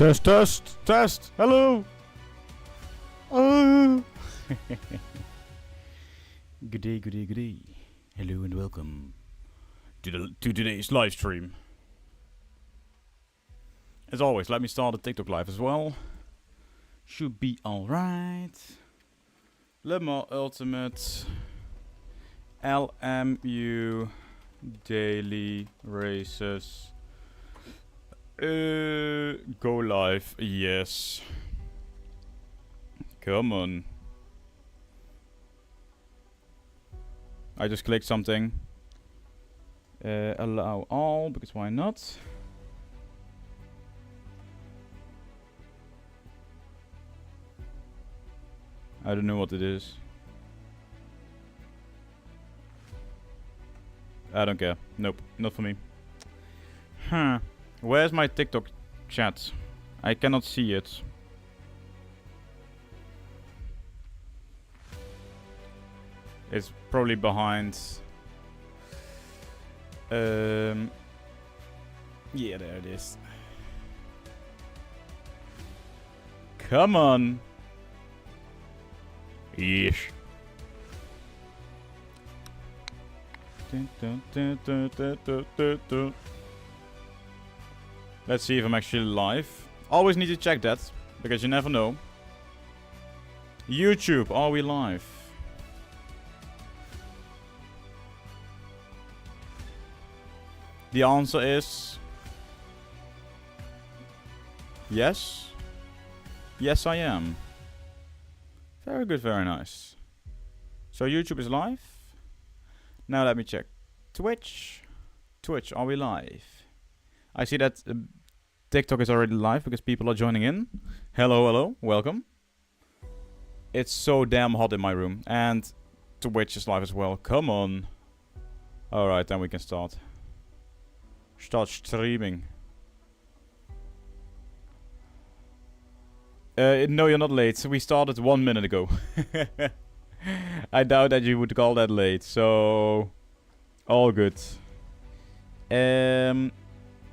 Test, test, test. Hello. Oh. Good day, good day, good day. Hello and welcome to today's live stream. As always, let me start a TikTok live as well. Should be alright. LMU Ultimate LMU Daily Races. Go live, yes. Come on. I just clicked something. Allow all, because why not? I don't know what it is. I don't care. Nope, not for me. Huh. Where's my TikTok chat? I cannot see it. It's probably behind. Yeah, there it is. Come on. Yes. Let's see if I'm actually live. Always need to check that, because you never know. YouTube, are we live? The answer is... yes. Yes, I am. Very good, very nice. So YouTube is live. Now let me check. Twitch. Twitch, are we live? I see that TikTok is already live because people are joining in. Hello, hello, welcome. It's so damn hot in my room. And Twitch is live as well. Come on. Alright, then we can start. Start streaming. No, you're not late. We started 1 minute ago. I doubt that you would call that late. So, all good.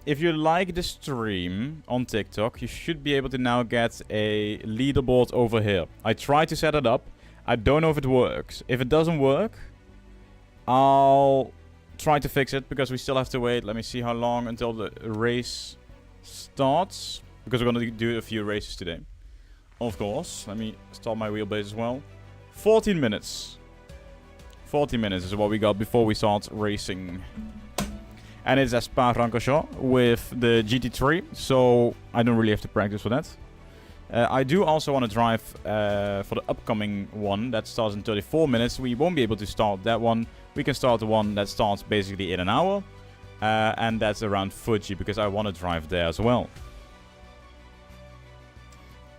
If you like the stream on TikTok, you should be able to now get a leaderboard over here. I tried to set it up. I don't know if it works. If it doesn't work, I'll try to fix it because we still have to wait. Let me see how long until the race starts. Because we're going to do a few races today. Of course. Let me start my wheelbase as well. 14 minutes. 14 minutes is what we got before we start racing. And it's a Spa-Francorchamps with the GT3. So I don't really have to practice for that. I do also want to drive for the upcoming one that starts in 34 minutes. We won't be able to start that one. We can start the one that starts basically in an hour. And that's around Fuji because I want to drive there as well.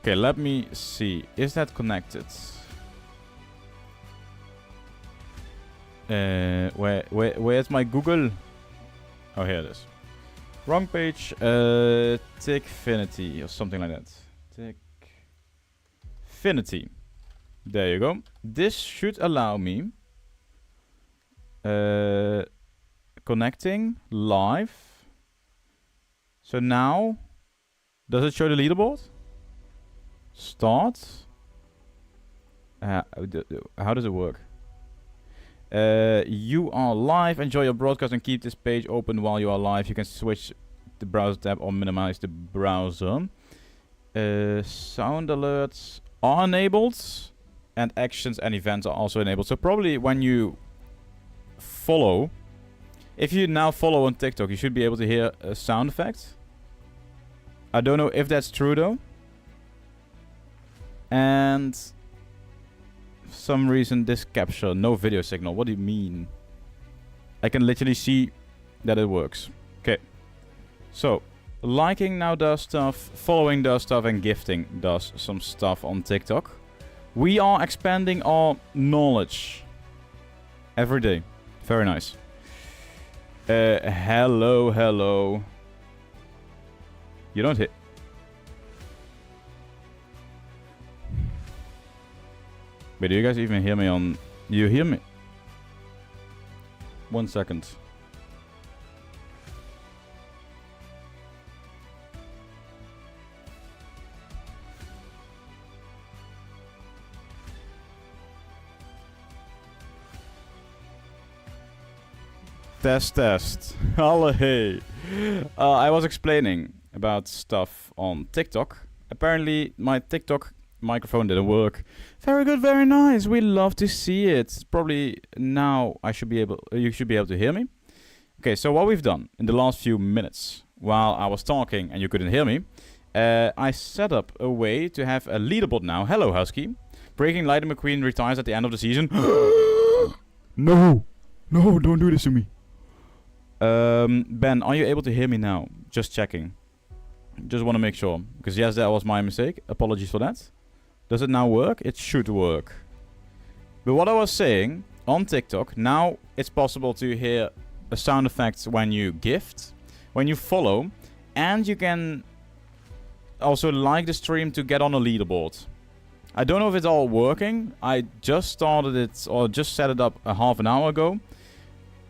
Okay, let me see. Is that connected? Where's my Google? Oh, here it is. Wrong page. Tickfinity or something like that. Tickfinity. There you go. This should allow me connecting live. So now, does it show the leaderboard? Start. How does it work? You are live. Enjoy your broadcast and keep this page open while you are live. You can switch the browser tab or minimize the browser. Sound alerts are enabled. And actions and events are also enabled. So probably when you follow, if you now follow on TikTok, you should be able to hear a sound effect. I don't know if that's true though. And for some reason this capture no video signal. What do you mean? I can literally see that it works. Okay. So liking now does stuff, following does stuff, and gifting does some stuff on TikTok. We are expanding our knowledge every day. Very nice. Hello, hello. You don't hit. Wait, do you guys even hear me on... You hear me? 1 second. Test. Hello, hey. I was explaining about stuff on TikTok. Apparently, my TikTok microphone didn't work. Very good, very nice. We love to see it. Probably now you should be able to hear me. Okay, so what we've done in the last few minutes while I was talking and you couldn't hear me, I set up a way to have a leaderboard now. Hello, Husky. Breaking Lightning McQueen retires at the end of the season. No, don't do this to me. Ben, are you able to hear me now? Just checking. Just want to make sure. Because yes, that was my mistake. Apologies for that. Does it now work? It should work. But what I was saying, on TikTok, now it's possible to hear a sound effect when you gift, when you follow, and you can also like the stream to get on a leaderboard. I don't know if it's all working. I just started it, or just set it up a half an hour ago.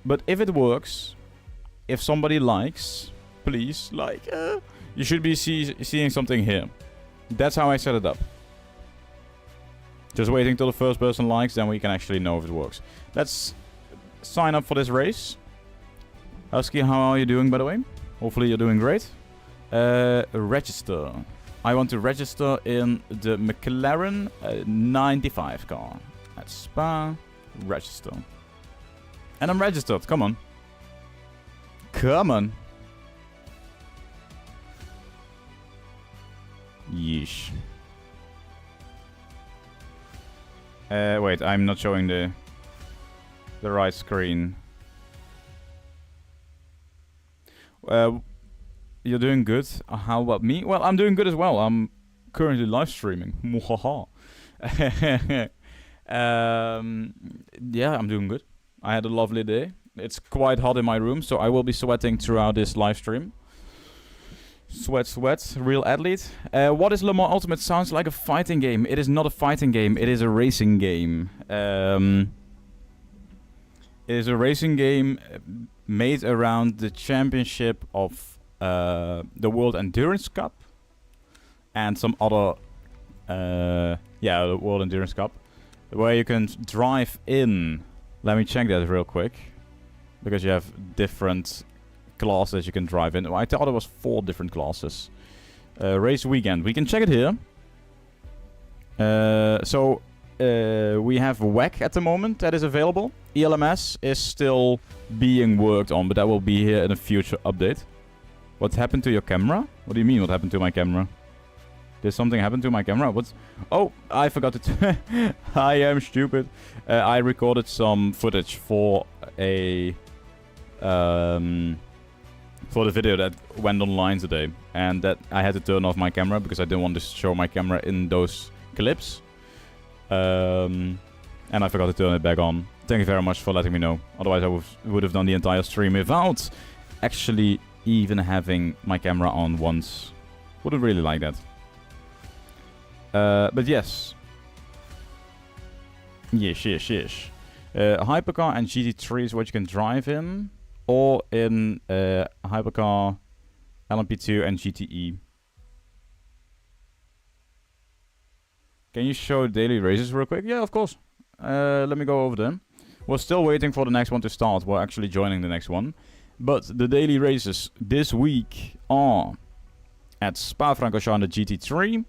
But if it works, if somebody likes, please, like, you should be seeing something here. That's how I set it up. Just waiting till the first person likes, then we can actually know if it works. Let's sign up for this race. Husky, how are you doing, by the way? Hopefully you're doing great. Register. I want to register in the McLaren 95 car. At Spa. Register. And I'm registered. Come on. Come on. Yeesh. Wait, I'm not showing the right screen. You're doing good. How about me? Well, I'm doing good as well. I'm currently live streaming. Yeah, I'm doing good. I had a lovely day. It's quite hot in my room, so I will be sweating throughout this live stream. Sweat, real athlete. What is Le Mans Ultimate? Sounds like a fighting game. It is not a fighting game, it is a racing game. It is a racing game made around the championship of the World Endurance Cup. And some other, the World Endurance Cup. Where you can drive in. Let me check that real quick. Because you have different classes you can drive in. I thought it was 4 different classes. Race weekend. We can check it here. We have WEC at the moment that is available. ELMS is still being worked on, but that will be here in a future update. What happened to your camera? What do you mean what happened to my camera? Did something happen to my camera? What's... Oh, I forgot to... I am stupid. I recorded some footage for a... for the video that went online today. And that I had to turn off my camera because I didn't want to show my camera in those clips. And I forgot to turn it back on. Thank you very much for letting me know. Otherwise I would have done the entire stream without actually even having my camera on once. Wouldn't really like that. But yes. Yes. Hypercar and GT3 is what you can drive in. Or in Hypercar, LMP2 and GTE. Can you show daily races real quick? Yeah, of course. Let me go over them. We're still waiting for the next one to start. We're actually joining the next one. But the daily races this week are at Spa-Francorchamps on the GT3.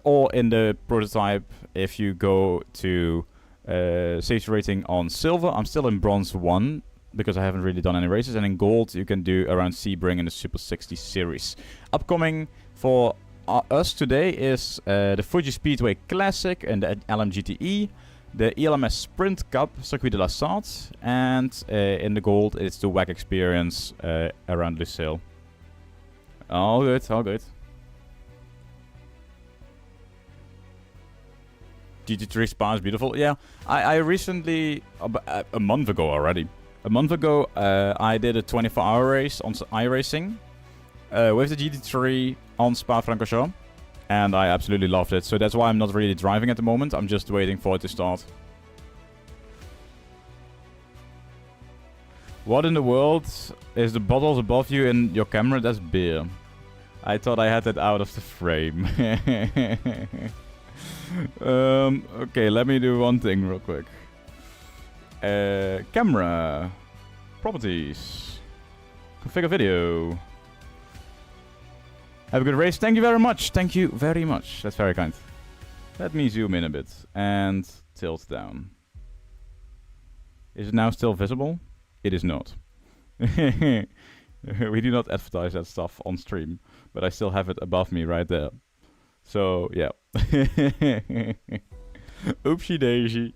Or in the prototype if you go to safety rating on silver. I'm still in bronze 1 because I haven't really done any races. And in gold you can do around Sebring in the Super 60 series. Upcoming for us today is the Fuji Speedway Classic and the LMGTE. The ELMS Sprint Cup, Circuit de la Sarthe. And in the gold it's the WEC Experience around Lucille. All good, all good. GT3 Spa is beautiful. Yeah, I recently, a month ago already. A month ago, I did a 24-hour race on iRacing with the GT3 on Spa-Francorchamps. And I absolutely loved it. So that's why I'm not really driving at the moment. I'm just waiting for it to start. What in the world is the bottles above you in your camera? That's beer. I thought I had it out of the frame. Okay, let me do one thing real quick. Camera. Properties. Configure video. Have a good race. Thank you very much. Thank you very much. That's very kind. Let me zoom in a bit and tilt down. Is it now still visible? It is not. We do not advertise that stuff on stream, but I still have it above me right there. So, yeah. Oopsie daisy.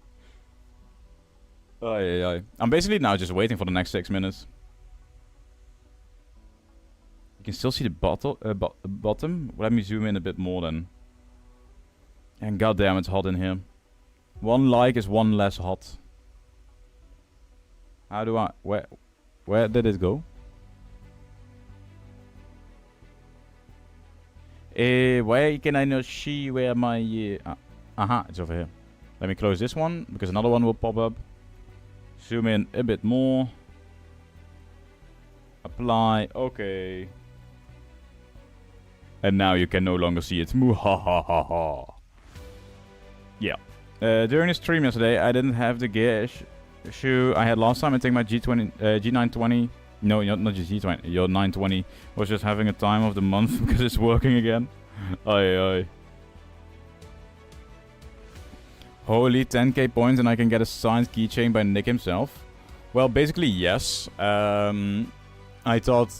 I'm basically now just waiting for the next 6 minutes. You can still see the bottom. Let me zoom in a bit more then. And goddamn, it's hot in here. 1 like is 1 less hot. How do I... Where did it go? Where can I not see where my... aha, it's over here. Let me close this one, because another one will pop up. Zoom in a bit more. Apply, okay. And now you can no longer see it. Muhahaha. Yeah. During the stream yesterday, I didn't have the gear issue I had last time. I think my G920... No, not just G20. Your 920 was just having a time of the month because it's working again. Aye. Holy 10k points and I can get a signed keychain by Nick himself. Well, basically, yes. I thought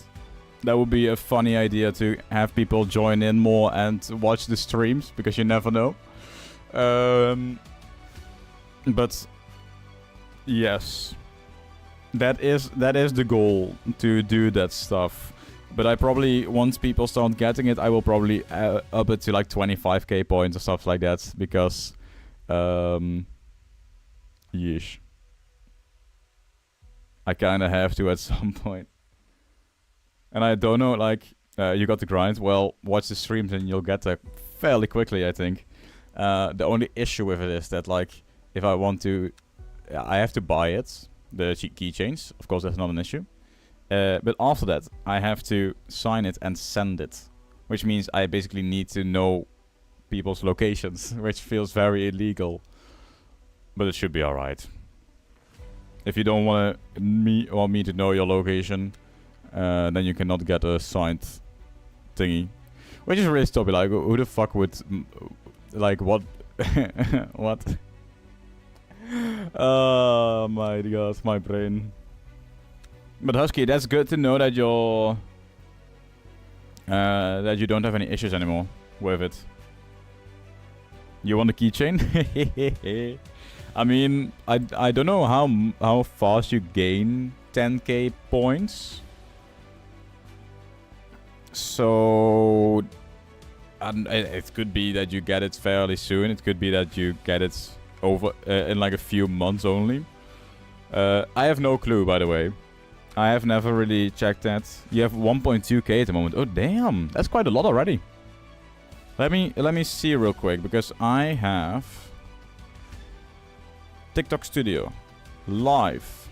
that would be a funny idea to have people join in more and watch the streams because you never know. But yes. That is the goal, to do that stuff. But I probably, once people start getting it, I will probably up it to like 25k points or stuff like that. Because, yeesh. I kind of have to at some point. And I don't know, like, you got the grind. Well, watch the streams and you'll get there fairly quickly, I think. The only issue with it is that, like, if I want to, I have to buy it. The keychains, of course, that's not an issue. But after that, I have to sign it and send it. Which means I basically need to know people's locations, which feels very illegal. But it should be alright. If you don't want me to know your location, then you cannot get a signed thingy. Which is really stupid. Like, who the fuck would... Like, what... what? Oh my god, my brain. But Husky, that's good to know that you're... that you don't have any issues anymore with it. You want a keychain? I mean, I don't know how fast you gain 10k points. So... it could be that you get it fairly soon. It could be that you get it over in like a few months only. I have no clue, by the way. I have never really checked that. You have 1.2k at the moment. Oh damn, that's quite a lot already. Let me see real quick, because I have TikTok Studio live.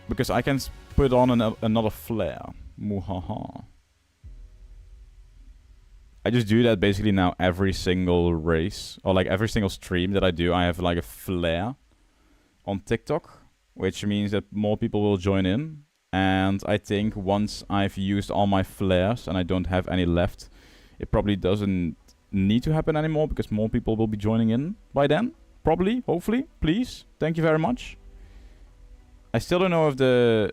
Because I can put on another flare. Muhaha. I just do that basically now every single race, or like every single stream that I do, I have like a flare on TikTok, which means that more people will join in. And I think once I've used all my flares and I don't have any left, it probably doesn't need to happen anymore because more people will be joining in by then. Probably, hopefully, please. Thank you very much. I still don't know if the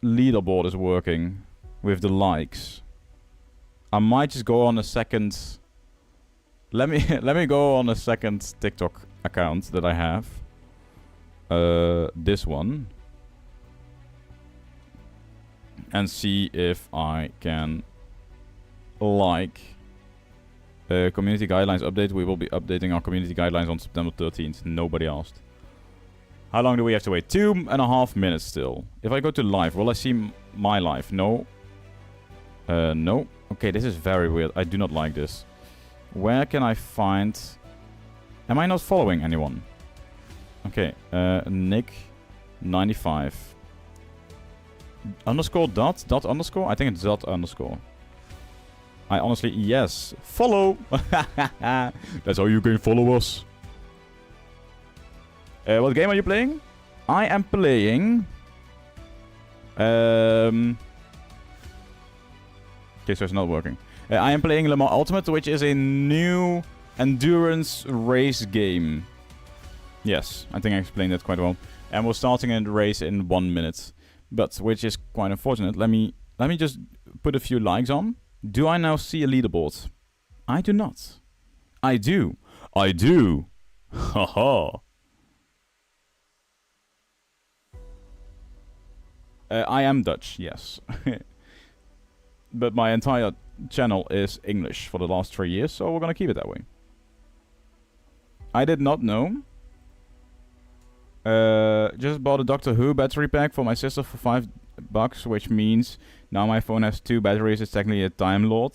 leaderboard is working with the likes. I might just go on a second... Let me go on a second TikTok account that I have. This one. And see if I can like community guidelines update. We will be updating our community guidelines on September 13th. Nobody asked. How long do we have to wait? 2.5 minutes still. If I go to live, will I see my live? No. No. Okay, this is very weird. I do not like this. Where can I find... Am I not following anyone? Okay, Nick 95. Underscore dot? Dot underscore? I think it's dot underscore. I honestly... Yes. Follow! That's how you can follow us. What game are you playing? I am playing... Okay, so it's not working. I am playing Le Mans Ultimate, which is a new endurance race game. Yes, I think I explained that quite well. And we're starting a race in 1 minute. But, which is quite unfortunate. Let me just put a few likes on. Do I now see a leaderboard? I do not. I do. I do. Haha. I am Dutch, yes. But my entire channel is English for the last 3 years, so we're gonna keep it that way. I did not know. Just bought a Doctor Who battery pack for my sister for $5, which means now my phone has 2 batteries. It's technically a Time Lord.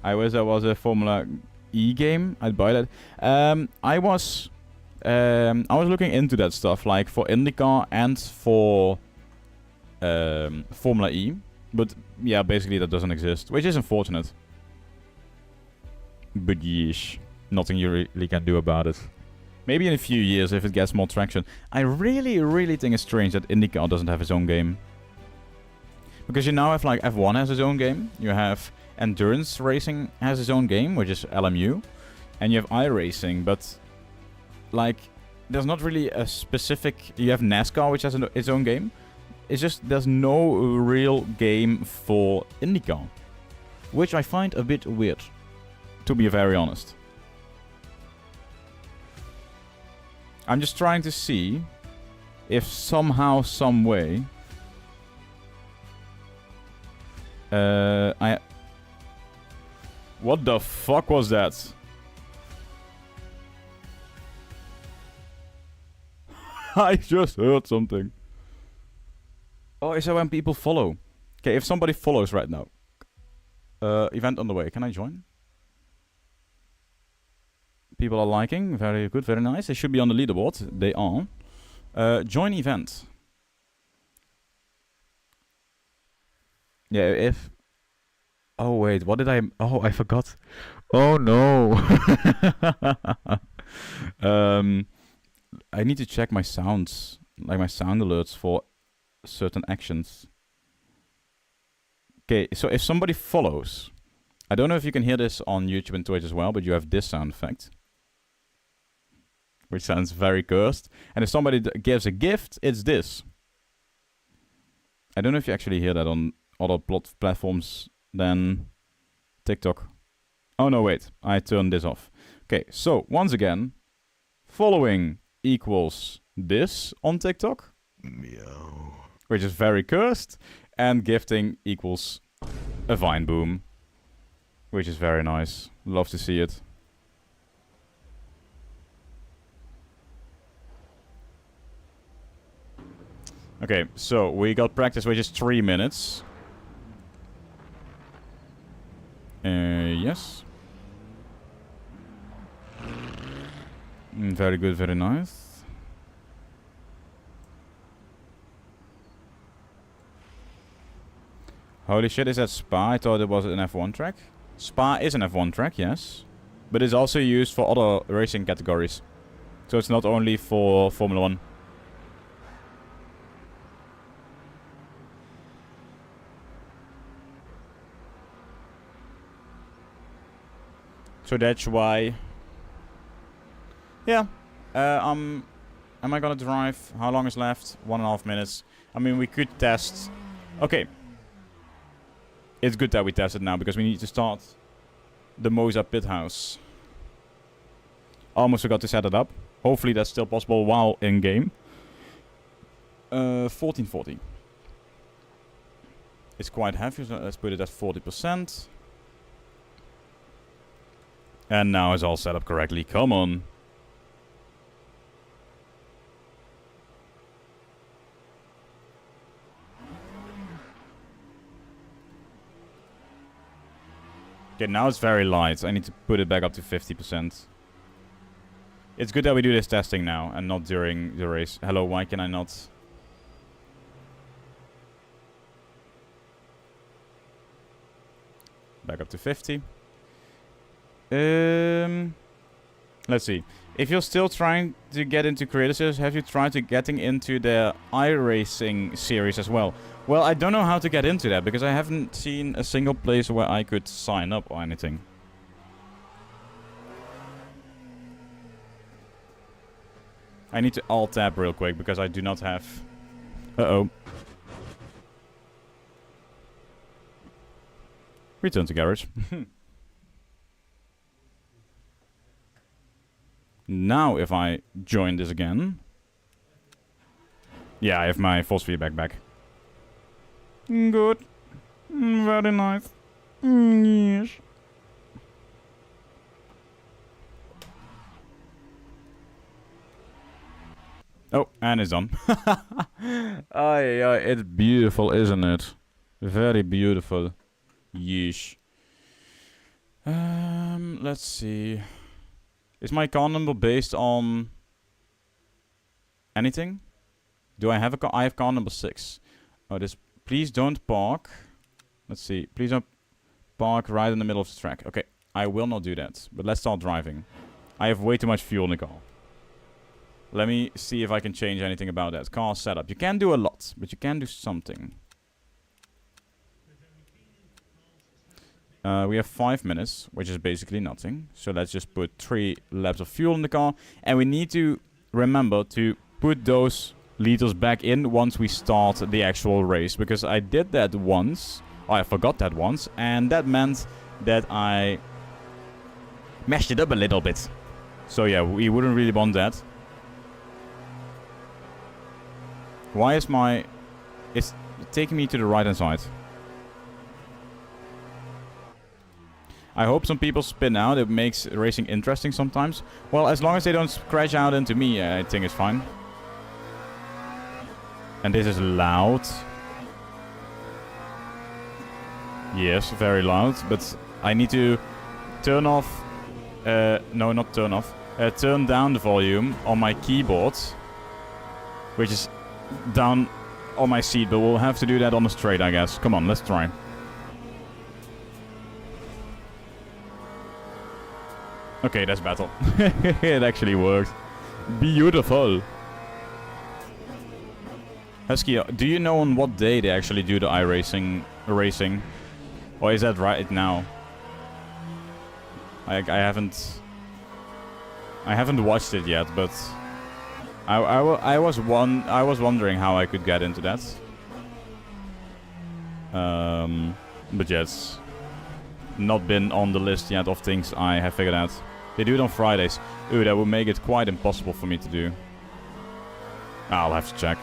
I wish there was a Formula E game. I'd buy that. I was looking into that stuff, like for IndyCar and for Formula E. But yeah, basically that doesn't exist, which is unfortunate. But yeesh, nothing you really can do about it. Maybe in a few years if it gets more traction. I really, really think it's strange that IndyCar doesn't have its own game. Because you now have like F1 has its own game. You have Endurance Racing has its own game, which is LMU. And you have iRacing, but like there's not really a specific... You have NASCAR, which has its own game. It's just there's no real game for IndyCar. Which I find a bit weird, to be very honest. I'm just trying to see if somehow, some way... What the fuck was that? I just heard something. Oh, is that when people follow? Okay, if somebody follows right now. Event on the way. Can I join? People are liking. Very good, very nice. They should be on the leaderboard. They are. Join event. Yeah, if... Oh, wait. What did I... Oh, I forgot. Oh, no. I need to check my sounds. Like my sound alerts for certain actions. Okay, so if somebody follows... I don't know if you can hear this on YouTube and Twitch as well, but you have this sound effect. Which sounds very cursed. And if somebody gives a gift, it's this. I don't know if you actually hear that on other platforms than TikTok. Oh no, wait. I turned this off. Okay, so once again, following equals this on TikTok. Meow. Which is very cursed. And gifting equals a vine boom. Which is very nice. Love to see it. Okay, so we got practice, which is 3 minutes. Yes. Very good, very nice. Holy shit, is that Spa? I thought it was an F1 track. Spa is an F1 track, yes. But it's also used for other racing categories. So it's not only for Formula 1. So that's why... Yeah. Am I gonna drive? How long is left? 1.5 minutes. I mean, we could test... Okay. It's good that we test it now, because we need to start the Moza pit house. Almost forgot to set it up. Hopefully that's still possible while in-game. 1440. It's quite heavy, so let's put it at 40%. And now it's all set up correctly. Come on. Okay, now it's very light. I need to put it back up to 50%. It's good that we do this testing now and not during the race. Hello, why can I not? Back up to 50. Let's see. If you're still trying to get into creator series, have you tried to getting into the iRacing series as well? Well, I don't know how to get into that because I haven't seen a single place where I could sign up or anything. I need to alt-tab real quick because I do not have... Uh-oh. Return to garage. Now, if I join this again... Yeah, I have my force feedback back. Good. Very nice. Yes. Oh, and it's done. It's beautiful, isn't it? Very beautiful. Yeesh. Let's see. Is my car number based on anything? Do I have a car? I have car number 6. Oh, this. Please don't park. Let's see. Please don't park right in the middle of the track. Okay, I will not do that. But let's start driving. I have way too much fuel in the car. Let me see if I can change anything about that. Car setup. You can do a lot, but you can do something. We have 5 minutes, which is basically nothing. So let's just put 3 laps of fuel in the car. And we need to remember to put those liters back in once we start the actual race. Because I did that once. Oh, I forgot that once. And that meant that I mashed it up a little bit. So yeah, we wouldn't really want that. Why is my... It's taking me to the right hand side. I hope some people spin out. It makes racing interesting sometimes. Well, as long as they don't crash out into me, I think it's fine. And this is loud. Yes, very loud. But I need to turn off... no, not turn off. Turn down the volume on my keyboard. Which is down on my seat. But we'll have to do that on the straight, I guess. Come on, let's try. Okay, that's battle. It actually worked. Beautiful. Husky, do you know on what day they actually do the iRacing racing? Or is that right now? I haven't watched it yet, but I was wondering how I could get into that. But yeah, it's not been on the list yet of things I have figured out. They do it on Fridays. Ooh, that would make it quite impossible for me to do. I'll have to check.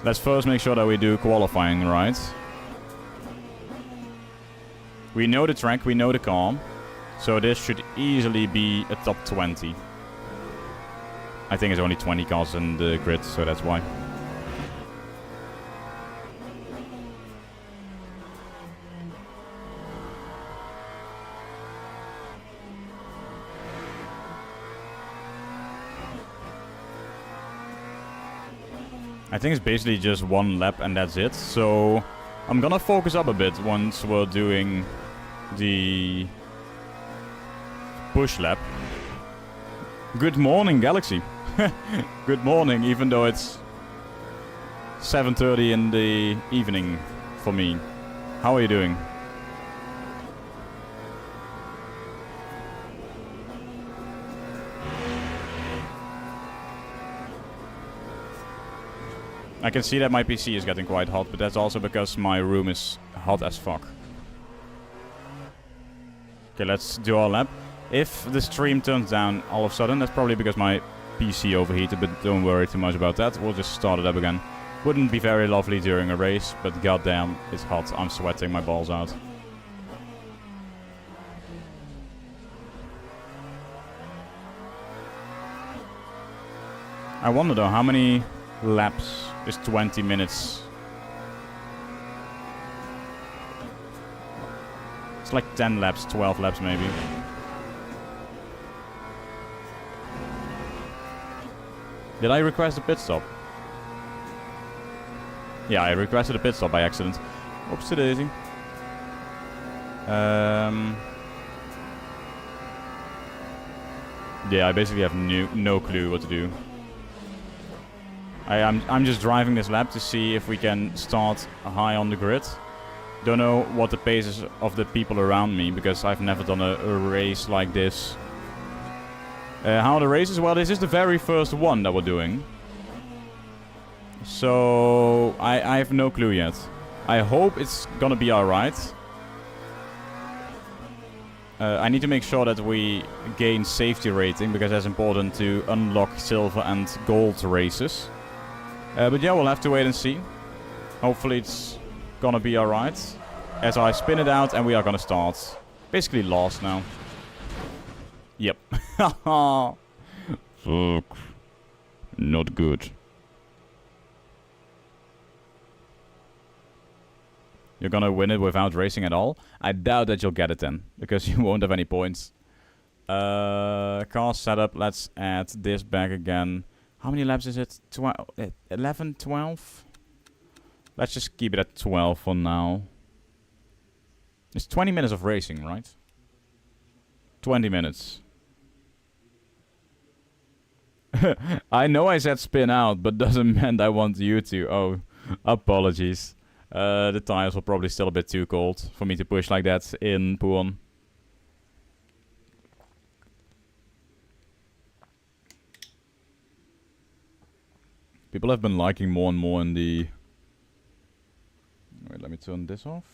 Let's first make sure that we do qualifying right. We know the track, we know the car. So this should easily be a top 20. I think it's only 20 cars in the grid, so that's why. I think it's basically just 1 lap and that's it. So I'm gonna focus up a bit once we're doing the push lap. Good morning, Galaxy. Good morning, even though it's 7:30 in the evening for me. How are you doing? I can see that my PC is getting quite hot, but that's also because my room is hot as fuck. Okay, let's do our lap. If the stream turns down all of a sudden, that's probably because my PC overheated, but don't worry too much about that. We'll just start it up again. Wouldn't be very lovely during a race, but goddamn, it's hot. I'm sweating my balls out. I wonder though, how many laps is 20 minutes? It's like 10 laps, 12 laps maybe. Did I request a pit stop? Yeah, I requested a pit stop by accident. Oopsie daisy. Yeah, I basically have no clue what to do. I'm just driving this lap to see if we can start high on the grid. Don't know what the pace is of the people around me, because I've never done a race like this. How are the races? Well, this is the very first one that we're doing. So, I have no clue yet. I hope it's gonna be alright. I need to make sure that we gain safety rating, because that's important to unlock silver and gold races. But yeah, we'll have to wait and see. Hopefully it's gonna be alright. As I spin it out and we are gonna start. Basically lost now. Yep. Fuck. Not good. You're gonna win it without racing at all? I doubt that you'll get it then, because you won't have any points. Car setup, let's add this back again. How many laps is it? 11, 12? Let's just keep it at 12 for now. It's 20 minutes of racing, right? 20 minutes. I know I said spin out, but doesn't mean I want you to. Oh, apologies. The tires were probably still a bit too cold for me to push like that in Puon. People have been liking more and more in the... Wait, let me turn this off.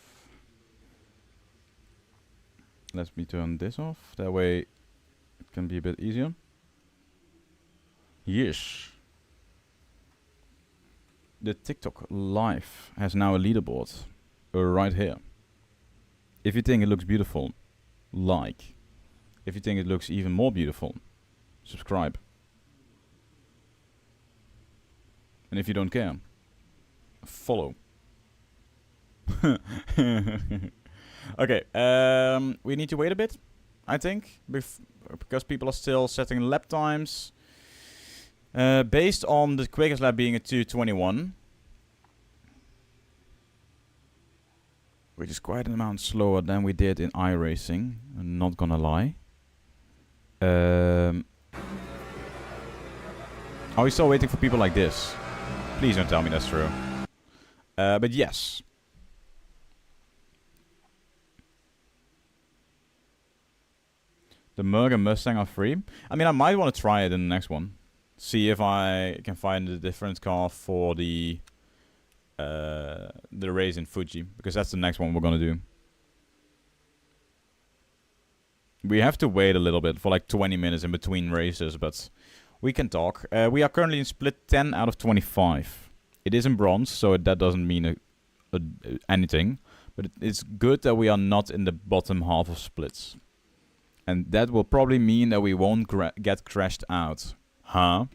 Let me turn this off. That way it can be a bit easier. Yes. The TikTok live has now a leaderboard. Right here. If you think it looks beautiful, like. If you think it looks even more beautiful, subscribe. And if you don't care, follow. Okay, we need to wait a bit, I think, because people are still setting lap times. Based on the quickest lap being a 2:21, which is quite an amount slower than we did in iRacing, I'm not gonna lie. Are we still waiting for people like this? Please don't tell me that's true. But yes. The Merc and Mustang are free. I mean, I might want to try it in the next one. See if I can find a different car for the race in Fuji, because that's the next one we're gonna do. We have to wait a little bit for like 20 minutes in between races, but we can talk. We are currently in split 10 out of 25. It is in bronze, so that doesn't mean anything, but it's good that we are not in the bottom half of splits. And that will probably mean that we won't get crashed out. Huh?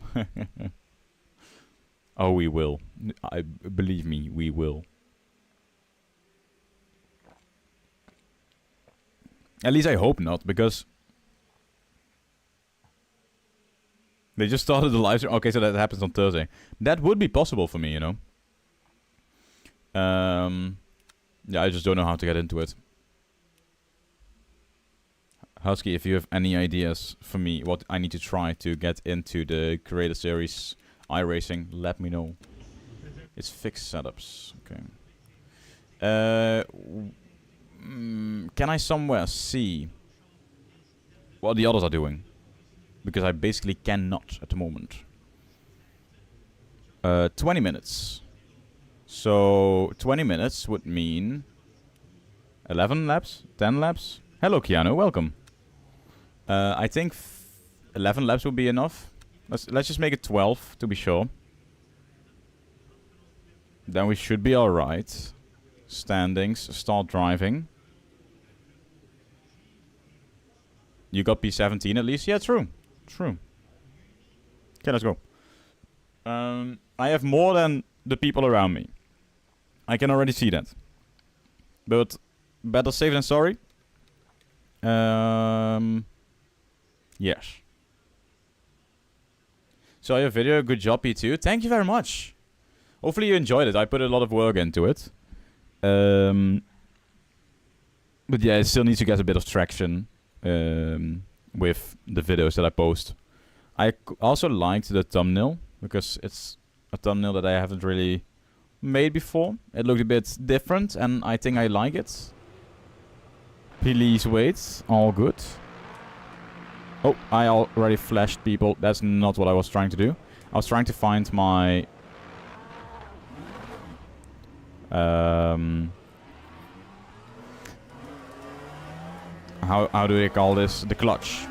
Oh, we will. Believe me, we will. At least I hope not, because they just started the live stream. Okay, so that happens on Thursday. That would be possible for me, you know. Yeah, I just don't know how to get into it. Husky, if you have any ideas for me, what I need to try to get into the Creator Series iRacing, let me know. It's fixed setups. Okay. Can I somewhere see what the others are doing? Because I basically cannot at the moment. 20 minutes. So 20 minutes would mean 11 laps, 10 laps. Hello, Keanu, welcome. I think 11 laps would be enough. Let's just make it 12 to be sure. Then we should be alright. Standings, start driving. You got P17 at least? Yeah, true. True. Okay, let's go. I have more than the people around me. I can already see that. But better safe than sorry. Yes. Saw your video. Good job, P2. Thank you very much. Hopefully you enjoyed it. I put a lot of work into it. But yeah, it still needs to get a bit of traction. with the videos that I post. I also liked the thumbnail, because it's a thumbnail that I haven't really made before. It looked a bit different, and I think I like it. Please wait. All good. Oh, I already flashed people. That's not what I was trying to do. I was trying to find my... How do they call this? The clutch.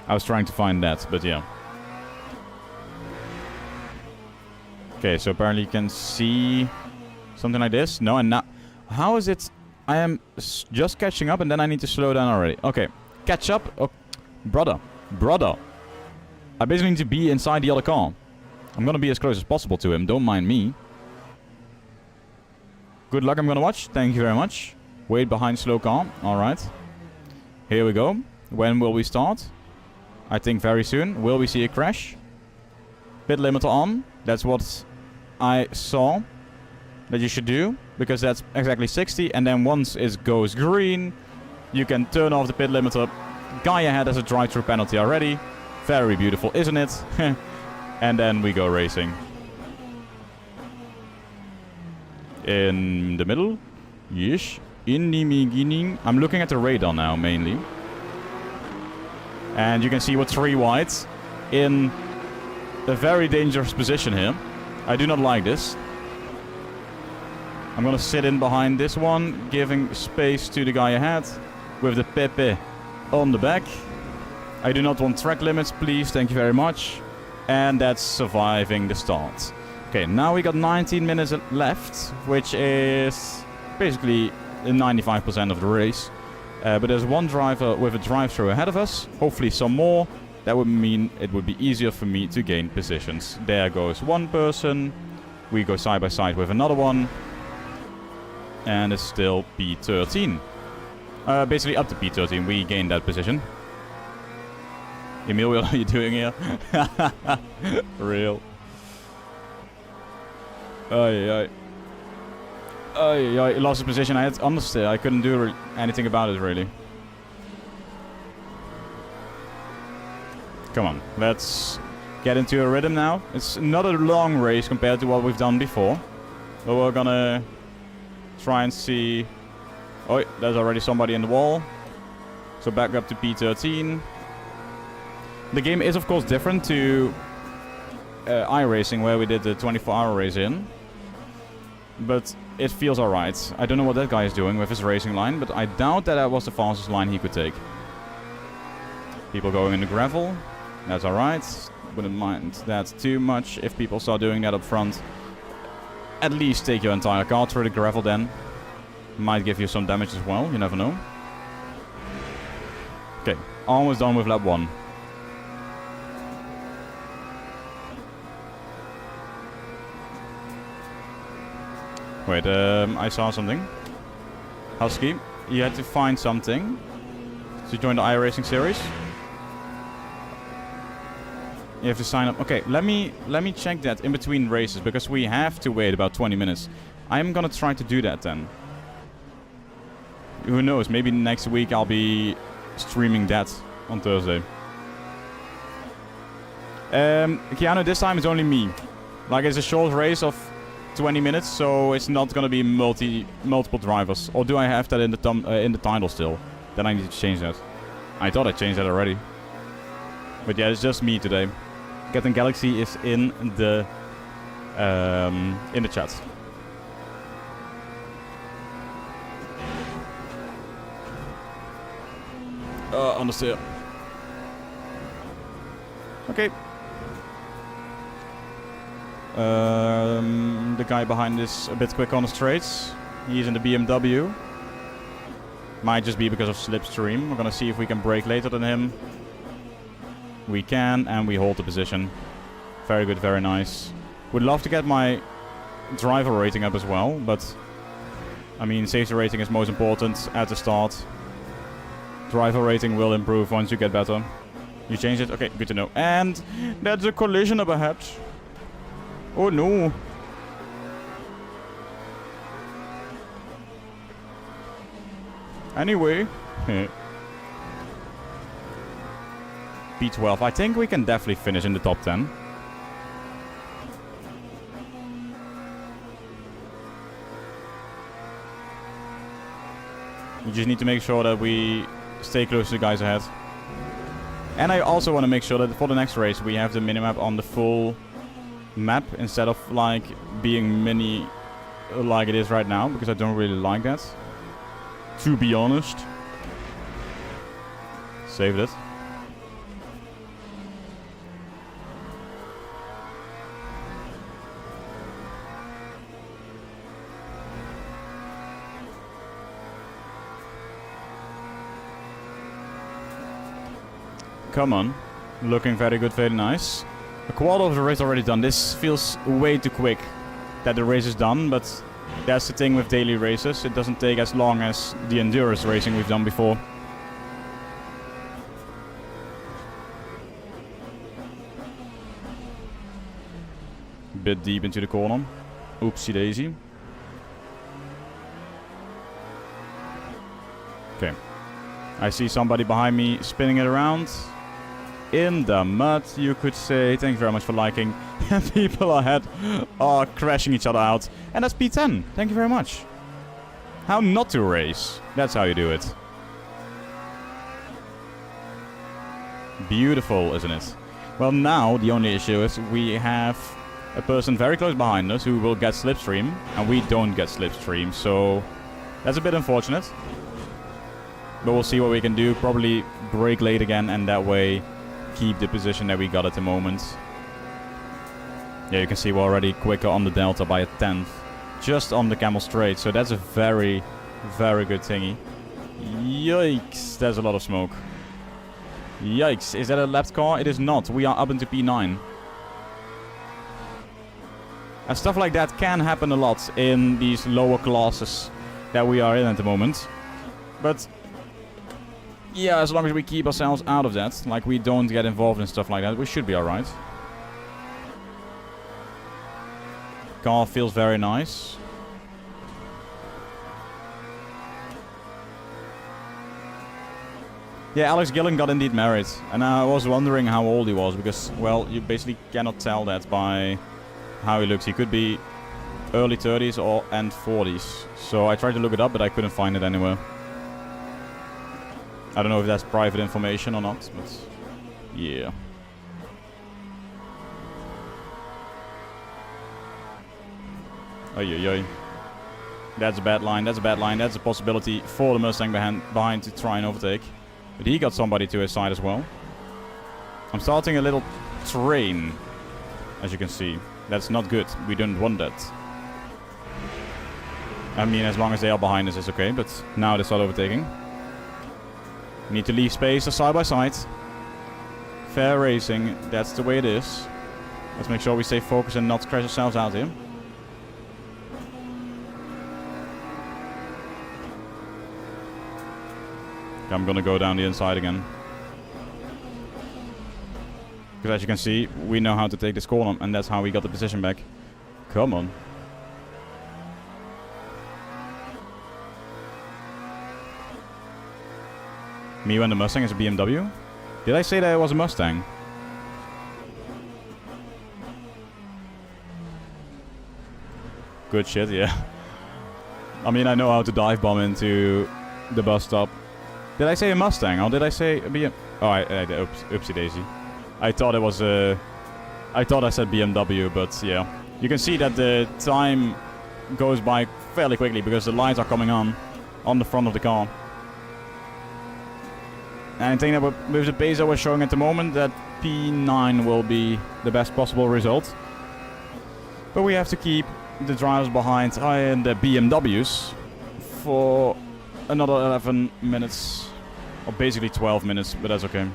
I was trying to find that, but yeah. Okay, so apparently you can see something like this. No, and now... How is it... I am just catching up and then I need to slow down already. Okay, catch up. Oh, brother. I basically need to be inside the other car. I'm gonna be as close as possible to him. Don't mind me. Good luck, I'm gonna watch. Thank you very much. Wait behind slow car. Alright. Here we go. When will we start? I think very soon. Will we see a crash? Pit limiter on. That's what I saw that you should do, because that's exactly 60, and then once it goes green, you can turn off the pit limiter. Guy ahead has a drive-through penalty already. Very beautiful, isn't it? And then we go racing. In the middle? Yes. In the beginning. I'm looking at the radar now, mainly. And you can see we're 3 wide in a very dangerous position here. I do not like this. I'm gonna sit in behind this one, giving space to the guy ahead with the Pepe on the back. I do not want track limits, please. Thank you very much. And that's surviving the start. Okay, now we got 19 minutes left, which is basically 95% of the race. But there's one driver with a drive-through ahead of us. Hopefully some more. That would mean it would be easier for me to gain positions. There goes one person. We go side by side with another one. And it's still P13. Basically up to P13, we gained that position. Emil, what are you doing here? Real. Ay. He lost his position. I had understeer. I couldn't do anything about it, really. Come on, let's get into a rhythm now. It's not a long race compared to what we've done before. But we're gonna try and see... Oh, there's already somebody in the wall. So back up to P13. The game is, of course, different to iRacing, where we did the 24-hour race in. But it feels alright. I don't know what that guy is doing with his racing line, but I doubt that was the fastest line he could take. People going in the gravel. That's alright. Wouldn't mind that too much if people start doing that up front. At least take your entire car through the gravel then. Might give you some damage as well, you never know. Okay, almost done with lap 1. Wait, I saw something. Husky, you had to find something to join the iRacing series. You have to sign up. Okay, let me check that in between races, because we have to wait about 20 minutes. I'm gonna try to do that then. Who knows, maybe next week I'll be streaming that on Thursday. Keanu, this time it's only me. Like, it's a short race of 20 minutes, so it's not gonna be multiple drivers. Or do I have that in the title still? Then I need to change that. I thought I changed that already. But yeah, it's just me today. Captain Galaxy is in the chat. Understeer. Okay. The guy behind is a bit quick on the straights. He's in the BMW. Might just be because of slipstream. We're gonna see if we can brake later than him. We can, and we hold the position. Very good, very nice. Would love to get my driver rating up as well, but I mean, safety rating is most important at the start. Driver rating will improve once you get better. You changed it? Okay, good to know. And there's a collision perhaps. Oh no. Anyway. P12. I think we can definitely finish in the top 10. We just need to make sure that we stay close to the guys ahead. And I also want to make sure that for the next race we have the minimap on the full map instead of like being mini like it is right now, because I don't really like that, to be honest. Saved it. Come on. Looking very good, very nice. A quarter of the race already done. This feels way too quick that the race is done, but that's the thing with daily races. It doesn't take as long as the endurance racing we've done before. Bit deep into the corner. Oopsie daisy. Okay. I see somebody behind me spinning it around. In the mud, you could say. Thank you very much for liking. People ahead are crashing each other out. And that's P10. Thank you very much. How not to race. That's how you do it. Beautiful, isn't it? Well, now the only issue is we have a person very close behind us who will get slipstream. And we don't get slipstream. So that's a bit unfortunate. But we'll see what we can do. Probably brake late again, and that way keep the position that we got at the moment. Yeah, you can see we're already quicker on the Delta by a 10th. Just on the Camel Straight. So that's a very, very good thingy. Yikes. There's a lot of smoke. Yikes. Is that a lapped car? It is not. We are up into P9. And stuff like that can happen a lot in these lower classes that we are in at the moment. But yeah, as long as we keep ourselves out of that, like we don't get involved in stuff like that, we should be alright. Car feels very nice. Yeah, Alex Gillen got indeed married. And I was wondering how old he was, because, well, you basically cannot tell that by how he looks. He could be early 30s or and 40s. So I tried to look it up, but I couldn't find it anywhere. I don't know if that's private information or not, but yeah. Oy. That's a bad line, that's a bad line. That's a possibility for the Mustang behind to try and overtake. But he got somebody to his side as well. I'm starting a little train, as you can see. That's not good. We don't want that. I mean, as long as they are behind us, it's okay. But now they start overtaking. Need to leave space side by side. Fair racing. That's the way it is. Let's make sure we stay focused and not crash ourselves out here. I'm gonna go down the inside again. Because as you can see, we know how to take this corner, and that's how we got the position back. Come on. Me when the Mustang is a BMW? Did I say that it was a Mustang? Good shit, yeah. I mean, I know how to dive bomb into the bus stop. Did I say a Mustang, or did I say a BMW? Oh, oops, oopsie daisy. I thought it was a... I thought I said BMW, but yeah. You can see that the time goes by fairly quickly because the lights are coming on the front of the car. And I think that with the pace that we're showing at the moment, that P9 will be the best possible result. But we have to keep the drivers behind in the BMWs for another 11 minutes. Or basically 12 minutes, but that's okay.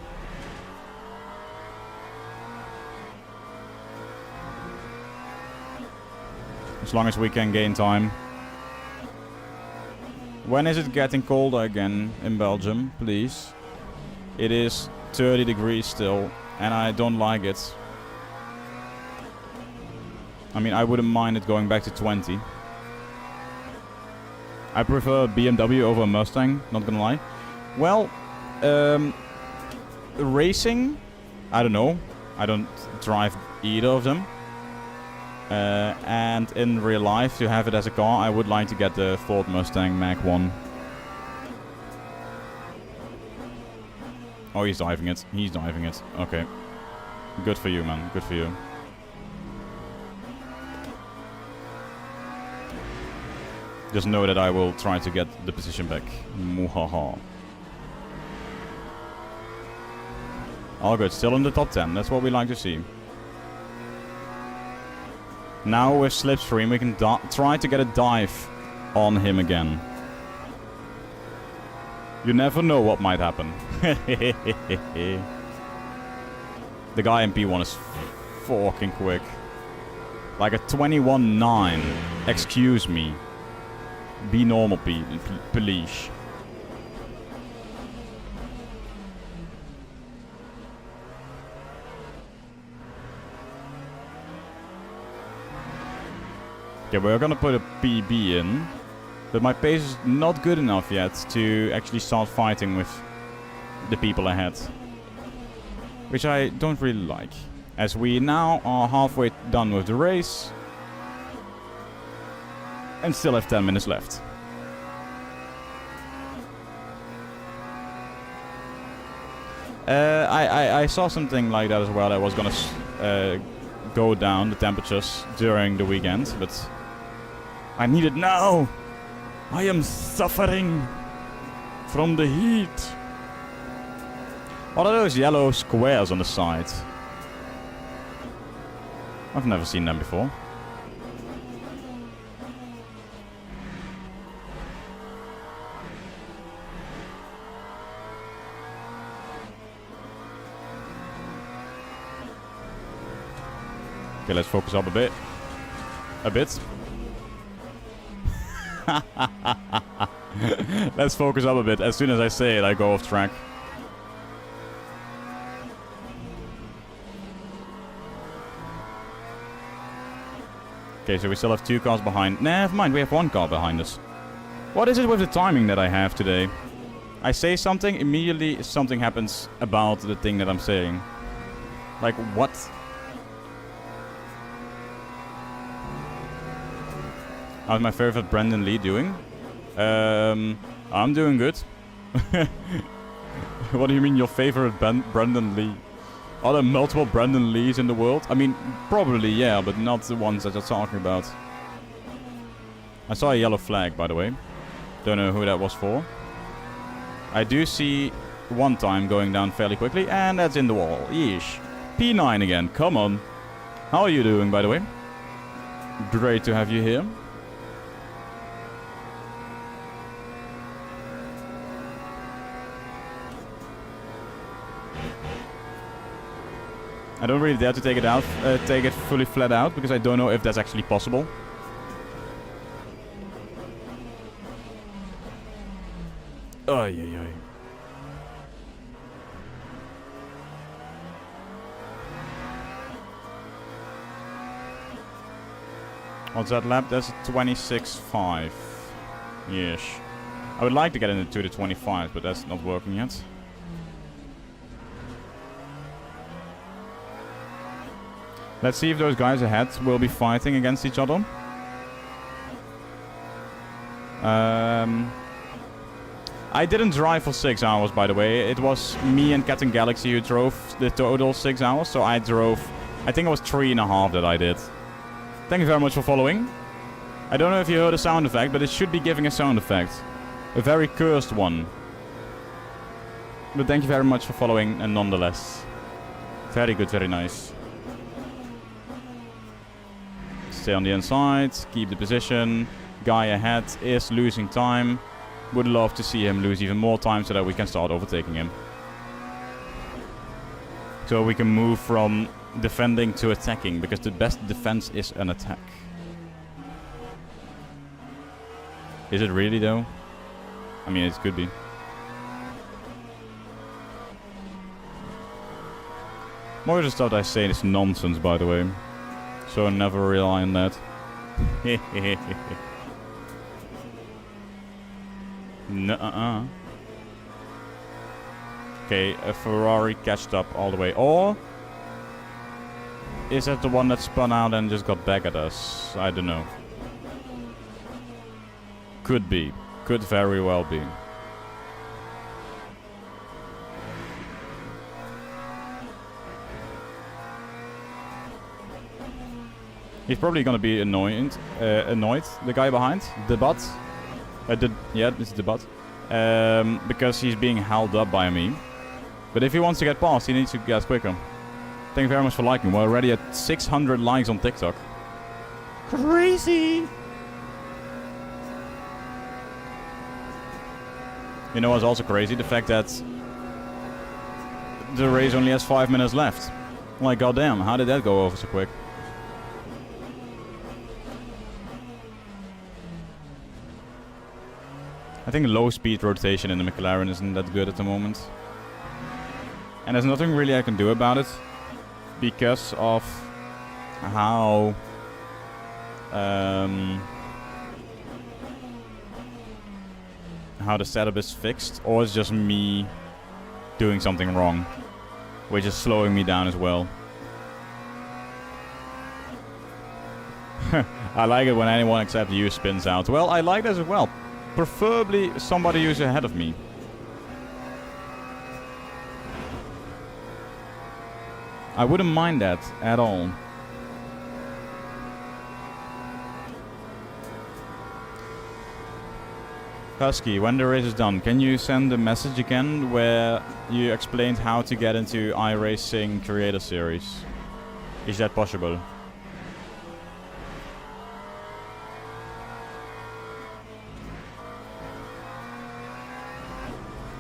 As long as we can gain time. When is it getting colder again in Belgium, please? It is 30 degrees still, and I don't like it. I mean, I wouldn't mind it going back to 20. I prefer BMW over a Mustang, not gonna lie. Well, racing I don't know. I don't drive either of them. And in real life, to have it as a car, I would like to get the Ford Mustang Mach 1. Oh, he's diving it. He's diving it. Okay. Good for you, man. Good for you. Just know that I will try to get the position back. Muhaha. All good. Still in the top 10. That's what we like to see. Now with Slipstream, we can try to get a dive on him again. You never know what might happen. The guy in P1 is fucking quick. Like a 21.9. Excuse me. Be normal, please. Okay, we're gonna put a PB in. But my pace is not good enough yet to actually start fighting with the people ahead. Which I don't really like. As we now are halfway done with the race. And still have 10 minutes left. I saw something like that as well. That was gonna go down the temperatures during the weekend, but I need it now. I am suffering from the heat. What are those yellow squares on the side? I've never seen them before. Okay, let's focus up a bit. Let's focus up a bit. As soon as I say it, I go off track. Okay, so we still have 2 cars behind. Never mind, we have 1 car behind us. What is it with the timing that I have today? I say something, immediately something happens about the thing that I'm saying. Like, what? How's my favorite Brandon Lee doing? I'm doing good. What do you mean your favorite Brandon Lee? Are there multiple Brandon Lees in the world? I mean, probably, yeah, but not the ones that you're talking about. I saw a yellow flag, by the way. Don't know who that was for. I do see 1 time going down fairly quickly, and that's in the wall. Yeesh. P9 again, come on. How are you doing, by the way? Great to have you here. I don't really dare to take it fully flat out, because I don't know if that's actually possible. Oh, yeah. What's that lap? That's a 26.5. Yes. I would like to get into the 25, but that's not working yet. Let's see if those guys ahead will be fighting against each other. I didn't drive for 6 hours, by the way. It was me and Captain Galaxy who drove the total 6 hours. So I drove, I think it was 3.5 that I did. Thank you very much for following. I don't know if you heard a sound effect, but it should be giving a sound effect. A very cursed one. But thank you very much for following, and nonetheless. Very good, very nice. Stay on the inside, keep the position. Guy ahead is losing time. Would love to see him lose even more time so that we can start overtaking him. So we can move from defending to attacking, because the best defense is an attack. Is it really though? I mean, it could be. More of the stuff I say is nonsense, by the way. So never rely on that. Nuh-uh. Okay, a Ferrari catched up all the way. Or is that the one that spun out and just got back at us? I don't know. Could be. Could very well be. He's probably gonna be annoyed, the guy behind. The bot. Yeah, it's the bot. Because he's being held up by me. But if he wants to get past, he needs to get quicker. Thank you very much for liking. We're already at 600 likes on TikTok. Crazy! You know what's also crazy? The fact that the race only has 5 minutes left. Like, goddamn, how did that go over so quick? I think low speed rotation in the McLaren isn't that good at the moment. And there's nothing really I can do about it. Because of how... how the setup is fixed. Or it's just me doing something wrong. Which is slowing me down as well. I like it when anyone except you spins out. Well, I like this as well. Preferably somebody who's ahead of me. I wouldn't mind that at all. Husky, when the race is done, can you send a message again where you explained how to get into iRacing Creator Series? Is that possible?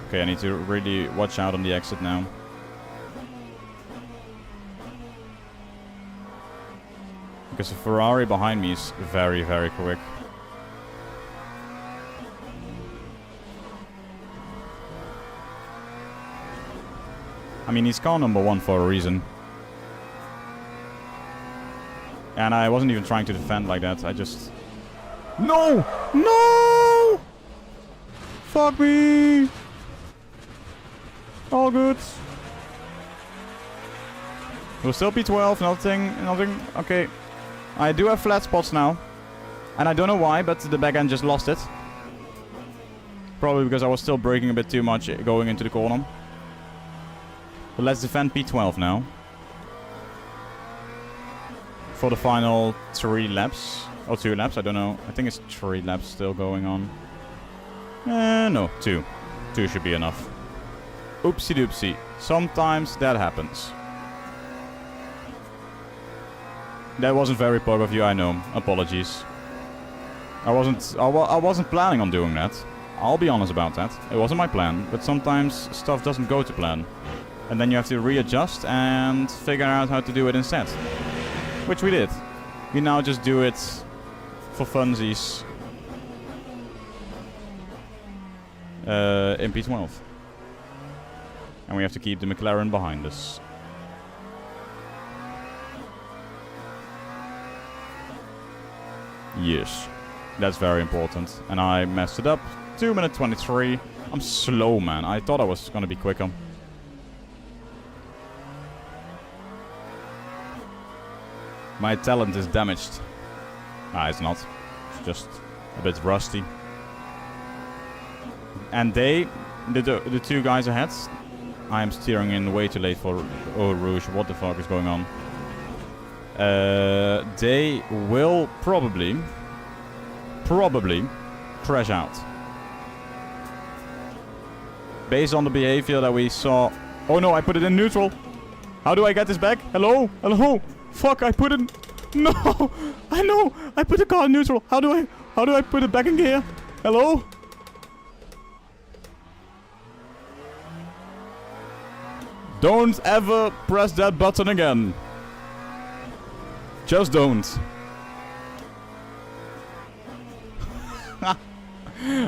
Okay, I need to really watch out on the exit now. Because the Ferrari behind me is very, very quick. I mean, he's car number 1 for a reason. And I wasn't even trying to defend like that, I just... No! No! Fuck me! All good. We'll still be 12, nothing. Okay. I do have flat spots now. And I don't know why, but the back end just lost it. Probably because I was still braking a bit too much going into the corner. But let's defend P12 now. For the final 3 laps. Or 2 laps, I don't know. I think it's 3 laps still going on. No, 2. 2 should be enough. Oopsie doopsie. Sometimes that happens. That wasn't very pug of you, I know. Apologies. I wasn't planning on doing that. I'll be honest about that. It wasn't my plan, but sometimes stuff doesn't go to plan. And then you have to readjust and figure out how to do it instead. Which we did. We now just do it for funsies. In P12. And we have to keep the McLaren behind us. Yes. That's very important. And I messed it up. 2 minute 23. I'm slow, man. I thought I was gonna be quicker. My talent is damaged. Ah, it's not. It's just a bit rusty. And the 2 guys ahead... I am steering in way too late for Eau Rouge. What the fuck is going on? They will probably crash out. Based on the behavior that we saw... Oh no, I put it in neutral. How do I get this back? Hello? Hello? Fuck, I put it... No! I know! I put the car in neutral. How do I put it back in gear? Hello? Don't ever press that button again. Just don't.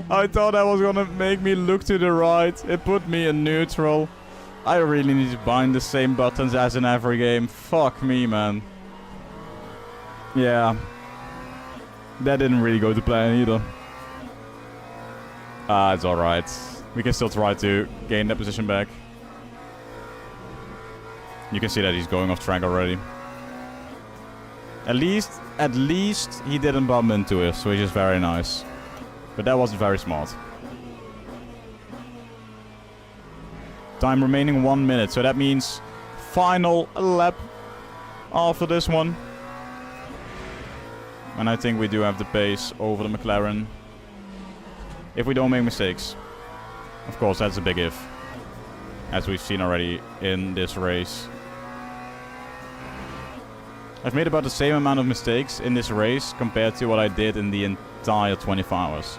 I thought that was gonna make me look to the right. It put me in neutral. I really need to bind the same buttons as in every game. Fuck me, man. Yeah. That didn't really go to plan either. Ah, it's alright. We can still try to gain that position back. You can see that he's going off track already. At least he didn't bump into us, which is very nice. But that wasn't very smart. Time remaining 1 minute, so that means final lap after this one. And I think we do have the pace over the McLaren. If we don't make mistakes. Of course, that's a big if. As we've seen already in this race. I've made about the same amount of mistakes in this race compared to what I did in the entire 24 hours.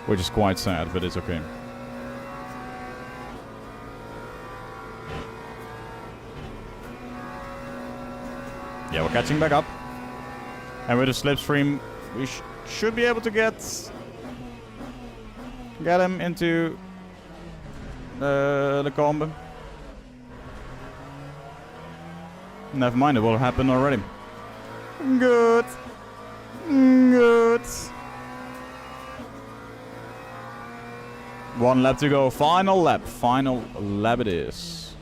Which is quite sad, but it's okay. Yeah, we're catching back up. And with the slipstream, we should be able to get him into the combo. Never mind, it will happen already. Good. Good. 1 lap to go. Final lap. Final lap it is.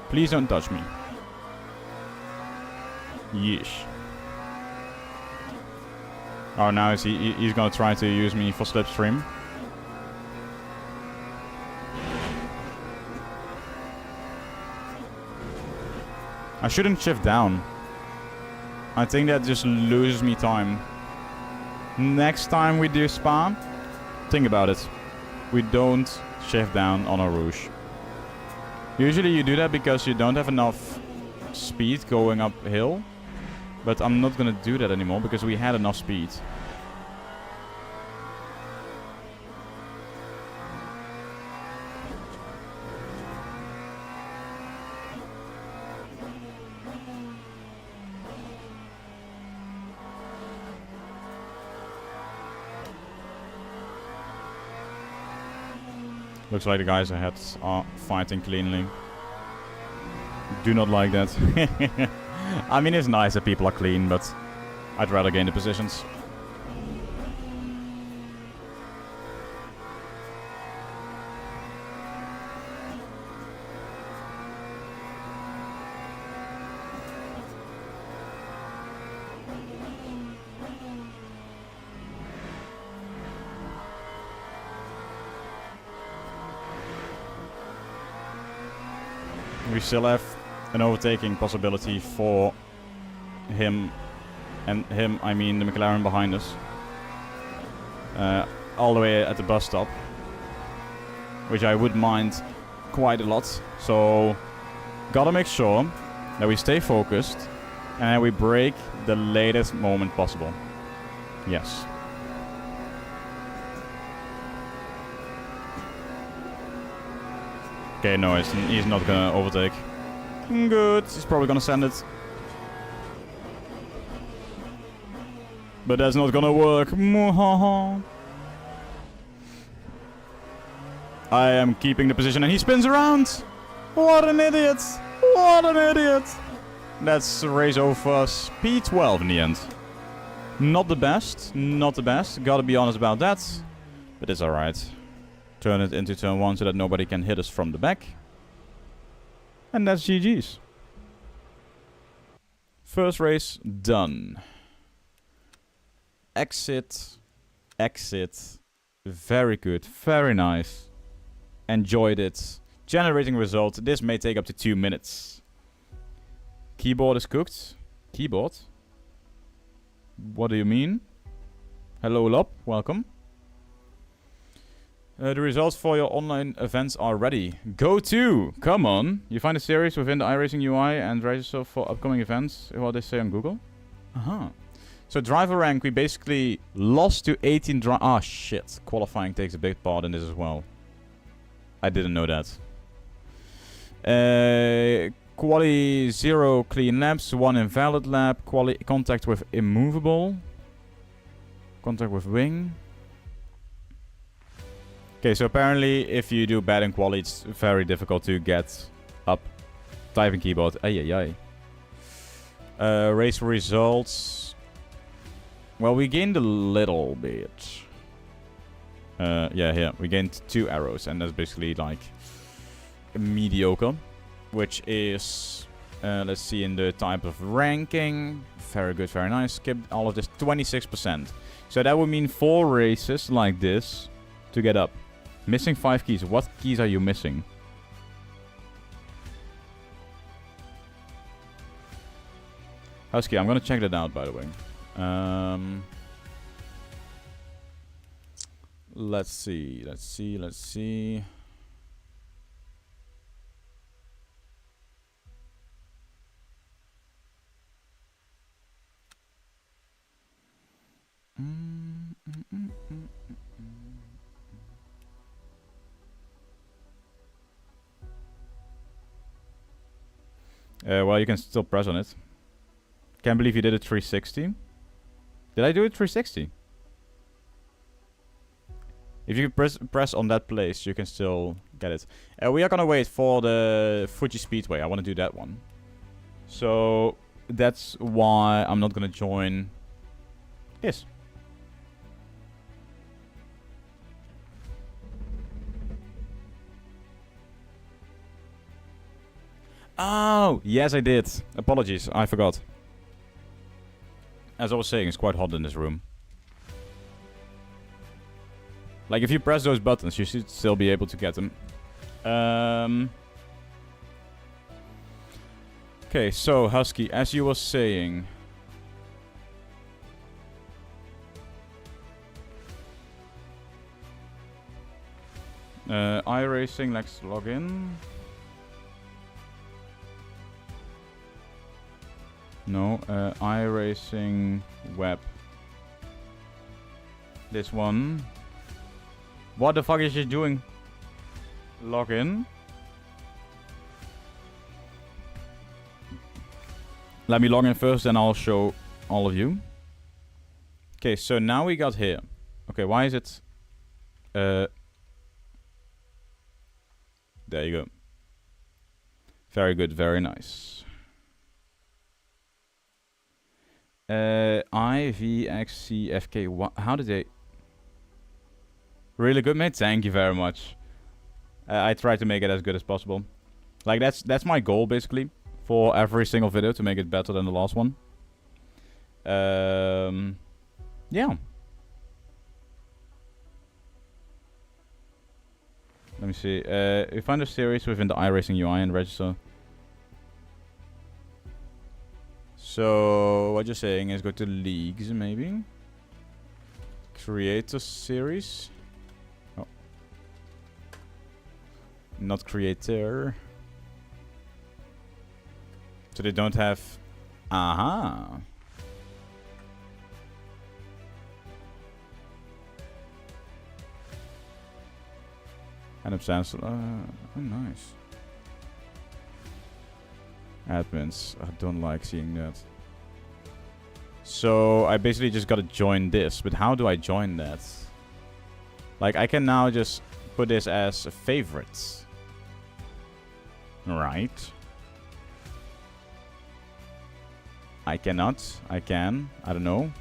Please don't touch me. Yeesh. Oh, now he's gonna try to use me for slipstream. I shouldn't shift down. I think that just loses me time. Next time we do Spa, think about it. We don't shift down on a Rouge. Usually you do that because you don't have enough speed going uphill. But I'm not gonna do that anymore because we had enough speed. Looks like the guys ahead are fighting cleanly. Do not like that. I mean, it's nice that people are clean, but I'd rather gain the positions. We still have an overtaking possibility for him, and him, I mean the McLaren behind us. All the way at the bus stop, which I would mind quite a lot. So, gotta make sure that we stay focused and we brake the latest moment possible. Yes. Okay, no, he's not gonna overtake. Good, he's probably gonna send it. But that's not gonna work. I am keeping the position and he spins around. What an idiot. What an idiot. That's a race over P12 in the end. Not the best. Not the best. Gotta be honest about that. But it's alright. Turn it into turn 1 so that nobody can hit us from the back. And that's GG's. First race done. Exit. Exit. Very good. Very nice. Enjoyed it. Generating result. This may take up to 2 minutes. Keyboard is cooked. Keyboard? What do you mean? Hello Lop, welcome. The results for your online events are ready. Go to! Come on! You find a series within the iRacing UI and register for upcoming events. What they say on Google. So driver rank, we basically lost to 18 Ah, shit. Qualifying takes a big part in this as well. I didn't know that. Quali 0 clean laps, 1 invalid lap. Quali contact with immovable. Contact with wing. Okay, so apparently if you do bad in quali, it's very difficult to get up. Typing keyboard. Ay. Race results. Well, we gained a little bit. Yeah, here. We gained 2 arrows, and that's basically like mediocre, which is, let's see, in the type of ranking. Very good, very nice. Skip all of this, 26%. So that would mean 4 races like this to get up. Missing 5 keys. What keys are you missing? Husky, I'm gonna check that out, by the way. Let's see. Well, you can still press on it. Can't believe you did it 360. Did I do it 360? If you press on that place, you can still get it. We are gonna wait for the Fuji Speedway. I want to do that one. So that's why I'm not gonna join this. Oh, yes I did. Apologies, I forgot. As I was saying, it's quite hot in this room. Like, if you press those buttons, you should still be able to get them. Okay, so, Husky, as you were saying... iRacing, let's log in. No, iRacing web. This one. What the fuck is she doing? Log in. Let me log in first, then I'll show all of you. Okay, so now we got here. Okay, why is it... there you go. Very good, very nice. IVXCFK. How did they... Really good, mate? Thank you very much. I try to make it as good as possible. Like, that's my goal, basically. For every single video, to make it better than the last one. Yeah. Let me see. You find a series within the iRacing UI and register. So, what you're saying is go to leagues, maybe. Create a series. Oh. Not creator. So they don't have... Aha! Adam Samson. Oh, nice. Admins. I don't like seeing that. So I basically just gotta join this. But how do I join that? Like, I can now just put this as favorites. Right. I cannot. I can. I don't know.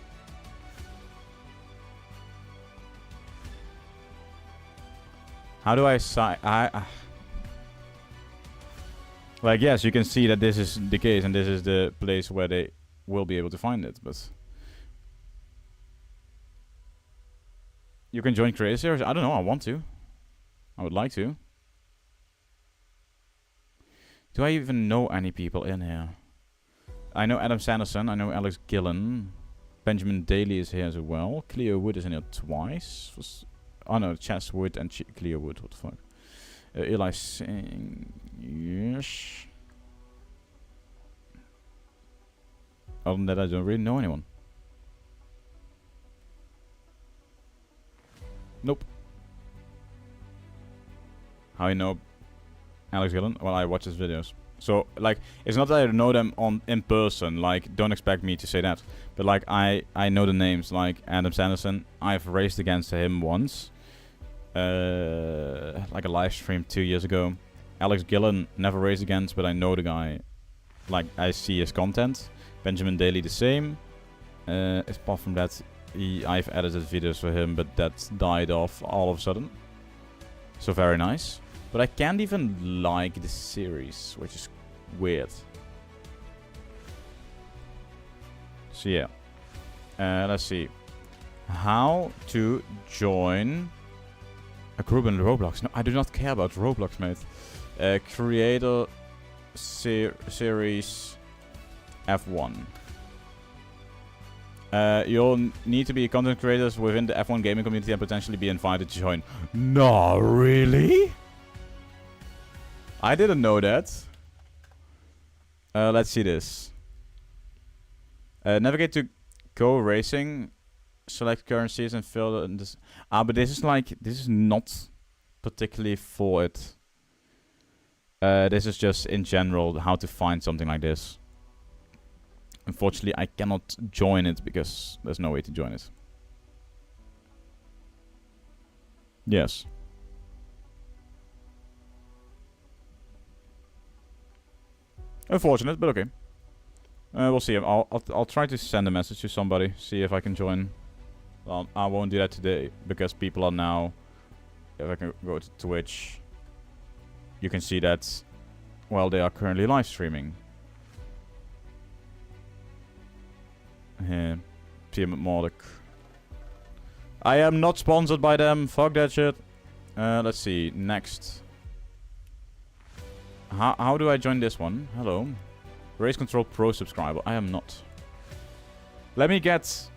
How do I sign? Like, yes, you can see that this is the case, and this is the place where they will be able to find it, but... You can join creator series? I don't know, I want to. I would like to. Do I even know any people in here? I know Adam Sanderson, I know Alex Gillen. Benjamin Daly is here as well. Cleo Wood is in here twice. Oh no, Chas Wood and Cleo Wood, what the fuck. Eli Singh, yes. Other than that, I don't really know anyone. Nope. How you know Alex Gillen? Well, I watch his videos. So, like, it's not that I know them in person. Like, don't expect me to say that. But, like, I know the names. Like, Adam Sanderson. I've raced against him once. Like a live stream 2 years ago. Alex Gillen, never raced against, but I know the guy. Like, I see his content. Benjamin Daly the same. Apart from that, I've edited videos for him, but that died off all of a sudden. So very nice. But I can't even like the series, which is weird. So yeah. Let's see. How to join a group in Roblox. No, I do not care about Roblox, mate. Creator series F1. You'll need to be content creators within the F1 gaming community and potentially be invited to join. No, really? I didn't know that. Let's see this. Navigate to Go Racing. Select currencies and fill in this. But this is not particularly for it. This is just in general how to find something like this. Unfortunately, I cannot join it because there's no way to join it. Yes. Unfortunate, but okay. We'll see. I'll try to send a message to somebody, see if I can join. Well, I won't do that today because people are now. If I can go to Twitch, you can see that. Well, they are currently live streaming. Here, PM Mordek. I am not sponsored by them. Fuck that shit. Let's see. Next. How do I join this one? Hello. Race Control Pro subscriber. I am not. Let me get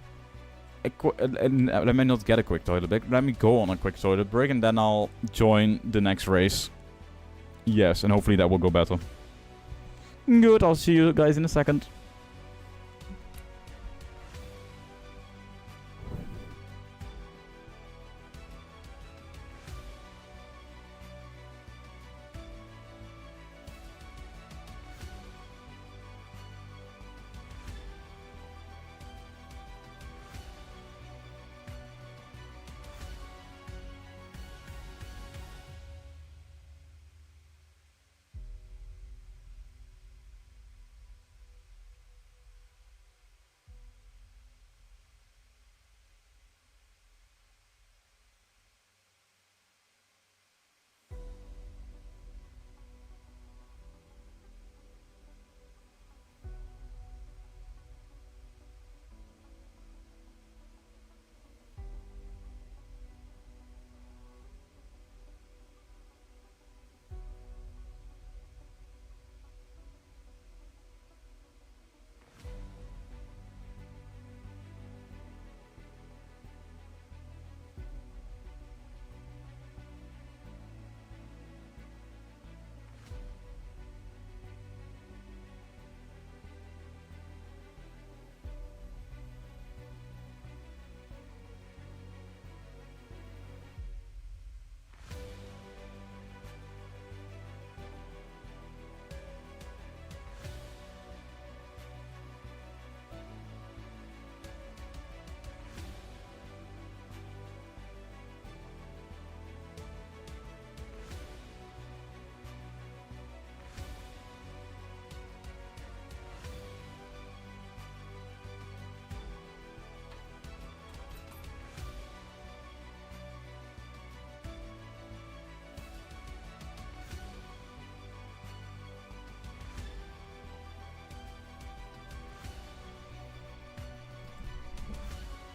a let me not get a quick toilet break. Let me go on a quick toilet break and then I'll join the next race. Yes, and hopefully that will go better. Good. I'll see you guys in a second.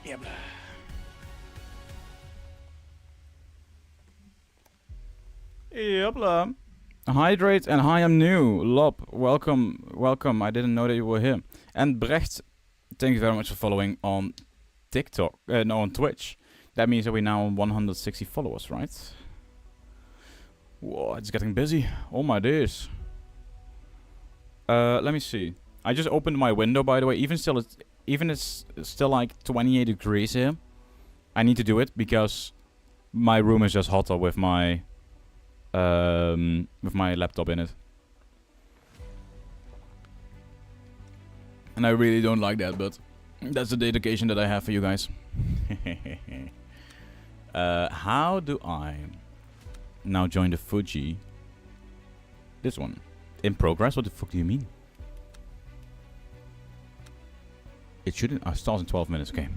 Yep. Yep. Hydrate and hi, I'm new. Lob, welcome. I didn't know that you were here. And Brecht, thank you very much for following on TikTok. No, on Twitch. That means that we're now on 160 followers, right? Whoa, it's getting busy. Oh my days. Let me see. I just opened my window, by the way. Even it's still like 28 degrees here. I need to do it because my room is just hotter with my laptop in it. And I really don't like that, but that's the dedication that I have for you guys. How do I now join the Fuji? This one. In progress? What the fuck do you mean? It shouldn't... starts in 12 minutes. Okay.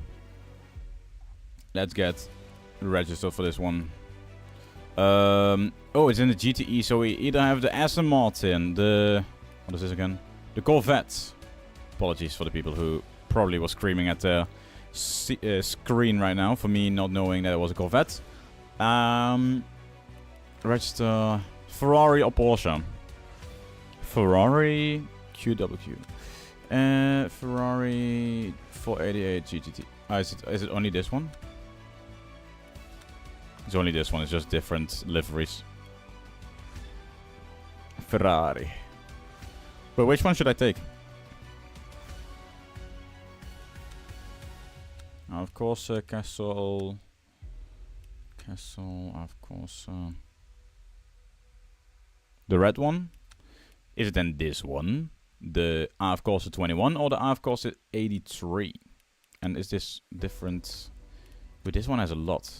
Let's get registered for this one. Oh, it's in the GTE, so we either have the Aston Martin, what is this again? The Corvette. Apologies for the people who probably was screaming at the screen right now for me not knowing that it was a Corvette. Register Ferrari or Porsche. Ferrari QWQ. Ferrari 488 GTT. Is it only this one? It's only this one. It's just different liveries. Ferrari. But which one should I take? Of course, Castle. Of course. The red one? Is it then this one? The AF Corsa 21 or the AF Corsa 83? And is this different? But this one has a lot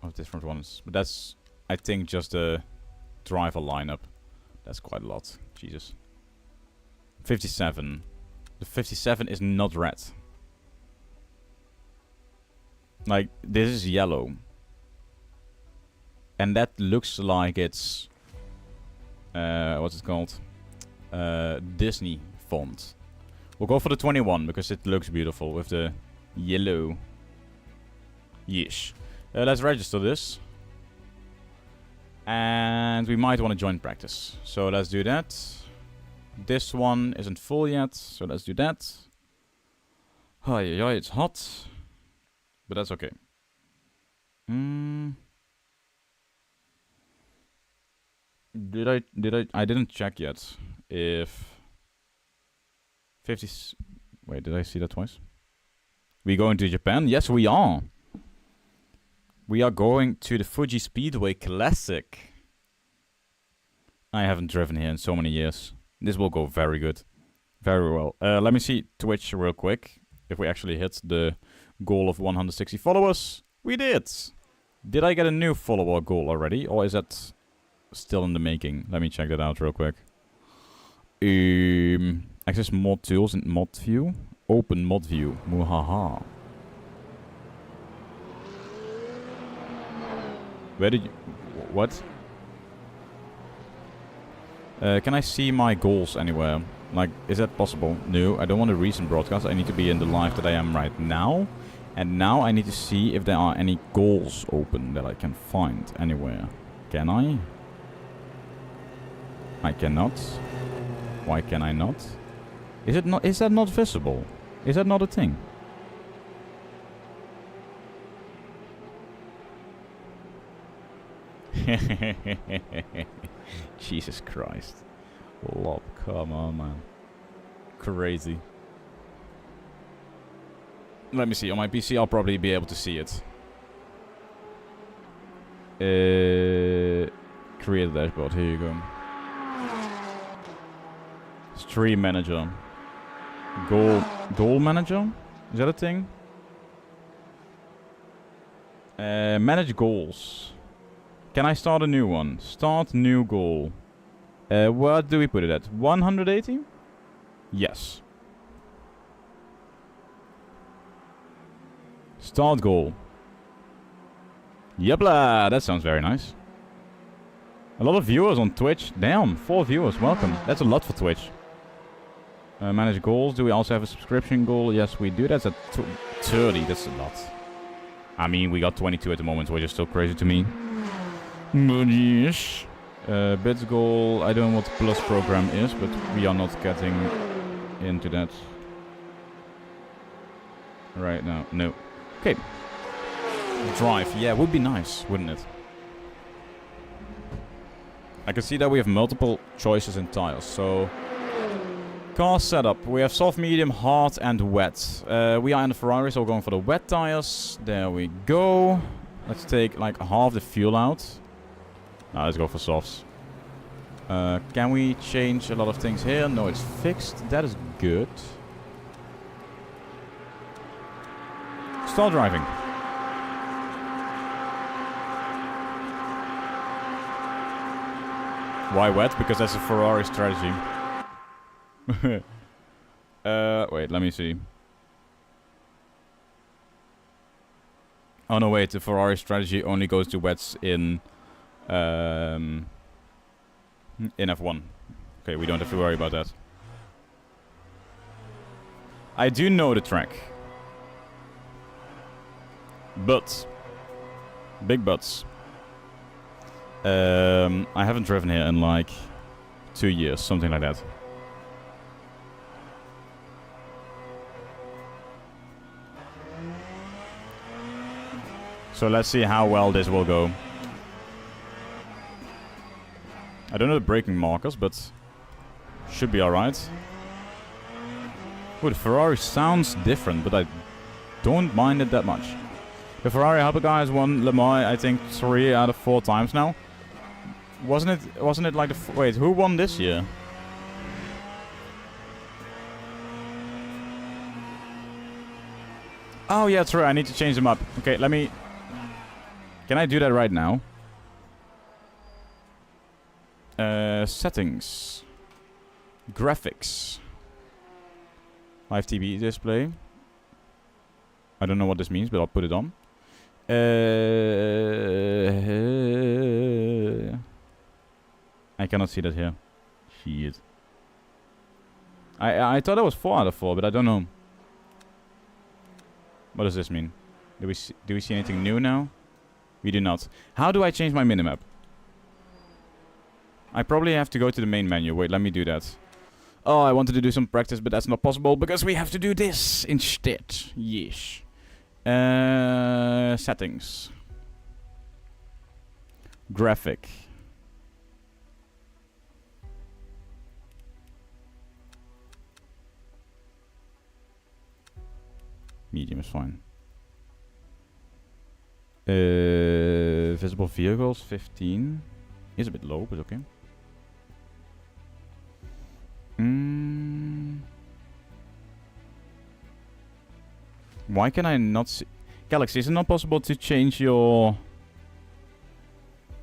of different ones. But that's, I think, just the driver lineup. That's quite a lot. Jesus. 57. The 57 is not red. Like, this is yellow. And that looks like it's... what's it called? Disney font. We'll go for the 21 because it looks beautiful with the yellow. Yeesh. Let's register this. And we might want to join practice. So let's do that. This one isn't full yet, so let's do that. Oh yeah, it's hot. But that's okay. I didn't check yet if 50... Wait, did I see that twice? We going to Japan? Yes, we are. We are going to the Fuji Speedway Classic. I haven't driven here in so many years. This will go very good. Very well. Let me see Twitch real quick. If we actually hit the goal of 160 followers. We did! Did I get a new follower goal already? Or is that still in the making? Let me check that out real quick. Access mod tools and mod view. Open mod view. Muhaha. Where did you... What? Can I see my goals anywhere? Like, is that possible? No, I don't want a recent broadcast. I need to be in the live that I am right now. And now I need to see if there are any goals open that I can find anywhere. Can I? I cannot. Why can I not? Is it not? Is that not visible? Is that not a thing? Jesus Christ. Lop, come on, man. Crazy. Let me see. On my PC, I'll probably be able to see it. Create a dashboard. Here you go. Stream manager. Goal manager? Is that a thing? Manage goals. Can I start a new one? Start new goal. Where do we put it at? 180? Yes. Start goal. Yepla, that sounds very nice. A lot of viewers on Twitch. Damn, 4 viewers. Welcome. That's a lot for Twitch. Manage goals. Do we also have a subscription goal? Yes, we do. That's at 30. That's a lot. I mean, we got 22 at the moment, which is still crazy to me. But yes. Bits goal. I don't know what the plus program is, but we are not getting into that right now. No. Okay. Drive. Yeah, would be nice, wouldn't it? I can see that we have multiple choices in tires. So, car setup. We have soft, medium, hard, and wet. We are in the Ferrari, so we're going for the wet tires. There we go. Let's take like half the fuel out. Now let's go for softs. Can we change a lot of things here? No, it's fixed. That is good. Start driving. Why wet? Because that's a Ferrari strategy. Wait, let me see. Oh no, wait, the Ferrari strategy only goes to wets in In F1. Okay, we don't have to worry about that. I do know the track. But. Big buts. I haven't driven here in like 2 years, something like that. So let's see how well this will go. I don't know the braking markers, but should be alright. Oh, the Ferrari sounds different, but I don't mind it that much. The Ferrari Hypercar has won Le Mans, I think, 3 out of 4 times now. Wasn't it like the... Wait, who won this year? Oh, yeah, true. I need to change them up. Okay, let me... Can I do that right now? Settings. Graphics. Live TV display. I don't know what this means, but I'll put it on. I cannot see that here. Shit. I thought it was 4 out of 4, but I don't know. What does this mean? Do we see anything new now? We do not. How do I change my minimap? I probably have to go to the main menu. Wait, let me do that. Oh, I wanted to do some practice, but that's not possible because we have to do this instead. Yes. Settings. Graphic. Medium is fine. Visible vehicles, 15. Is a bit low, but okay. Why can I not see... Galaxy, is it not possible to change your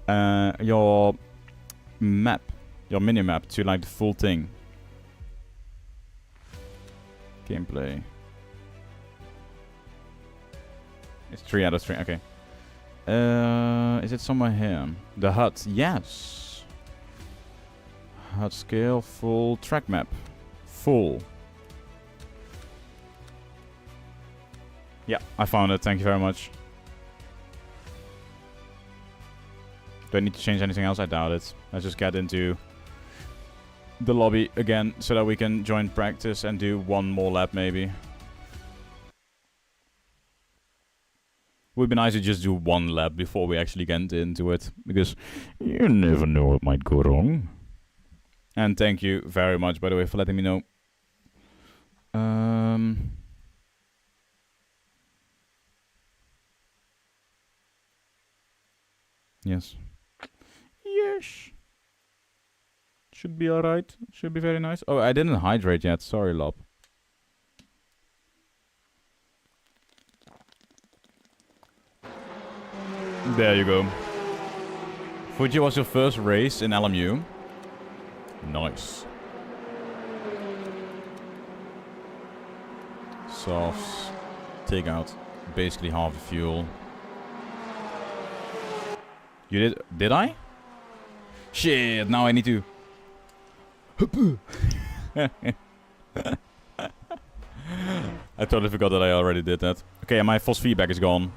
map, your minimap to like the full thing? Gameplay. It's 3 out of 3, okay. Is it somewhere here? The HUD, yes. HUD scale, full track map. Full. Yeah, I found it, thank you very much. Do I need to change anything else? I doubt it. Let's just get into the lobby again so that we can join practice and do one more lap maybe. Would be nice to just do one lap before we actually get into it, because you never know what might go wrong. And thank you very much, by the way, for letting me know. Yes. Yes. Should be alright. Should be very nice. Oh, I didn't hydrate yet. Sorry, Lob. There you go. Fuji was your first race in LMU. Nice. Softs. Take out basically half the fuel. You did? Did I? Shit, now I need to... I totally forgot that I already did that. Okay, and my false feedback is gone.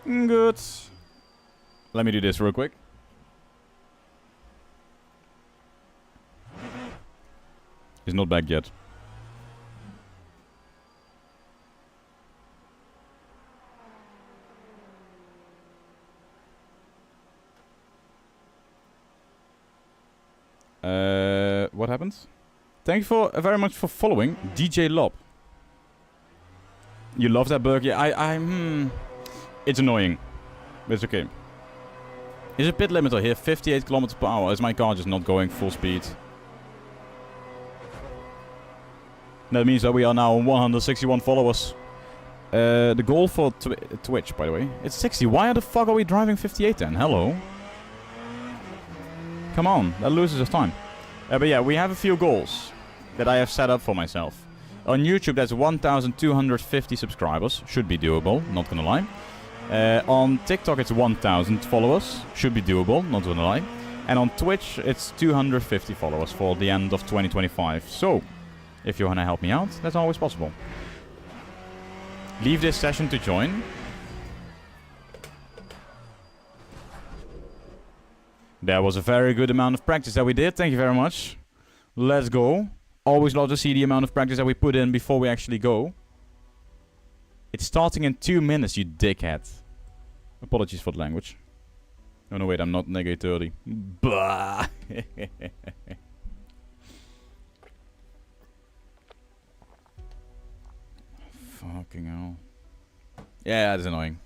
Good. Let me do this real quick. He's not back yet. What happened? Thank you for very much for following DJ Lob. You love that burger? Yeah, it's annoying, but it's okay. Is a pit limiter here 58 kilometers per hour? Is my car just not going full speed? That means that we are now 161 followers. The goal for Twitch, by the way, it's 60. Why the fuck are we driving 58 then? Hello? Come on, that loses us time. But yeah, we have a few goals that I have set up for myself. On YouTube, that's 1,250 subscribers. Should be doable, not gonna lie. On TikTok, it's 1,000 followers. Should be doable, not gonna lie. And on Twitch, it's 250 followers for the end of 2025. So, if you wanna help me out, that's always possible. Leave this session to join. That was a very good amount of practice that we did. Thank you very much. Let's go. Always love to see the amount of practice that we put in before we actually go. It's starting in 2 minutes, you dickhead. Apologies for the language. Oh no, wait, I'm not negative 30. Bah! Fucking hell. Yeah, that's annoying.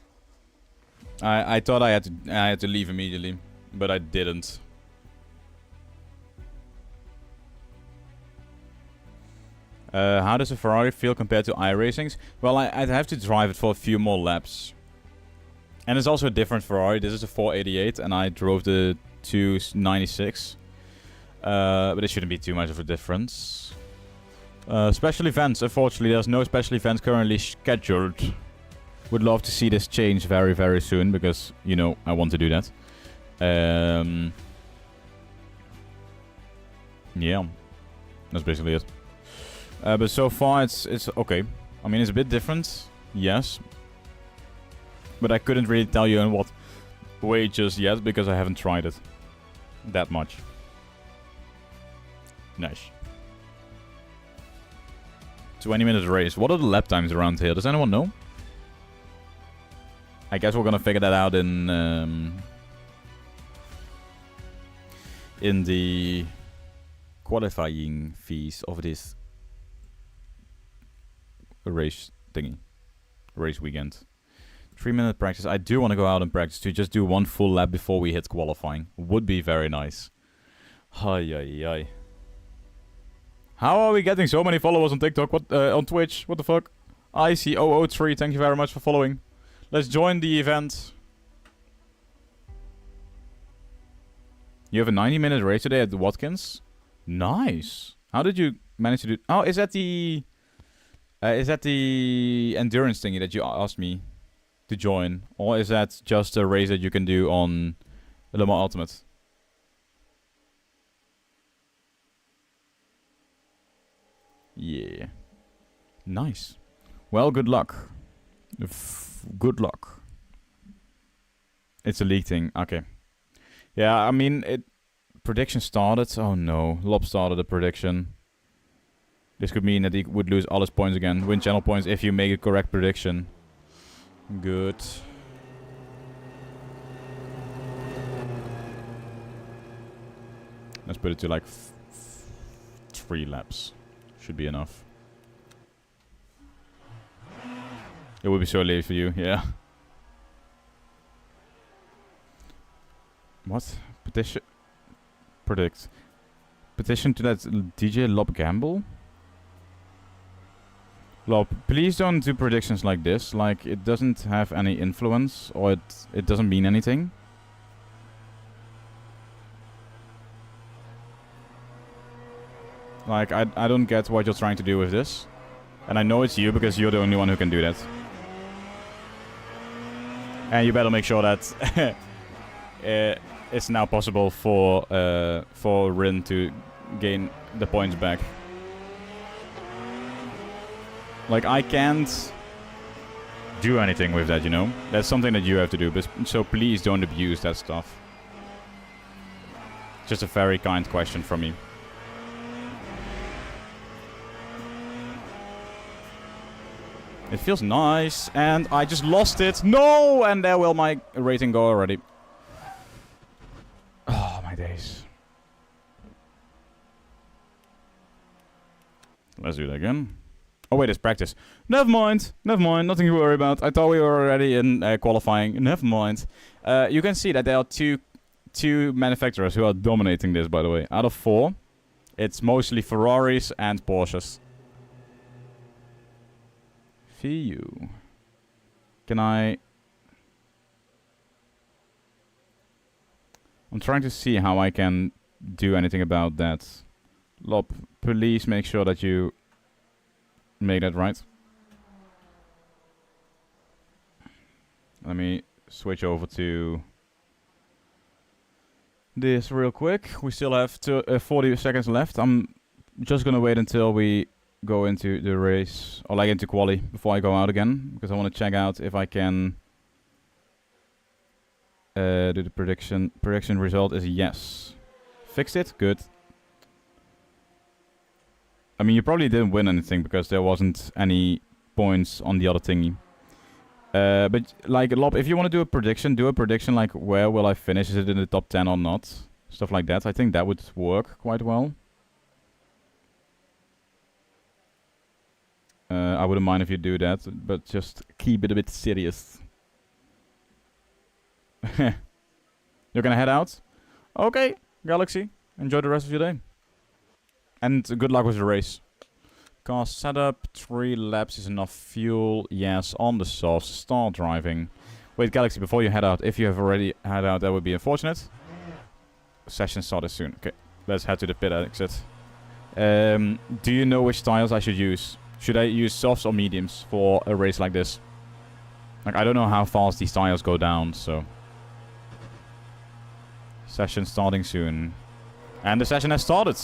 I thought I had to leave immediately, but I didn't. How does a Ferrari feel compared to iRacings? Well, I'd have to drive it for a few more laps. And it's also a different Ferrari. This is a 488 and I drove the 296. But it shouldn't be too much of a difference. Special events. Unfortunately, there's no special events currently scheduled. Would love to see this change very, very soon because, you know, I want to do that. Yeah. That's basically it. But so far, it's okay. I mean, it's a bit different, yes. But I couldn't really tell you in what way just yet, because I haven't tried it that much. Nice. 20-minute race. What are the lap times around here? Does anyone know? I guess we're gonna figure that out in the qualifying phase of this race thingy. Race weekend. 3-minute practice. I do want to go out and practice to just do one full lap before we hit qualifying. Would be very nice. Ay. How are we getting so many followers on TikTok? What on Twitch? What the fuck? IC003, thank you very much for following. Let's join the event. You have a 90-minute race today at the Watkins? Nice. How did you manage to do... Oh, is that the endurance thingy that you asked me to join? Or is that just a race that you can do on Le Mans Ultimate? Yeah. Nice. Well, good luck. Good luck. It's a league thing. Okay. Yeah, I mean, prediction started. Oh no. Lob started a prediction. This could mean that he would lose all his points again. Win channel points if you make a correct prediction. Good. Let's put it to like 3 laps. Should be enough. It would be so late for you, yeah. What? Petition? Predict. Petition to let DJ Lob gamble? Lob, please don't do predictions like this. Like, it doesn't have any influence, or it doesn't mean anything. Like, I don't get what you're trying to do with this. And I know it's you, because you're the only one who can do that. And you better make sure that it's now possible for Rin to gain the points back. Like, I can't do anything with that, you know? That's something that you have to do, but so please don't abuse that stuff. Just a very kind question from me. It feels nice, and I just lost it. No! And there will my rating go already. Oh, my days. Let's do that again. Oh, wait, it's practice. Never mind. Never mind. Nothing to worry about. I thought we were already in qualifying. Never mind. You can see that there are two manufacturers who are dominating this, by the way. Out of 4, it's mostly Ferraris and Porsches. You. Can I... I'm trying to see how I can do anything about that. Lob, please make sure that you make that right. Let me switch over to this real quick. We still have 40 seconds left. I'm just gonna wait until we go into the race, or like into quali, before I go out again, because I want to check out if I can do the prediction. Prediction result is yes. Fixed it? Good. I mean, you probably didn't win anything because there wasn't any points on the other thingy. But like, Lob, if you want to do a prediction like where will I finish? Is it in the top 10 or not? Stuff like that. I think that would work quite well. I wouldn't mind if you do that, but just keep it a bit serious. You're gonna head out? Okay, Galaxy. Enjoy the rest of your day. And good luck with the race. Car setup, 3 laps is enough fuel. Yes, on the sauce. Start driving. Wait, Galaxy, before you head out, if you have already head out, that would be unfortunate. Session started soon. Okay, let's head to the pit exit. Do you know which tires I should use? Should I use softs or mediums for a race like this? Like, I don't know how fast these tires go down, so... Session starting soon. And the session has started.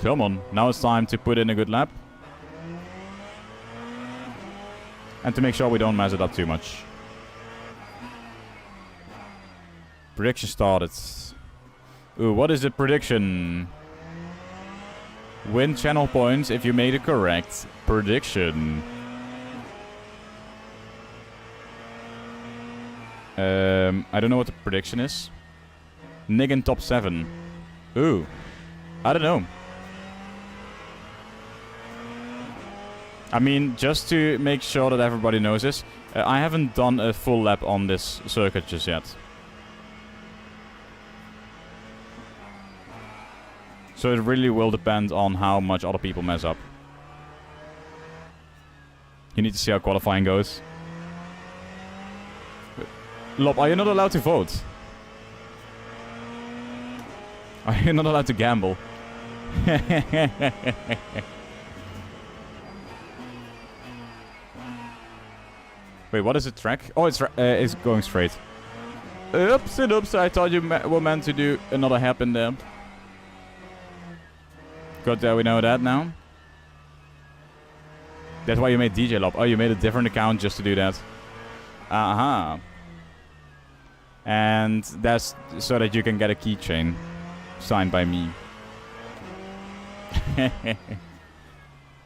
Come on, now it's time to put in a good lap. And to make sure we don't mess it up too much. Prediction started. Ooh, what is the prediction? Win channel points if you made a correct prediction. I don't know what the prediction is. Nick in top 7. Ooh. I don't know. I mean, just to make sure that everybody knows this, I haven't done a full lap on this circuit just yet. So it really will depend on how much other people mess up. You need to see how qualifying goes. Lob, are you not allowed to vote? Are you not allowed to gamble? Wait, what is the track? Oh, it's going straight. Oops and oops, I thought you were meant to do another hairpin there. Good that we know that now. That's why you made DJ Lob. Oh, you made a different account just to do that. Uh-huh. And that's so that you can get a keychain signed by me.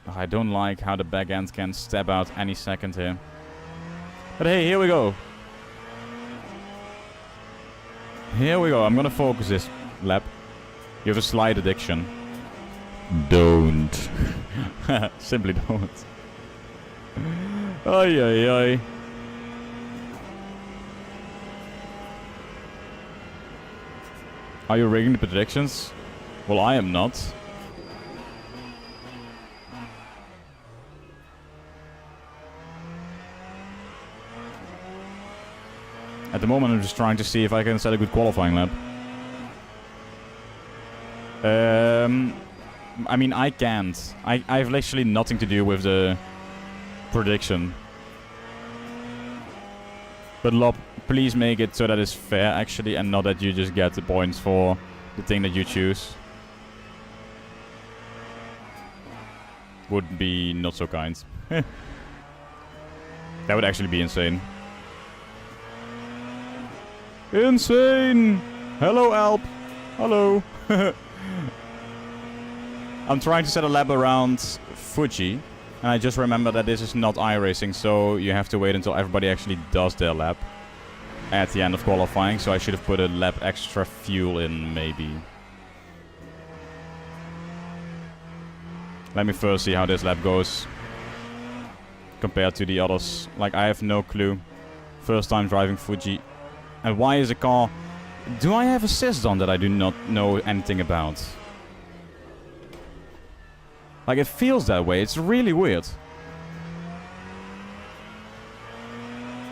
I don't like how the back end can step out any second here. But hey, here we go. Here we go. I'm gonna focus this lap. You have a slight addiction. Don't. Simply don't. Ay, ay, ay. Are you rigging the predictions? Well, I am not. At the moment, I'm just trying to see if I can set a good qualifying lap. I mean, I can't. I have literally nothing to do with the prediction. But Lob, please make it so that it's fair, actually, and not that you just get the points for the thing that you choose. Would be not so kind. That would actually be insane. Insane! Hello, Alp. Hello. I'm trying to set a lap around Fuji. And I just remember that this is not iRacing, so you have to wait until everybody actually does their lap at the end of qualifying. So I should have put a lap extra fuel in, maybe. Let me first see how this lap goes compared to the others. Like, I have no clue. First time driving Fuji. And why is a car... Do I have assist on that I do not know anything about? Like, it feels that way. It's really weird.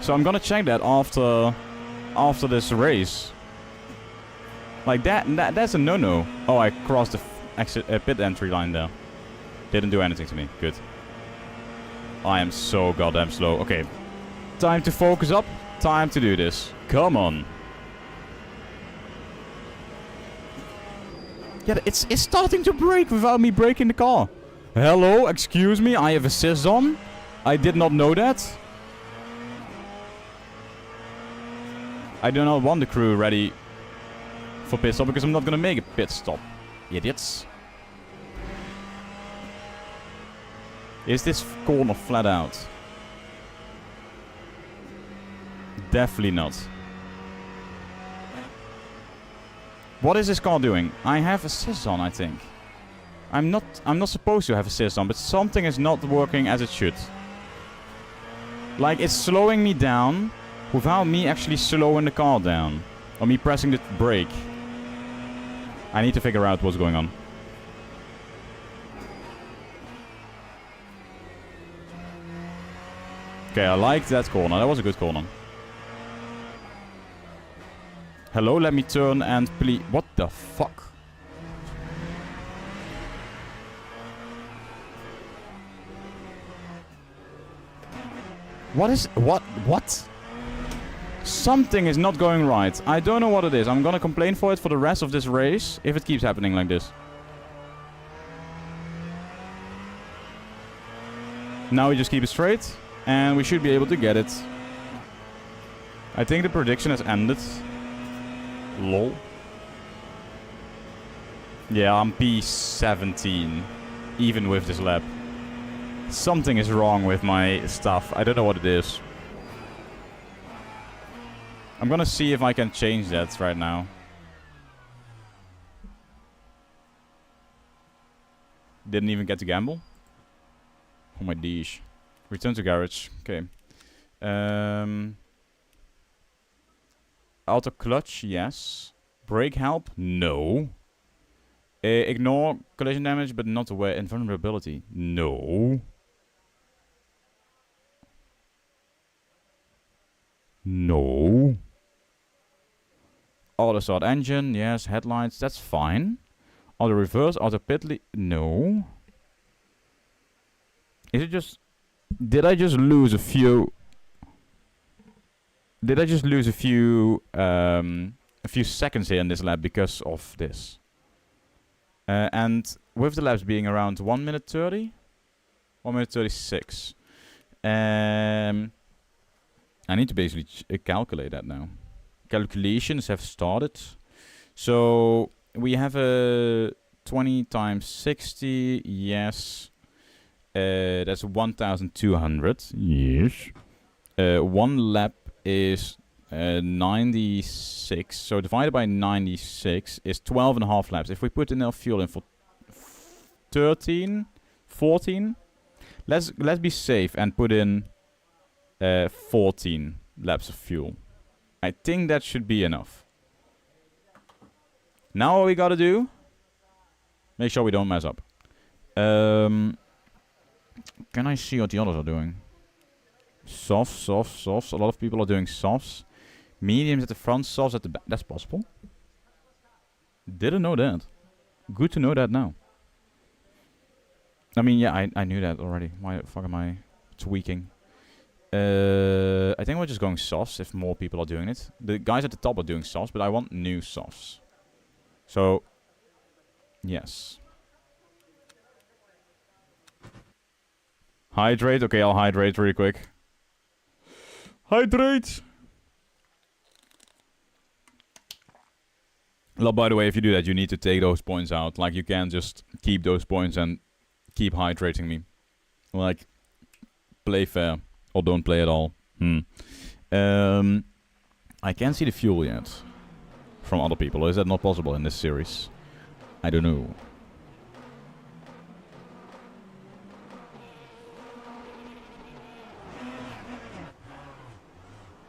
So I'm gonna check that after this race. Like, that's a no-no. Oh, I crossed the pit entry line there. Didn't do anything to me. Good. I am so goddamn slow. Okay. Time to focus up. Time to do this. Come on. Yeah, it's starting to brake without me braking the car. Hello, excuse me, I have assist on. I did not know that. I do not want the crew ready for pit stop because I'm not gonna make a pit stop. Idiots. Is this corner flat out? Definitely not. What is this car doing? I have assist on, I think. I'm not supposed to have assist on, but something is not working as it should. Like, it's slowing me down without me actually slowing the car down. Or me pressing the brake. I need to figure out what's going on. Okay, I liked that corner. That was a good corner. Hello, let me turn and please... What the fuck? What is... What? Something is not going right. I don't know what it is. I'm gonna complain for it for the rest of this race if it keeps happening like this. Now we just keep it straight and we should be able to get it. I think the prediction has ended. Lol. Yeah, I'm P17. Even with this lap. Something is wrong with my stuff. I don't know what it is. I'm gonna see if I can change that right now. Didn't even get to gamble. Oh my dish. Return to garage. Okay. Auto clutch, yes. Brake help, no. Ignore collision damage, but not aware invulnerability, no. No. Auto start engine, yes. Headlights, that's fine. Auto reverse, auto pit, no. Is it just... Did I just lose a few... Did I just lose a few seconds here in this lap because of this? And with the laps being around 1 minute 30? 1 minute 36. I need to basically calculate that now. Calculations have started. So we have a 20 times 60, yes. That's 1,200. Yes. One lap is 96. So divided by 96 is 12 and a half laps. If we put enough fuel in for 13, 14, let's be safe and put in 14 laps of fuel. I think that should be enough. Now what we gotta do, make sure we don't mess up. Can I see what the others are doing? Softs, softs, softs. A lot of people are doing softs. Mediums at the front, softs at the back. That's possible. Didn't know that. Good to know that now. I mean, yeah, I knew that already. Why the fuck am I tweaking? I think we're just going softs if more people are doing it. The guys at the top are doing softs, but I want new softs. So, yes. Hydrate. Okay, I'll hydrate really quick. Hydrate! Well, by the way, if you do that, you need to take those points out. Like, you can't just keep those points and keep hydrating me. Like, play fair. Or don't play at all. I can't see the fuel yet. From other people. Or is that not possible in this series? I don't know.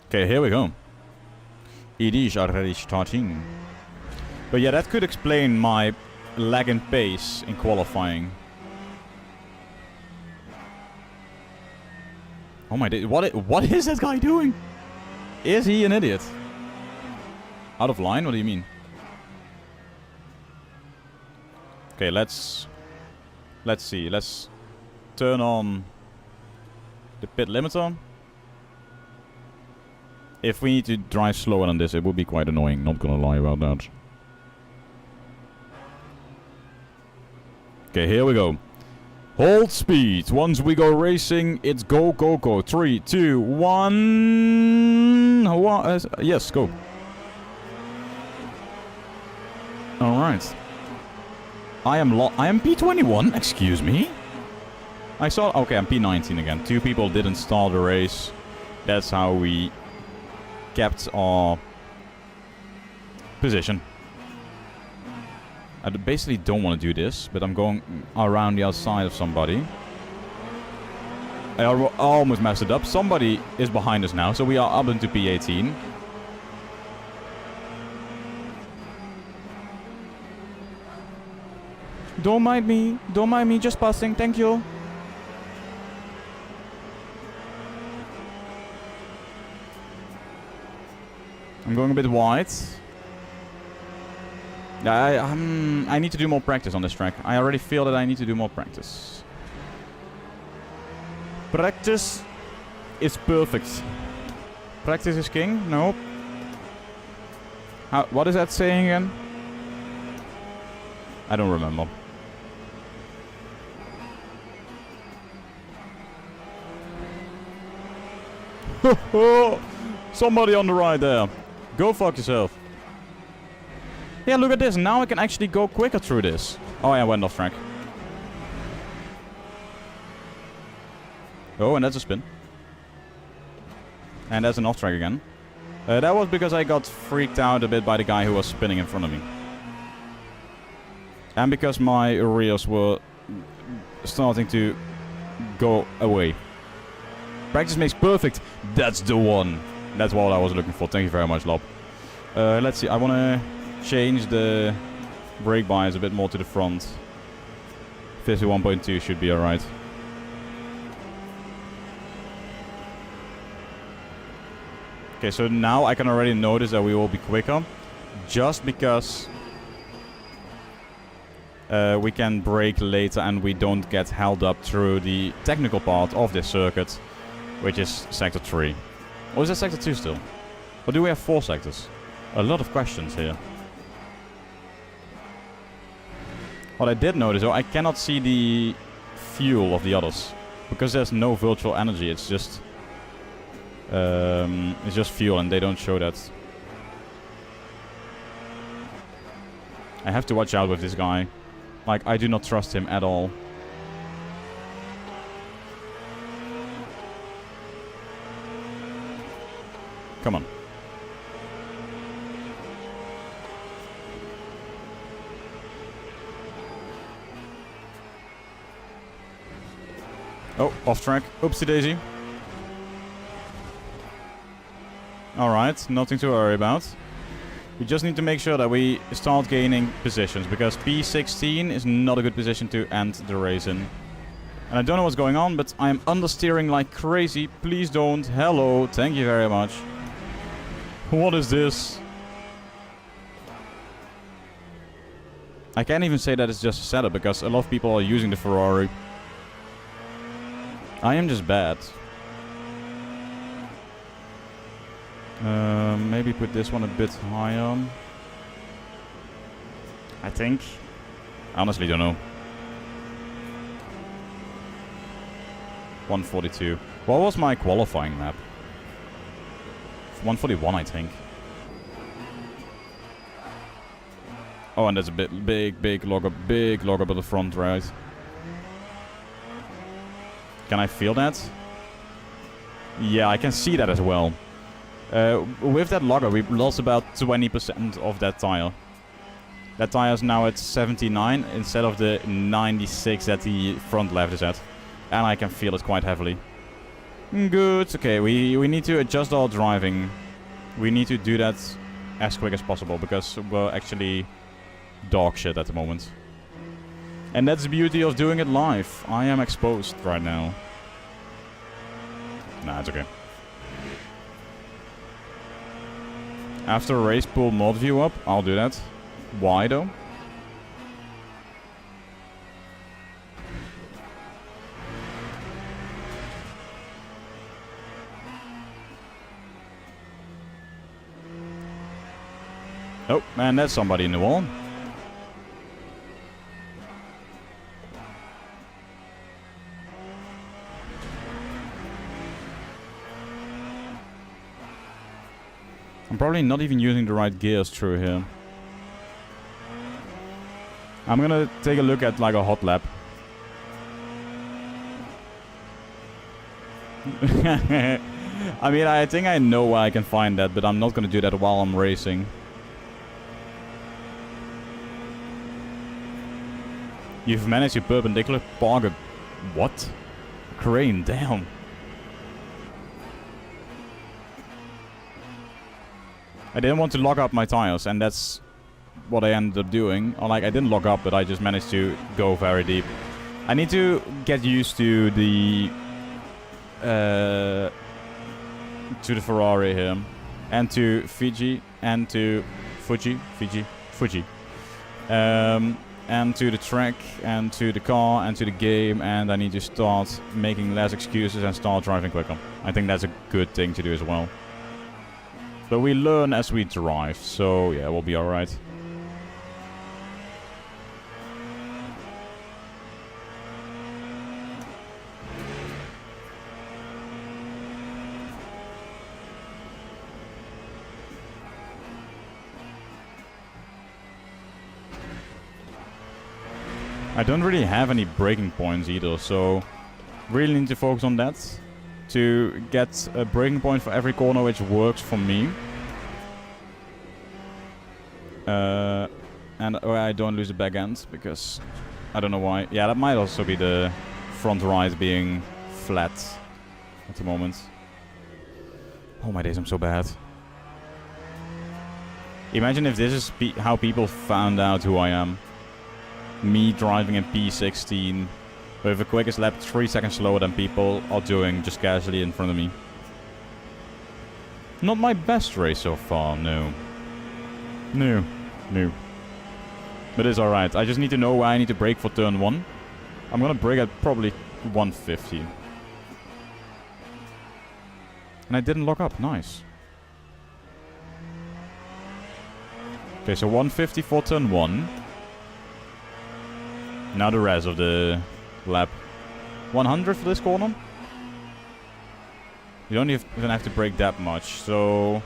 Okay, here we go. It is already starting. But yeah, that could explain my lag in pace in qualifying. Oh my god, what is that guy doing? Is he an idiot? Out of line? What do you mean? Okay, let's see. Let's turn on the pit limiter. If we need to drive slower than this, it would be quite annoying. Not gonna lie about that. Okay, here we go. Hold speed. Once we go racing, it's go, go, go. 3, 2, 1. Yes, go. Alright. I am P21? Excuse me? I saw... Okay, I'm P19 again. 2 people didn't start the race. That's how we kept our position. I basically don't want to do this, but I'm going around the outside of somebody. I almost messed it up. Somebody is behind us now, so we are up into P18. Don't mind me. Don't mind me. Just passing. Thank you. I'm going a bit wide. I need to do more practice on this track. I already feel that I need to do more practice. Practice is perfect. Practice is king? Nope. What is that saying again? I don't remember. Somebody on the right there. Go fuck yourself. Yeah, look at this. Now I can actually go quicker through this. Oh, yeah, I went off track. Oh, and that's a spin. And that's an off track again. That was because I got freaked out a bit by the guy who was spinning in front of me. And because my rears were starting to go away. Practice makes perfect. That's the one. That's what I was looking for. Thank you very much, Lob. Let's see. I want to change the brake bias a bit more to the front. 51.2 should be alright. Okay, so now I can already notice that we will be quicker. Just because we can brake later and we don't get held up through the technical part of this circuit, which is Sector 3. Or is that Sector 2 still? Or do we have 4 sectors? A lot of questions here. What I did notice, though, I cannot see the fuel of the others. Because there's no virtual energy, it's just fuel and they don't show that. I have to watch out with this guy. Like, I do not trust him at all. Come on. Oh, off track. Oopsie daisy. Alright, nothing to worry about. We just need to make sure that we start gaining positions, because P16 is not a good position to end the race in. And I don't know what's going on, but I am understeering like crazy. Please don't. Hello, thank you very much. What is this? I can't even say that it's just a setup, because a lot of people are using the Ferrari. I am just bad. Maybe put this one a bit higher. I think. I honestly don't know. 142. What was my qualifying map? 141, I think. Oh, and there's a big log up at the front, right? Can I feel that? Yeah, I can see that as well. With that logger, we lost about 20% of that tire. That tire is now at 79 instead of the 96 that the front left is at. And I can feel it quite heavily. Good. Okay, we need to adjust our driving. We need to do that as quick as possible, because we're actually dog shit at the moment. And that's the beauty of doing it live. I am exposed right now. Nah, it's okay. After a race, pull mod view up. I'll do that. Why though? Oh, man, that's somebody in the wall. I'm probably not even using the right gears through here. I'm gonna take a look at like a hot lap. I mean, I think I know where I can find that, but I'm not gonna do that while I'm racing. You've managed your perpendicular park. What? Crane, damn. I didn't want to lock up my tires, and that's what I ended up doing. Or like, I didn't lock up, but I just managed to go very deep. I need to get used to the Ferrari here, and to Fuji, and to Fuji, and to the track, and to the car, and to the game, and I need to start making less excuses and start driving quicker. I think that's a good thing to do as well. But we learn as we drive, so yeah, we'll be alright. I don't really have any braking points either, so really need to focus on that to get a braking point for every corner which works for me. And I don't lose the back end because I don't know why. Yeah, that might also be the front right being flat at the moment. Oh my days, I'm so bad. Imagine if this is how people found out who I am. Me driving in P16 with the quickest lap 3 seconds slower than people are doing just casually in front of me. Not my best race so far, no. No. But it's alright. I just need to know where I need to brake for turn 1. I'm gonna brake at probably 150. And I didn't lock up, nice. Okay, so 150 for turn 1. Now the rest of the lap. 100 for this corner. You don't even have to brake that much, so...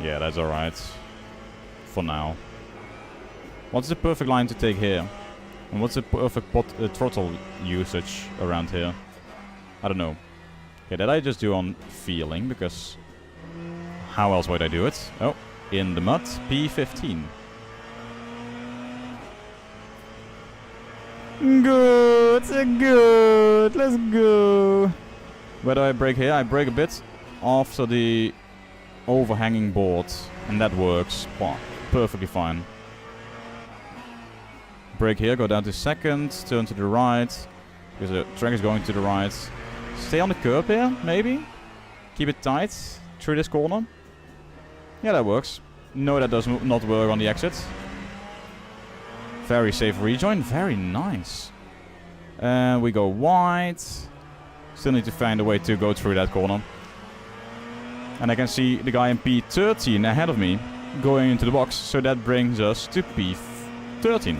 yeah, that's alright. For now. What's the perfect line to take here? And what's the perfect throttle usage around here? I don't know. Okay, that I just do on feeling, because... how else would I do it? Oh, in the mud, P15. Good, let's go. Where do I brake here? I brake a bit after the overhanging board, and that works perfectly fine. Brake here, go down to second, turn to the right, because the track is going to the right. Stay on the curb here, maybe? Keep it tight through this corner. Yeah, that works. No, that does not work on the exit. Very safe rejoin, very nice. We go wide. Still need to find a way to go through that corner. And I can see the guy in P13 ahead of me going into the box. So that brings us to P13.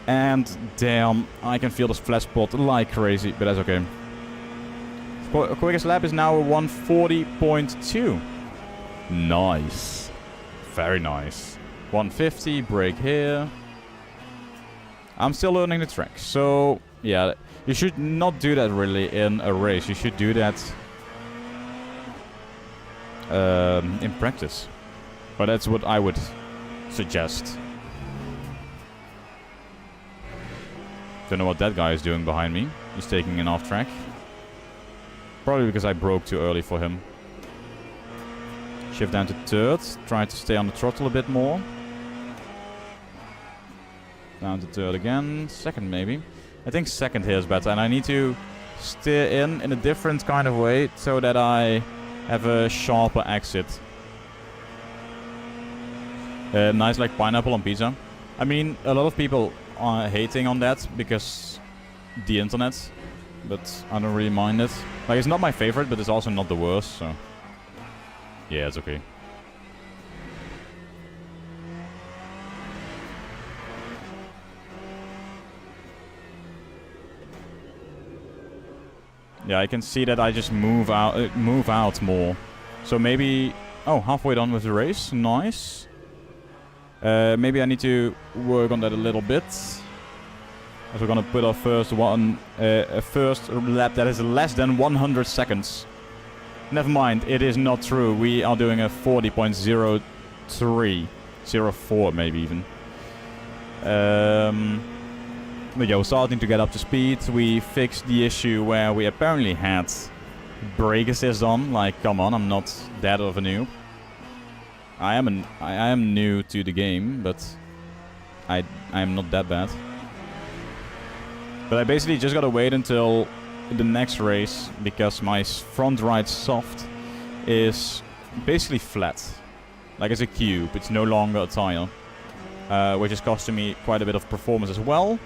And damn, I can feel this flat spot like crazy, but that's okay. Quickest lap is now 140.2. Nice. Very nice. 150, brake here. I'm still learning the track, so yeah, you should not do that really in a race. You should do that in practice. But that's what I would suggest. Don't know what that guy is doing behind me. He's taking an off track. Probably because I broke too early for him. Shift down to third. Try to stay on the throttle a bit more. Down to third again. Second maybe. I think second here is better. And I need to steer in a different kind of way so that I have a sharper exit. Nice like pineapple on pizza. I mean, a lot of people are hating on that because the internet. But I don't really mind it. Like, it's not my favorite, but it's also not the worst, so... yeah, it's okay. Yeah, I can see that I just move out more. So maybe... Oh, halfway done with the race. Nice. Maybe I need to work on that a little bit. As we're gonna put our first first lap that is less than 100 seconds. Never mind, it is not true. We are doing a 40.03. 04 maybe even. But yeah, we're starting to get up to speed. We fixed the issue where we apparently had brake assist on. Like, come on, I'm not that of a noob. I am new to the game, but I am not that bad. But I basically just gotta wait until the next race, because my front right soft is basically flat. Like it's a cube, it's no longer a tire. Which is costing me quite a bit of performance as well.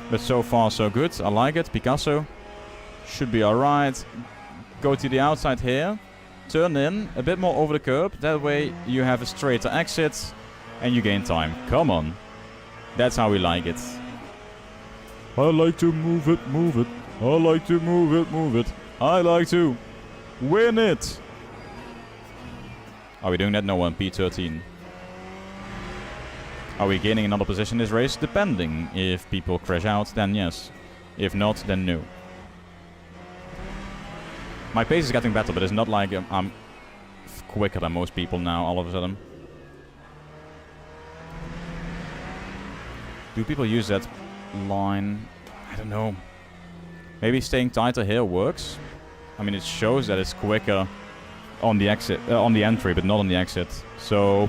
But so far so good, I like it. Picasso should be alright. Go to the outside here. Turn in a bit more over the curb. That way you have a straighter exit and you gain time. Come on. That's how we like it. I like to move it, move it. I like to move it, move it. I like to win it. Are we doing that? No, on P13. Are we gaining another position this race? Depending. If people crash out, then yes. If not, then no. My pace is getting better, but it's not like I'm quicker than most people now, all of a sudden. Do people use that line? I don't know. Maybe staying tighter here works. I mean, it shows that it's quicker on the exit, on the entry, but not on the exit. So,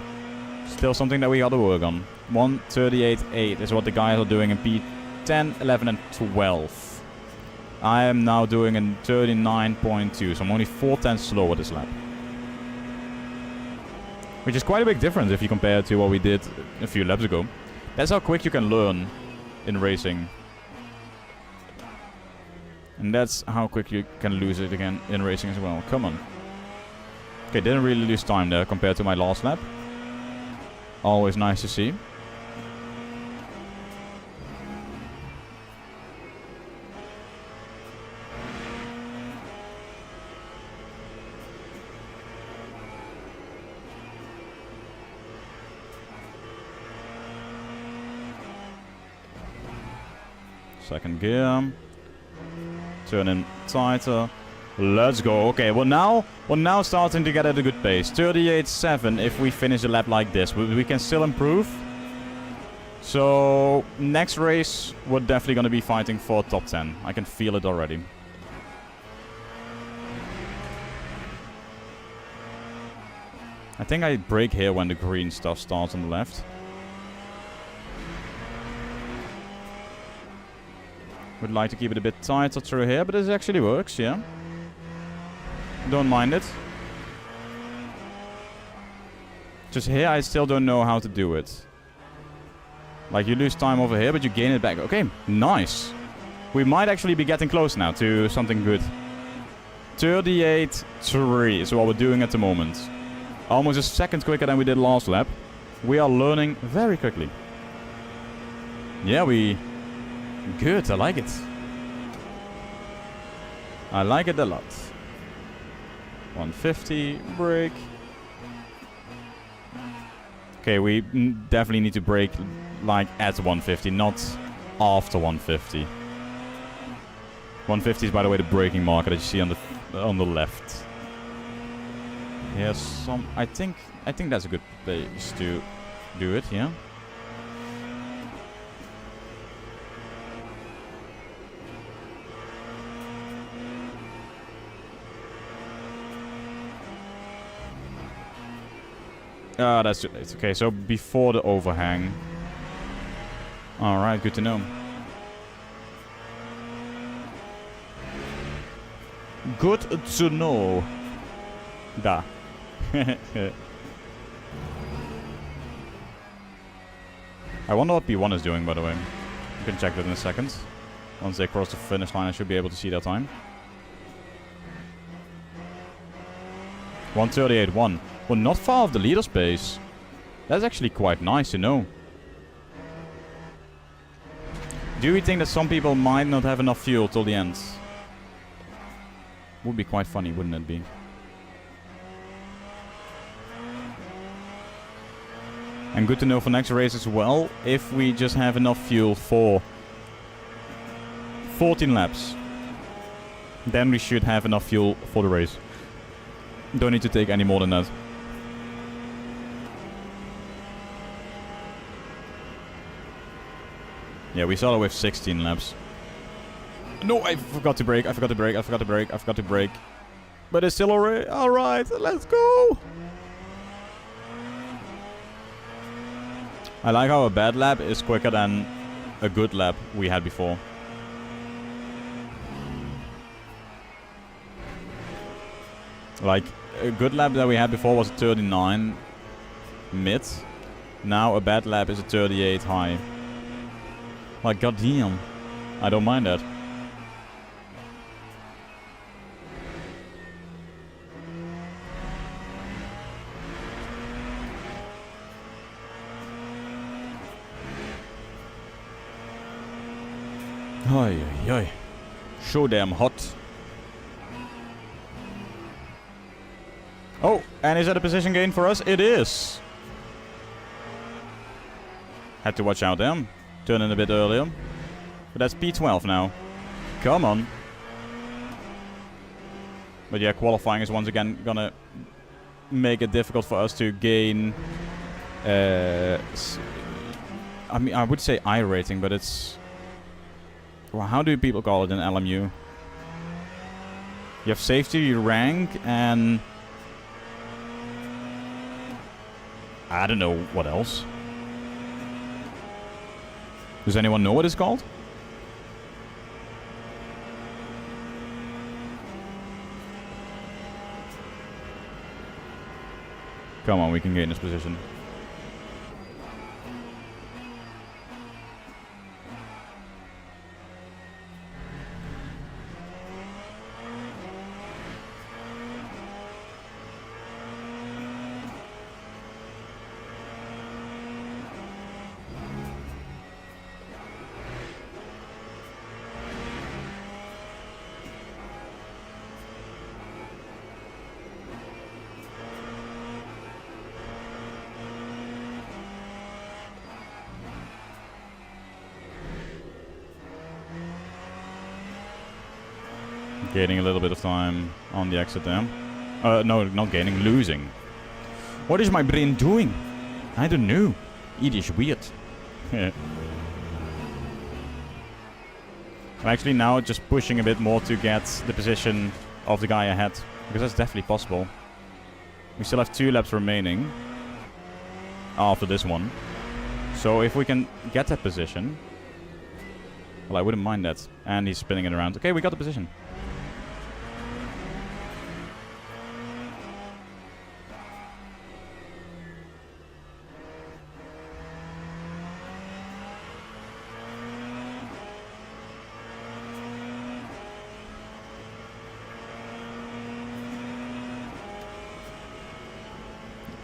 still something that we gotta work on. 1:38.8 is what the guys are doing in P10, 11, and 12. I am now doing a 39.2, so I'm only 4/10 slower this lap. Which is quite a big difference if you compare it to what we did a few laps ago. That's how quick you can learn in racing. And that's how quick you can lose it again in racing as well. Come on. Okay, didn't really lose time there compared to my last lap. Always nice to see. Second gear. Turn in tighter. Let's go. Okay, we're now starting to get at a good pace. 38.7 if we finish a lap like this. We can still improve. So, next race, we're definitely going to be fighting for top 10. I can feel it already. I think I brake here when the green stuff starts on the left. Would like to keep it a bit tighter through here, but this actually works, yeah. Don't mind it. Just here, I still don't know how to do it. Like, you lose time over here, but you gain it back. Okay, nice. We might actually be getting close now to something good. 38.3 is what we're doing at the moment. Almost a second quicker than we did last lap. We are learning very quickly. Yeah, good, I like it. I like it a lot. 150, brake. Okay, we definitely need to brake like at 150, not after 150. 150 is, by the way, the braking marker that you see on the left. Yes, I think that's a good place to do it, yeah. That's too late. Okay, so before the overhang. Alright, good to know. Good to know. Da. I wonder what P1 is doing, by the way. You can check that in a second. Once they cross the finish line, I should be able to see that time. 1:38.1. We're not far off the leader space. That's actually quite nice to know. Do we think that some people might not have enough fuel till the end? Would be quite funny, wouldn't it be? And good to know for next race as well, if we just have enough fuel for 14 laps, then we should have enough fuel for the race. Don't need to take any more than that. Yeah, we started with 16 laps. No, I forgot to brake, I forgot to brake, I forgot to brake, I forgot to brake. But it's still alright, let's go! I like how a bad lap is quicker than a good lap we had before. Like, a good lap that we had before was a 39 mid. Now a bad lap is a 38 high. Like, goddamn. I don't mind that. Ay, ay, ay. So damn hot. Oh, and is that a position gain for us? It is. Had to watch out there. Turn in a bit earlier. But that's P12 now. Come on. But yeah, qualifying is once again gonna make it difficult for us to gain... I mean, I would say I rating, but it's... Well, how do people call it in LMU? You have safety rank and... I don't know what else. Does anyone know what it's called? Come on, we can gain this position. Gaining a little bit of time on the exit there. No, not gaining, losing. What is my brain doing? I don't know. It is weird. I'm actually now just pushing a bit more to get the position of the guy ahead. Because that's definitely possible. We still have 2 laps remaining. After this one. So if we can get that position... Well, I wouldn't mind that. And he's spinning it around. Okay, we got the position.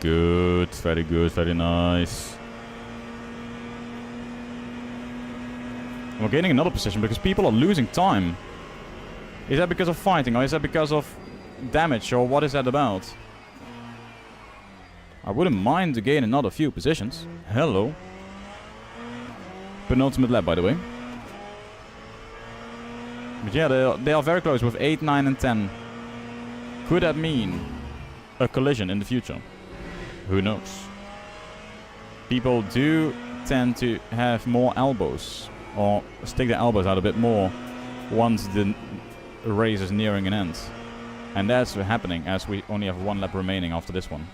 Good, very nice. We're gaining another position because people are losing time. Is that because of fighting or is that because of damage or what is that about? I wouldn't mind to gain another few positions. Hello. Penultimate lap, by the way. But yeah, they are very close with 8, 9 and 10. Could that mean a collision in the future? Who knows? People do tend to have more elbows. Or stick their elbows out a bit more once the race is nearing an end. And that's happening as we only have 1 lap remaining after this one.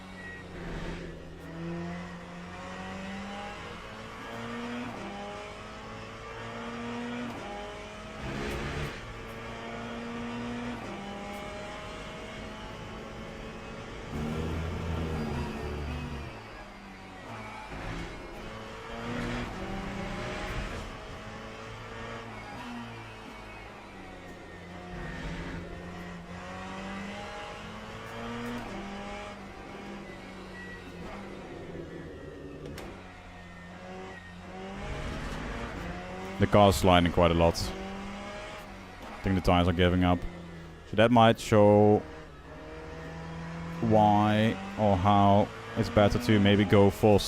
The car's sliding quite a lot. I think the tires are giving up. So that might show why or how it's better to maybe go for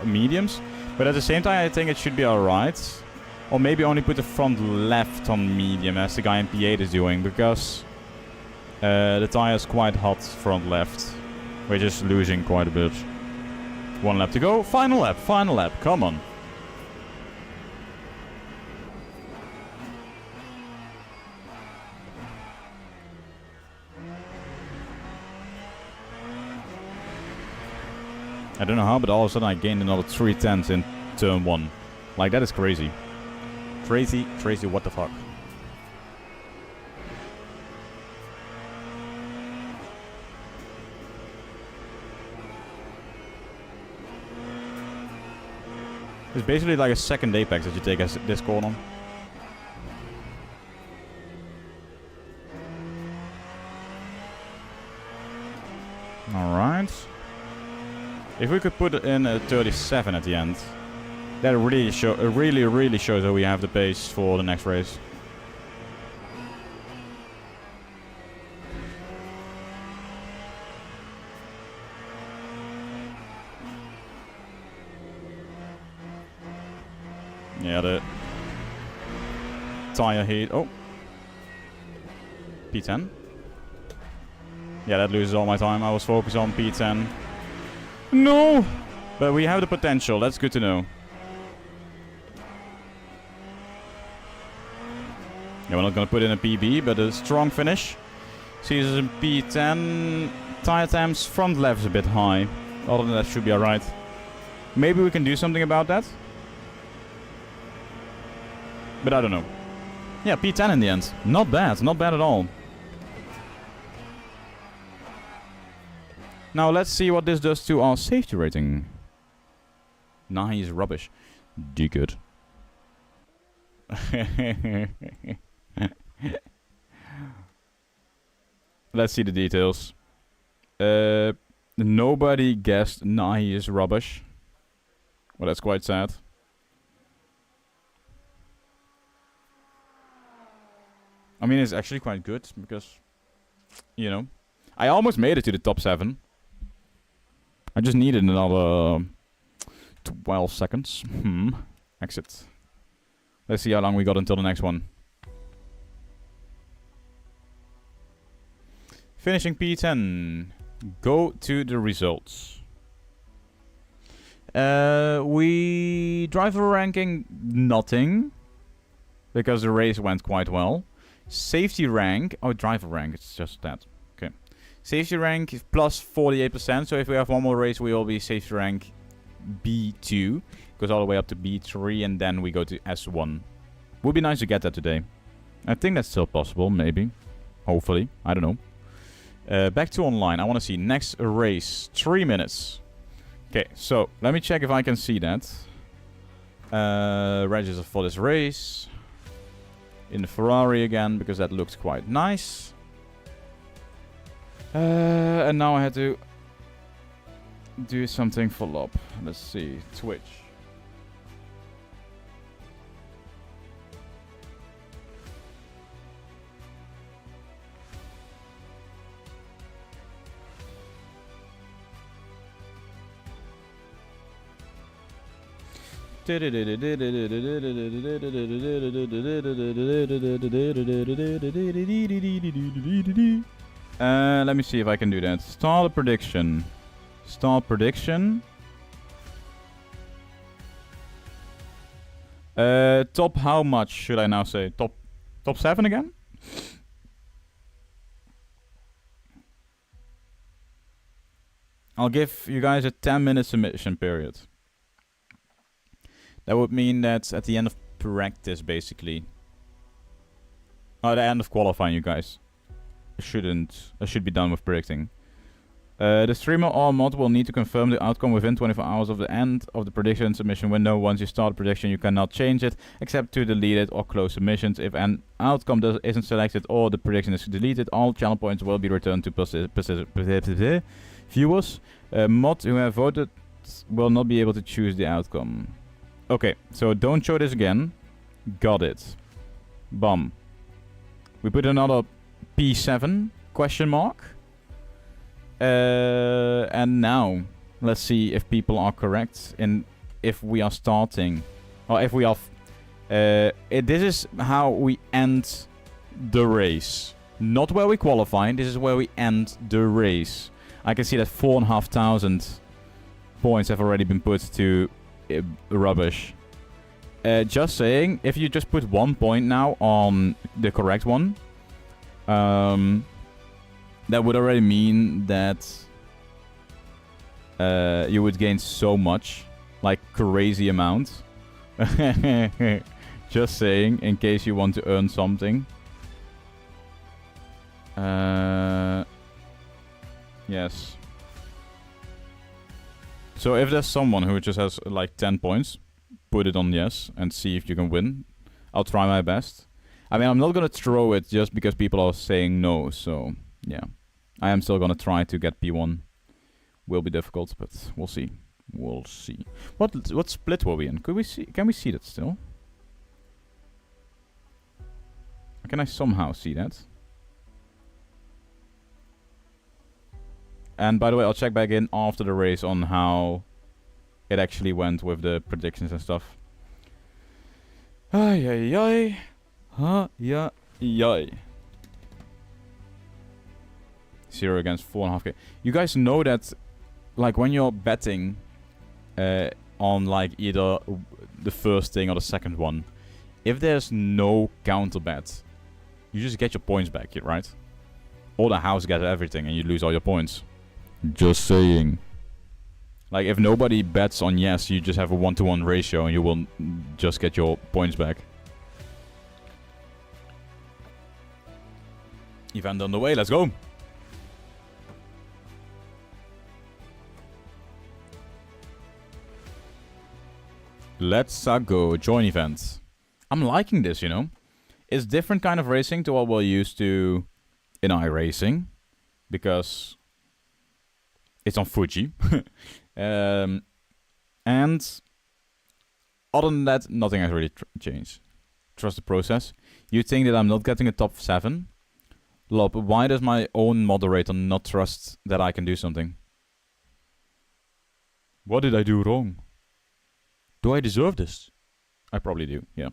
mediums. But at the same time, I think it should be alright. Or maybe only put the front left on medium, as the guy in P8 is doing. Because the tire is quite hot front left. We're just losing quite a bit. 1 lap to go. Final lap, final lap. Come on. I don't know how, but all of a sudden I gained another 3/10 in turn 1. Like, that is crazy. Crazy, crazy, what the fuck. It's basically like a second apex that you take as this corner. Alright. If we could put in a 37 at the end, that really shows that we have the pace for the next race. Yeah, the tire heat. Oh, P10. Yeah, that loses all my time. I was focused on P10. No! But we have the potential. That's good to know. Yeah, we're not going to put in a PB, but a strong finish. Sees in P10. Tire times front left is a bit high. Other than that, should be alright. Maybe we can do something about that. But I don't know. Yeah, P10 in the end. Not bad. Not bad at all. Now let's see what this does to our safety rating. Nah, he's rubbish. Do good. Let's see the details. Nobody guessed Nahi is rubbish. Well, that's quite sad. I mean, it's actually quite good because, you know, I almost made it to the top 7. I just needed another 12 seconds. Exit. Let's see how long we got until the next one. Finishing P10. Go to the results. We driver ranking nothing because the race went quite well. Safety rank. Oh, driver rank. It's just that. Okay. Safety rank is plus 48%. So if we have one more race, we will be safety rank B2. Goes all the way up to B3 and then we go to S1. Would be nice to get that today. I think that's still possible, maybe. Hopefully. I don't know. Back to online. I want to see next race. 3 minutes. Okay, so let me check if I can see that. Register for this race. In the Ferrari again, because that looks quite nice. And now I had to do something for Lob. Let's see. Twitch. Let me see if I can do that. Start a prediction. Start prediction. Top how much should I now say? Top 7 again? I'll give you guys a 10-minute submission period. That would mean that at the end of practice, basically. Oh, the end of qualifying, you guys. I should be done with predicting. The streamer or mod will need to confirm the outcome within 24 hours of the end of the prediction submission window. Once you start prediction, you cannot change it, except to delete it or close submissions. If an outcome isn't selected or the prediction is deleted, all channel points will be returned to viewers. Mod who have voted will not be able to choose the outcome. Okay, so don't show this again. Got it. Bum. We put another P7 question mark. And now, let's see if people are correct and if we are starting, or if we are. This is how we end the race, not where we qualify. This is where we end the race. I can see that 4,500 points have already been put to rubbish. Just saying, if you just put 1 point now on the correct one, that would already mean that you would gain so much, like crazy amount. Just saying, in case you want to earn something. Yes. So if there's someone who just has like 10 points, put it on yes and see if you can win. I'll try my best. I mean, I'm not gonna throw it just because people are saying no, so yeah. I am still gonna try to get P1. Will be difficult, but we'll see. We'll see. What split were we in? Can we see that still? Can I somehow see that? And by the way, I'll check back in after the race on how it actually went with the predictions and stuff. Ay ay ay. Ay ay ay. 0 against 4.5k. You guys know that, like, when you're betting on like either the first thing or the second one, if there's no counter bet, you just get your points back, right? Or the house gets everything and you lose all your points. Just saying. Like, if nobody bets on yes, you just have a 1-to-1 ratio and you will just get your points back. Event on the way, let's go! Let's go. Join event. I'm liking this, you know. It's different kind of racing to what we're used to in iRacing. Because it's on Fuji. And other than that, nothing has really changed. Trust the process. You think that I'm not getting a top 7? Lob, why does my own moderator not trust that I can do something? What did I do wrong? Do I deserve this? I probably do, yeah.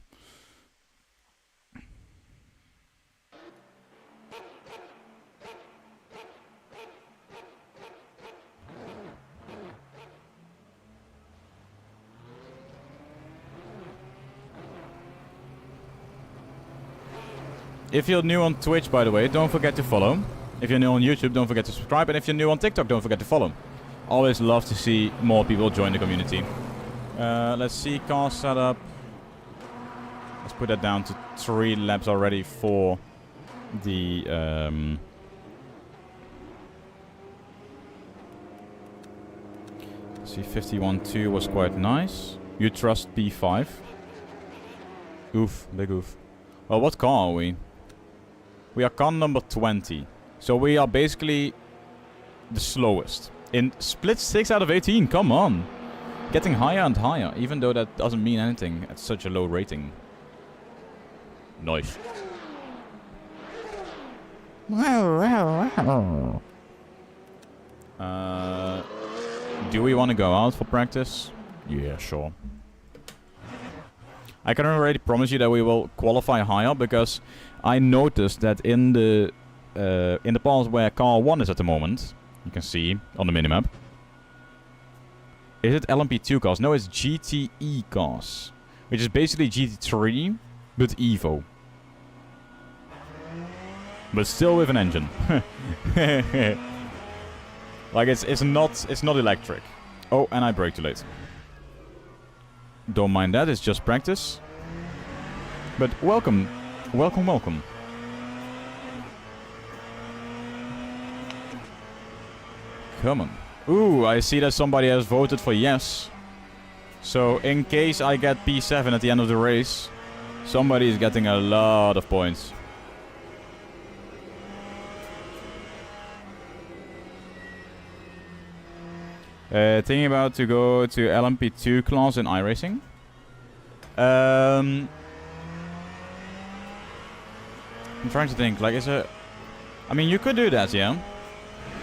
If you're new on Twitch, by the way, don't forget to follow. If you're new on YouTube, don't forget to subscribe. And if you're new on TikTok, don't forget to follow. Always love to see more people join the community. Let's see, car setup. Let's put that down to 3 laps already for the... Let's see, 51.2 was quite nice. You trust P5. Oof, big oof. Well, what car are we? We are car number 20. So we are basically the slowest. In split 6 out of 18, come on. Getting higher and higher, even though that doesn't mean anything at such a low rating. Nice. Do we want to go out for practice? Yeah, sure. I can already promise you that we will qualify higher, because I noticed that in the past where car 1 is at the moment, you can see on the minimap. Is it LMP2 cars? No, it's GTE cars, which is basically GT3 but Evo, but still with an engine. Like it's not electric. Oh, and I braked too late. Don't mind that, it's just practice. But welcome. Welcome, welcome. Come on. Ooh, I see that somebody has voted for yes. So, in case I get P7 at the end of the race, somebody is getting a lot of points. Thinking about to go to LMP2 class in iRacing. I'm trying to think, like, is a... I mean, you could do that, yeah?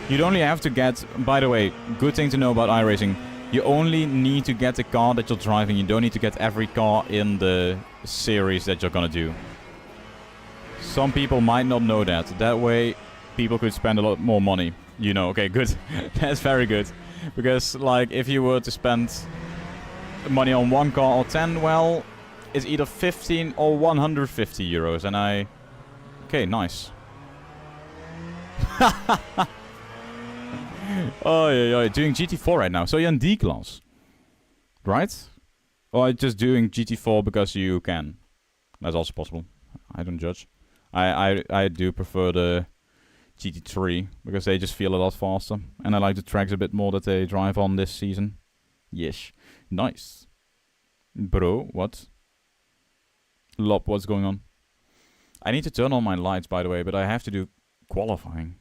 You'd only have to get... By the way, good thing to know about iRacing. You only need to get the car that you're driving. You don't need to get every car in the series that you're gonna do. Some people might not know that. That way, people could spend a lot more money. You know, okay, good. That's very good. Because, like, if you were to spend money on one car or 10, well, it's either 15 or 150 euros. And I... Okay, nice. Oh, yeah, doing GT4 right now. So you're in D class. Right? Or just doing GT4 because you can. That's also possible. I don't judge. I do prefer the GT3 because they just feel a lot faster. And I like the tracks a bit more that they drive on this season. Yes. Nice. Bro, what? Lop, what's going on? I need to turn on my lights, by the way, but I have to do qualifying.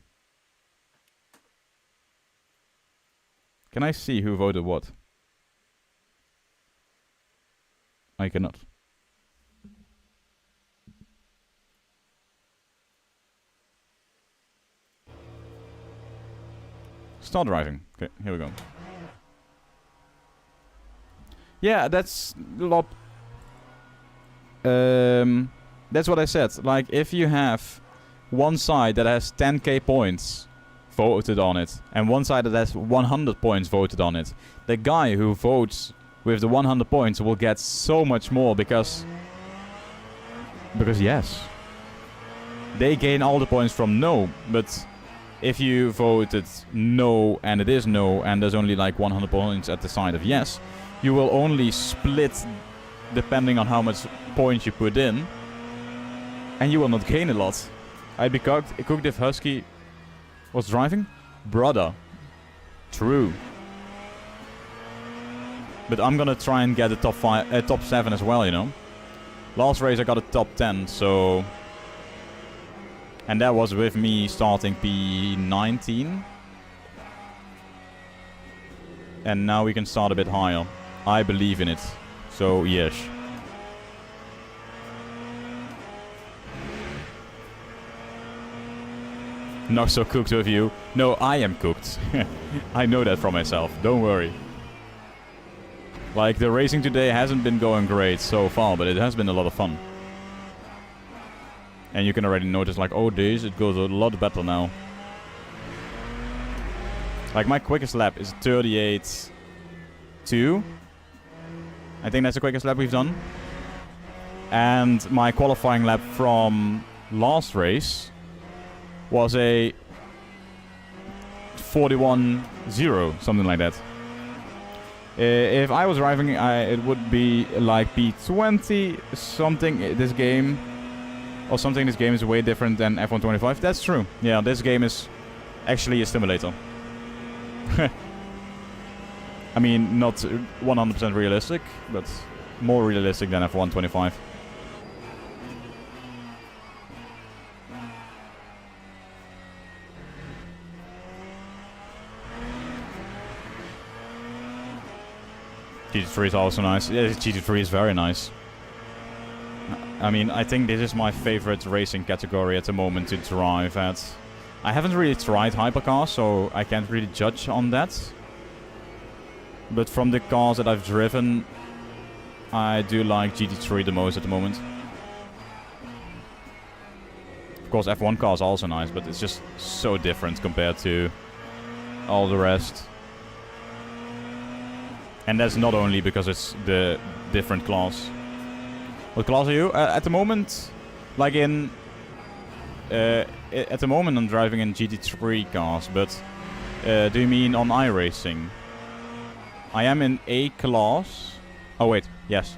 Can I see who voted what? I cannot. Start driving. Okay, here we go. Yeah, that's Lop. That's what I said. Like, if you have one side that has 10k points voted on it, and one side that has 100 points voted on it, the guy who votes with the 100 points will get so much more because yes, they gain all the points from no. But if you voted no and it is no and there's only like 100 points at the side of yes, you will only split depending on how much points you put in, and you will not gain a lot. I'd be cooked if Husky was driving? Brother. True. But I'm gonna try and get a top 7 as well, you know. Last race I got a top 10, so... And that was with me starting P19. And now we can start a bit higher. I believe in it. So, yes. Not so cooked with you. No, I am cooked. I know that from myself. Don't worry. Like, the racing today hasn't been going great so far, but it has been a lot of fun. And you can already notice, like, oh, this, it goes a lot better now. Like, my quickest lap is 38.2. I think that's the quickest lap we've done. And my qualifying lap from last race was a 41.0, something like that. If I was driving, it would be like P20 something this game. Or something this game is way different than F1 25. That's true. Yeah, this game is actually a simulator. I mean, not 100% realistic, but more realistic than F1 25. GT3 is also nice. Yeah, GT3 is very nice. I mean, I think this is my favorite racing category at the moment to drive at. I haven't really tried hypercars, so I can't really judge on that. But from the cars that I've driven, I do like GT3 the most at the moment. Of course, F1 cars are also nice, but it's just so different compared to all the rest. And that's not only because it's the different class. What class are you? At the moment, like in... at the moment I'm driving in GT3 cars, but do you mean on iRacing? I am in A class. Oh wait, yes.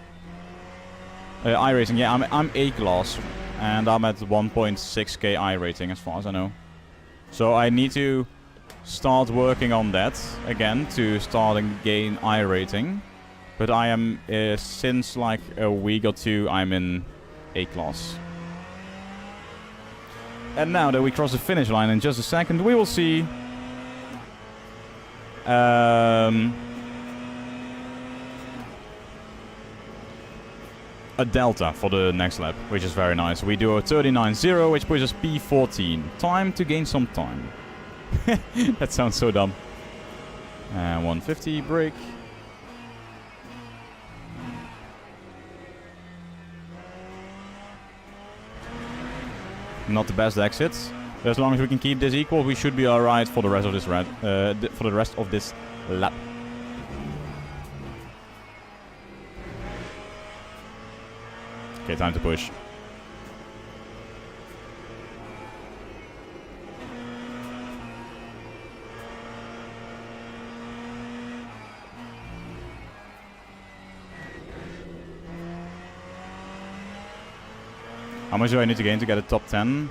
iRacing, yeah, I'm A class. And I'm at 1.6k iRating as far as I know. So I need to start working on that again to start and gain iRating. But I am, since like a week or two, I'm in A class. And now that we cross the finish line in just a second, we will see... a delta for the next lap, which is very nice. We do a 39.0, which pushes P14. Time to gain some time. That sounds so dumb. And 150 brake. Not the best exits. But as long as we can keep this equal, we should be alright for the rest of this lap. Okay, time to push. How much do I need to gain to get a top 10?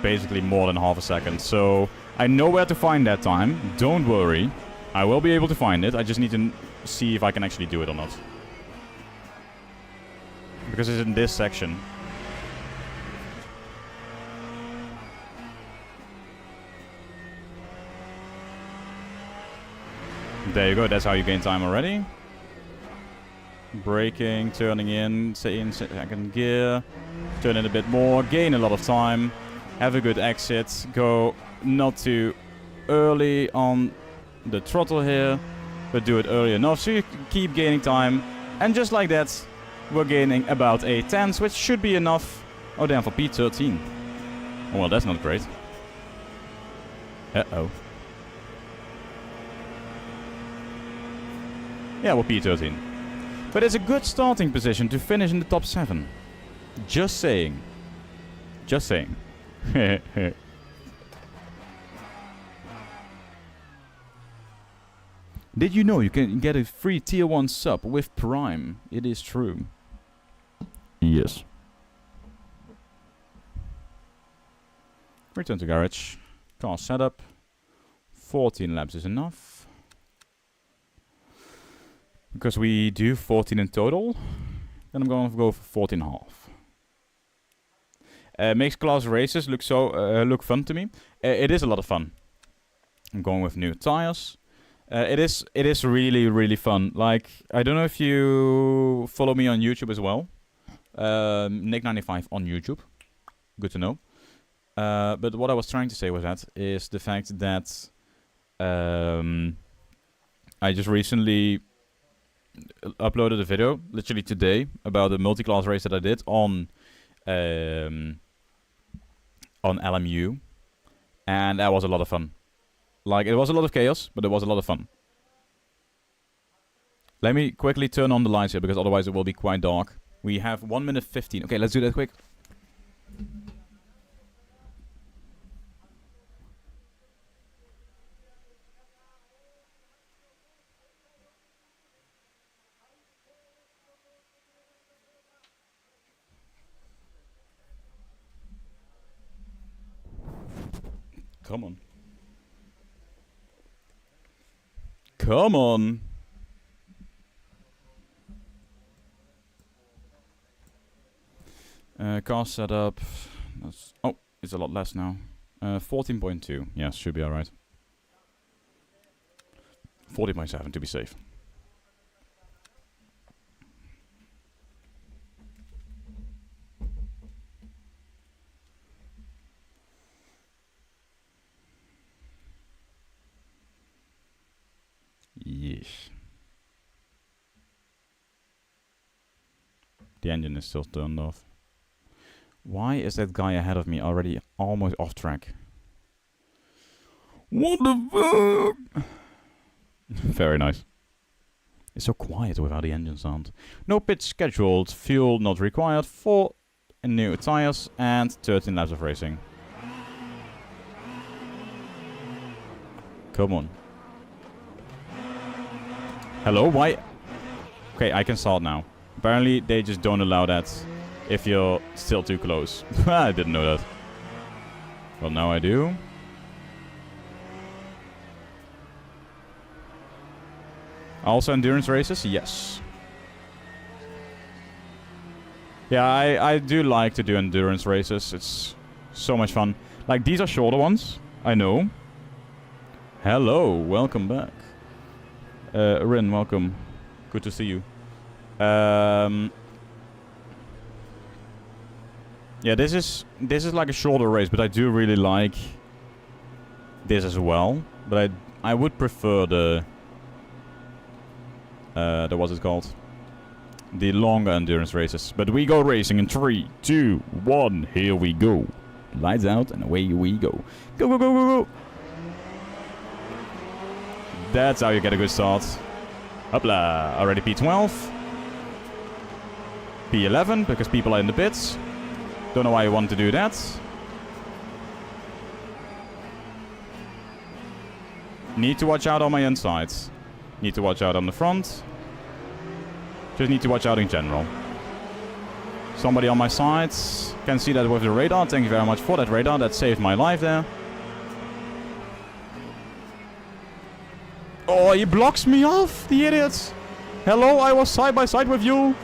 Basically more than half a second. So I know where to find that time. Don't worry. I will be able to find it. I just need to see if I can actually do it or not. Because it's in this section. There you go, that's how you gain time already. Braking, turning in, say in second gear. Turn in a bit more, gain a lot of time. Have a good exit. Go not too early on the throttle here, but do it early enough so you can keep gaining time. And just like that, we're gaining about a 10, which should be enough. Oh, damn, for P13. Oh, well, that's not great. Uh-oh. Yeah, well, P13. But it's a good starting position to finish in the top 7. Just saying. Just saying. Did you know you can get a free tier 1 sub with Prime? It is true. Yes. Return to garage. Car setup. 14 laps is enough. Because we do 14 in total. Then I'm going to go for 14.5. Makes class races look fun to me. It is a lot of fun. I'm going with new tires. It is really fun. Like, I don't know if you follow me on YouTube as well. Nick95 on YouTube. Good to know. But what I was trying to say with that is the fact that I just recently uploaded a video, literally today, about a multi-class race that I did on LMU, and that was a lot of fun. Like, it was a lot of chaos, but it was a lot of fun. Let me quickly turn on the lights here, because otherwise it will be quite dark. We have 1 minute 15. Okay, let's do that quick. Come on. Come on. Car setup. That's, oh, it's a lot less now. 14.2. Yes, should be alright. 14.7 to be safe. Yeesh. The engine is still turned off. Why is that guy ahead of me already almost off track? What the fuck? Very nice. It's so quiet without the engine sound. No pitch scheduled, fuel not required, 4 new tires and 13 laps of racing. Come on. Hello, why? Okay, I can start now. Apparently they just don't allow that if you're still too close. I didn't know that. Well, now I do. Also endurance races? Yes. Yeah, I do like to do endurance races. It's so much fun. Like, these are shorter ones. I know. Hello, welcome back. Rin, welcome. Good to see you. Yeah, this is like a shorter race, but I do really like this as well. But I would prefer the what's it called? The longer endurance races. But we go racing in 3, 2, 1. Here we go. Lights out and away we go. Go, go, go, go, go. That's how you get a good start. Hopla. Already P12. P11 because people are in the pits. Don't know why you want to do that. Need to watch out on my insides. Need to watch out on the front. Just need to watch out in general. Somebody on my sides. Can see that with the radar. Thank you very much for that radar. That saved my life there. Oh, he blocks me off, the idiot. Hello, I was side by side with you.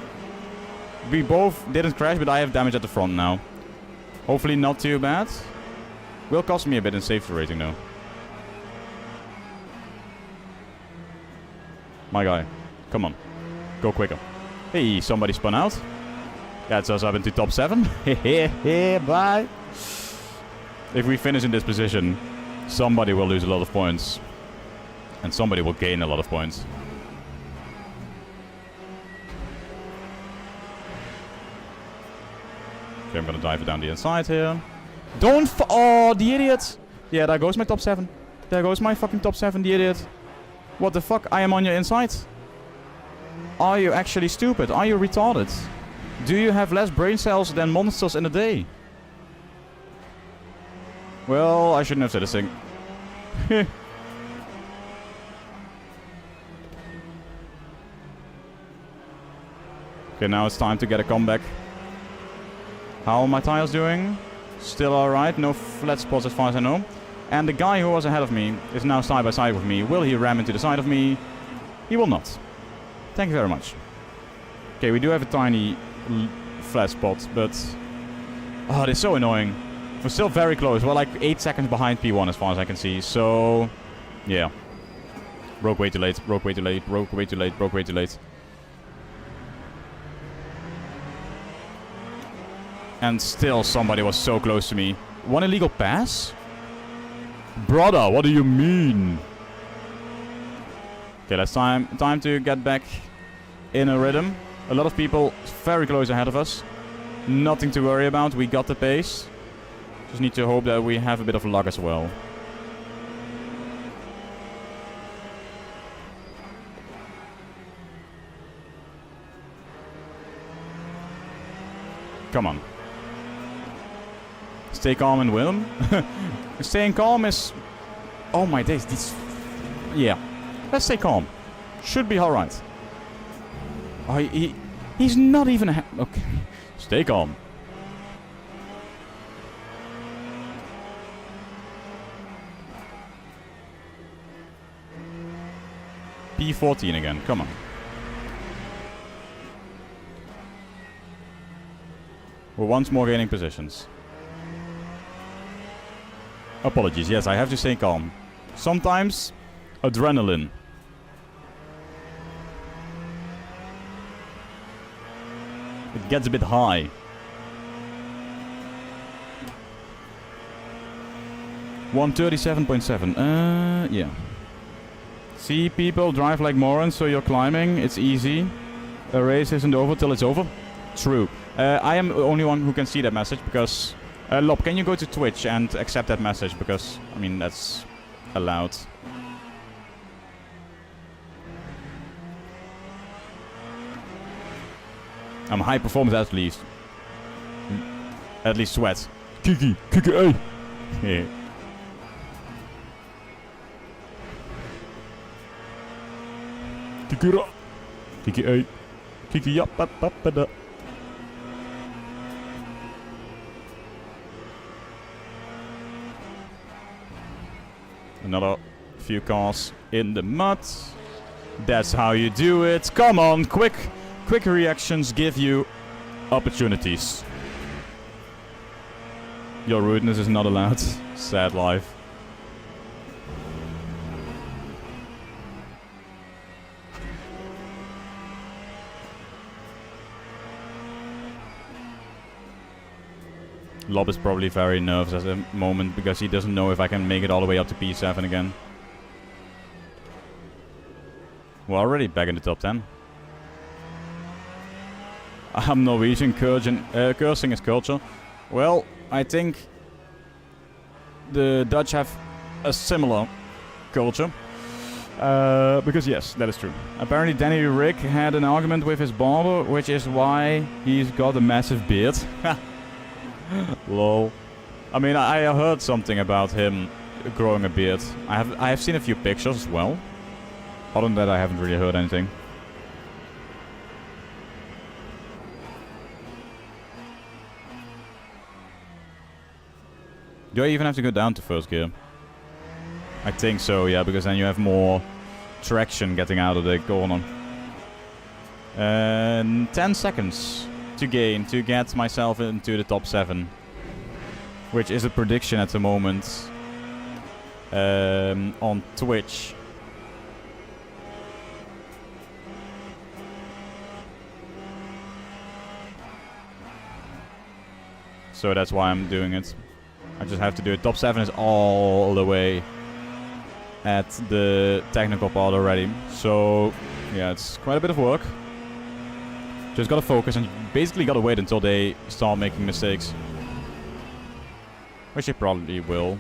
We both didn't crash, but I have damage at the front now. Hopefully not too bad. Will cost me a bit in safety rating though. My guy, come on. Go quicker. Hey, somebody spun out. Gets us up into top 7. Hehehe, bye. If we finish in this position, somebody will lose a lot of points. And somebody will gain a lot of points. Okay, I'm gonna dive it down the inside here. Don't oh, the idiot! Yeah, there goes my top 7. There goes my fucking top 7, the idiot. What the fuck? I am on your inside. Are you actually stupid? Are you retarded? Do you have less brain cells than monsters in a day? Well, I shouldn't have said this thing. Okay, now it's time to get a comeback. How are my tires doing? Still alright, no flat spots as far as I know. And the guy who was ahead of me is now side by side with me. Will he ram into the side of me? He will not. Thank you very much. Okay, we do have a tiny flat spot, but... Oh, it's so annoying. We're still very close. We're like 8 seconds behind P1 as far as I can see, so... Yeah. Broke way too late, broke way too late, broke way too late, broke way too late. And still somebody was so close to me. One illegal pass? Brother, what do you mean? Okay, that's time to get back in a rhythm. A lot of people very close ahead of us. Nothing to worry about. We got the pace. Just need to hope that we have a bit of luck as well. Come on. Stay calm and win. Staying calm is... Oh my days, this... Yeah. Let's stay calm. Should be alright. Oh, he's not even... Okay. Stay calm. P14 again, come on. We're once more gaining positions. Apologies, yes, I have to stay calm. Sometimes, adrenaline. It gets a bit high. $137.7. Yeah. See, people drive like morons, so you're climbing. It's easy. A race isn't over till it's over. True. I am the only one who can see that message because... Lob, can you go to Twitch and accept that message? Because, I mean, that's allowed. I'm a high performance athlete. At least sweat. Kiki, Kiki, hey! Yeah. Kiki, ra! Kiki, hey! Kiki, yap, pap, pap, da. Another few cars in the mud. That's how you do it. Come on, quick reactions give you opportunities. Your rudeness is not allowed. Sad life. Lob is probably very nervous at the moment because he doesn't know if I can make it all the way up to P7 again. We're already back in the top 10. I'm Norwegian, cursing is culture. Well, I think the Dutch have a similar culture. Because yes, that is true. Apparently Danny Rick had an argument with his barber, which is why he's got a massive beard. Lol. I mean, I heard something about him growing a beard. I have seen a few pictures as well. Other than that, I haven't really heard anything. Do I even have to go down to first gear? I think so, yeah, because then you have more traction getting out of the corner. 10 seconds to gain to get myself into the top 7. Which is a prediction at the moment on Twitch. So that's why I'm doing it. I just have to do it. Top 7 is all the way at the technical part already. So, yeah, it's quite a bit of work. Just gotta focus and basically gotta wait until they start making mistakes. Which they probably will.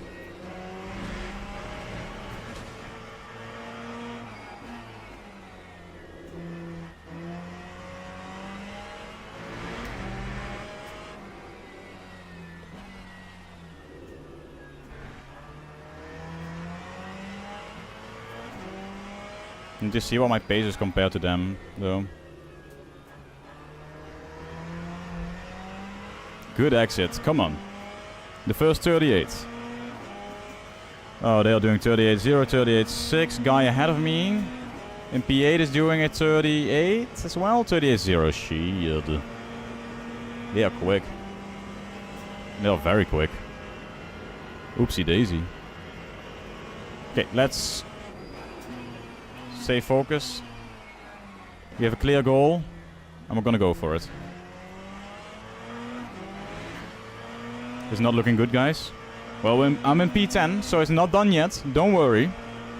And just see what my pace is compared to them, though. Good exit, come on. The first 38. Oh, they are doing 38.0, 38.6. Guy ahead of me in P8 is doing a 38 as well. 38.0, shit. They are quick. They are very quick. Oopsie daisy. Okay, let's stay focused. We have a clear goal, and we're gonna go for it. It's not looking good, guys. Well, I'm in P10, so it's not done yet. Don't worry.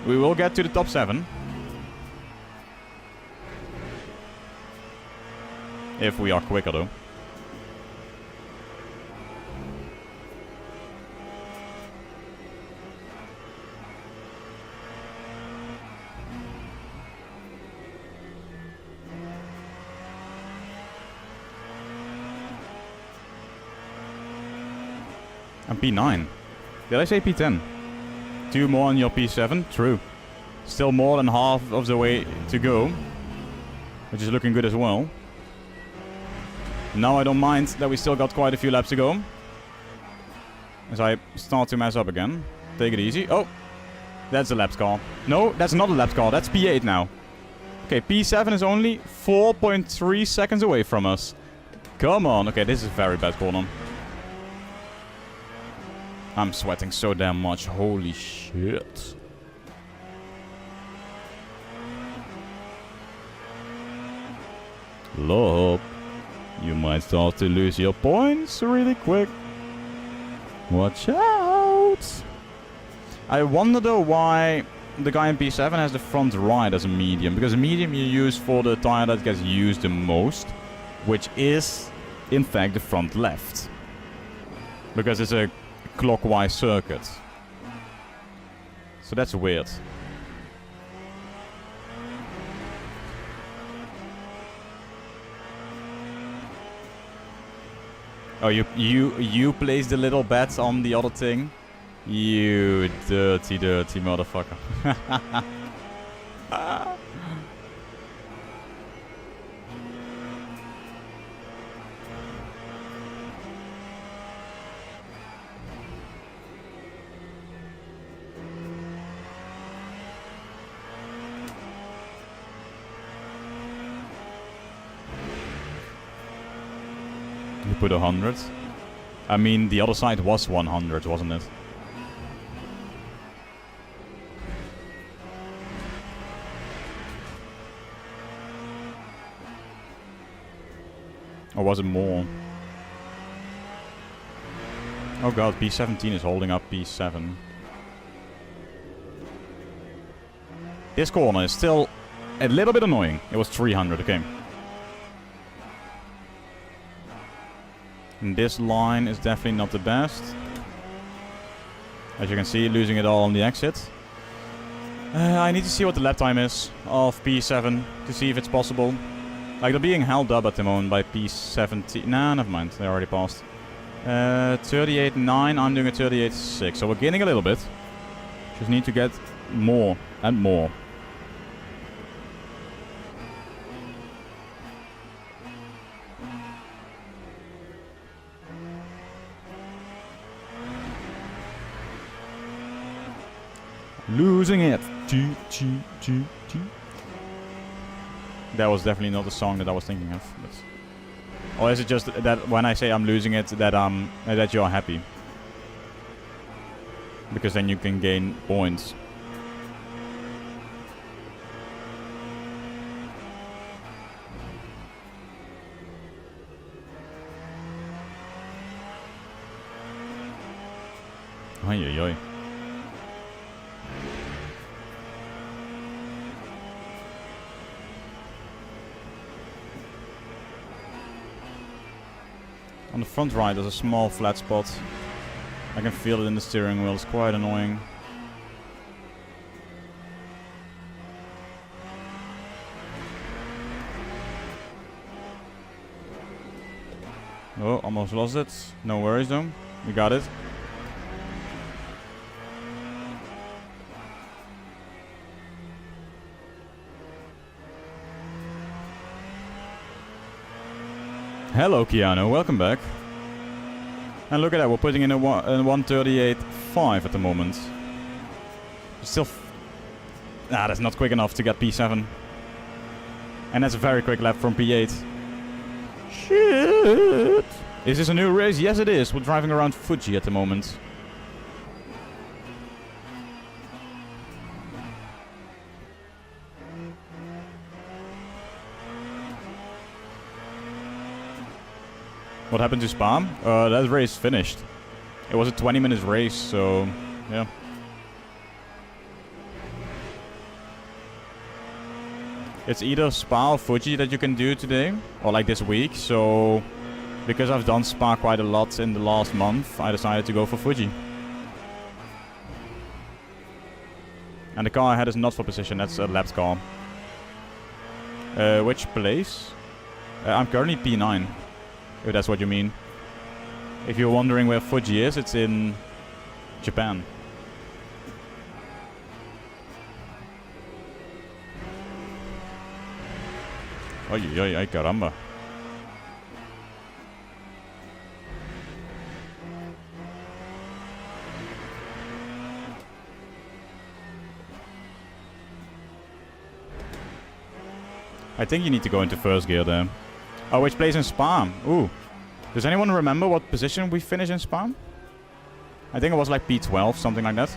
We will get to the top 7. If we are quicker, though. I'm P9. Did I say P10? 2 more on your P7? True. Still more than half of the way to go. Which is looking good as well. Now I don't mind that we still got quite a few laps to go. As I start to mess up again. Take it easy. Oh! That's a laps car. No, that's not a laps car. That's P8 now. Okay, P7 is only 4.3 seconds away from us. Come on. Okay, this is a very bad corner. I'm sweating so damn much. Holy shit. Look. You might start to lose your points really quick. Watch out. I wonder though why the guy in P7 has the front right as a medium. Because a medium you use for the tire that gets used the most. Which is, in fact, the front left. Because it's a clockwise circuit. So that's weird. Oh, you placed the little bets on the other thing? You dirty motherfucker. You put 100. I mean, the other side was 100, wasn't it? Or was it more? Oh god, P17 is holding up P7. This corner is still a little bit annoying. It was 300, okay. And this line is definitely not the best. As you can see, losing it all on the exit. I need to see what the lap time is of P7 to see if it's possible. Like, they're being held up at the moment by P17. Nah, never mind. They already passed. 38.9. I'm doing a 38.6. So we're gaining a little bit. Just need to get more and more. Losing it. That was definitely not the song that I was thinking of. But or is it just that when I say I'm losing it, that that you're happy? Because then you can gain points. Oi, oi, oi. On the front right, there's a small flat spot. I can feel it in the steering wheel. It's quite annoying. Oh, almost lost it. No worries though. We got it. Hello, Keanu. Welcome back. And look at that. We're putting in a 138.5 at the moment. Still... that's not quick enough to get P7. And that's a very quick lap from P8. Shit! Is this a new race? Yes, it is. We're driving around Fuji at the moment. What happened to Spa? That race finished. It was a 20-minute race, so yeah. It's either Spa or Fuji that you can do today, or like this week. So because I've done Spa quite a lot in the last month, I decided to go for Fuji. And the car I had is not for position, that's a lapped car. Which place? I'm currently P9. If that's what you mean. If you're wondering where Fuji is, it's in Japan. Ay, ay, ay, caramba. I think you need to go into first gear there. Oh, which place in Spa? Ooh. Does anyone remember what position we finished in Spa? I think it was like P12, something like that.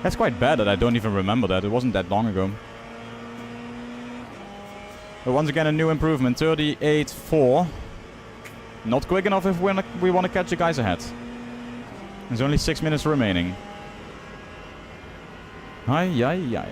That's quite bad that I don't even remember that. It wasn't that long ago. But once again, a new improvement. 38.4. Not quick enough if we want to catch the guys ahead. There's only 6 minutes remaining. Ay, ay, ay.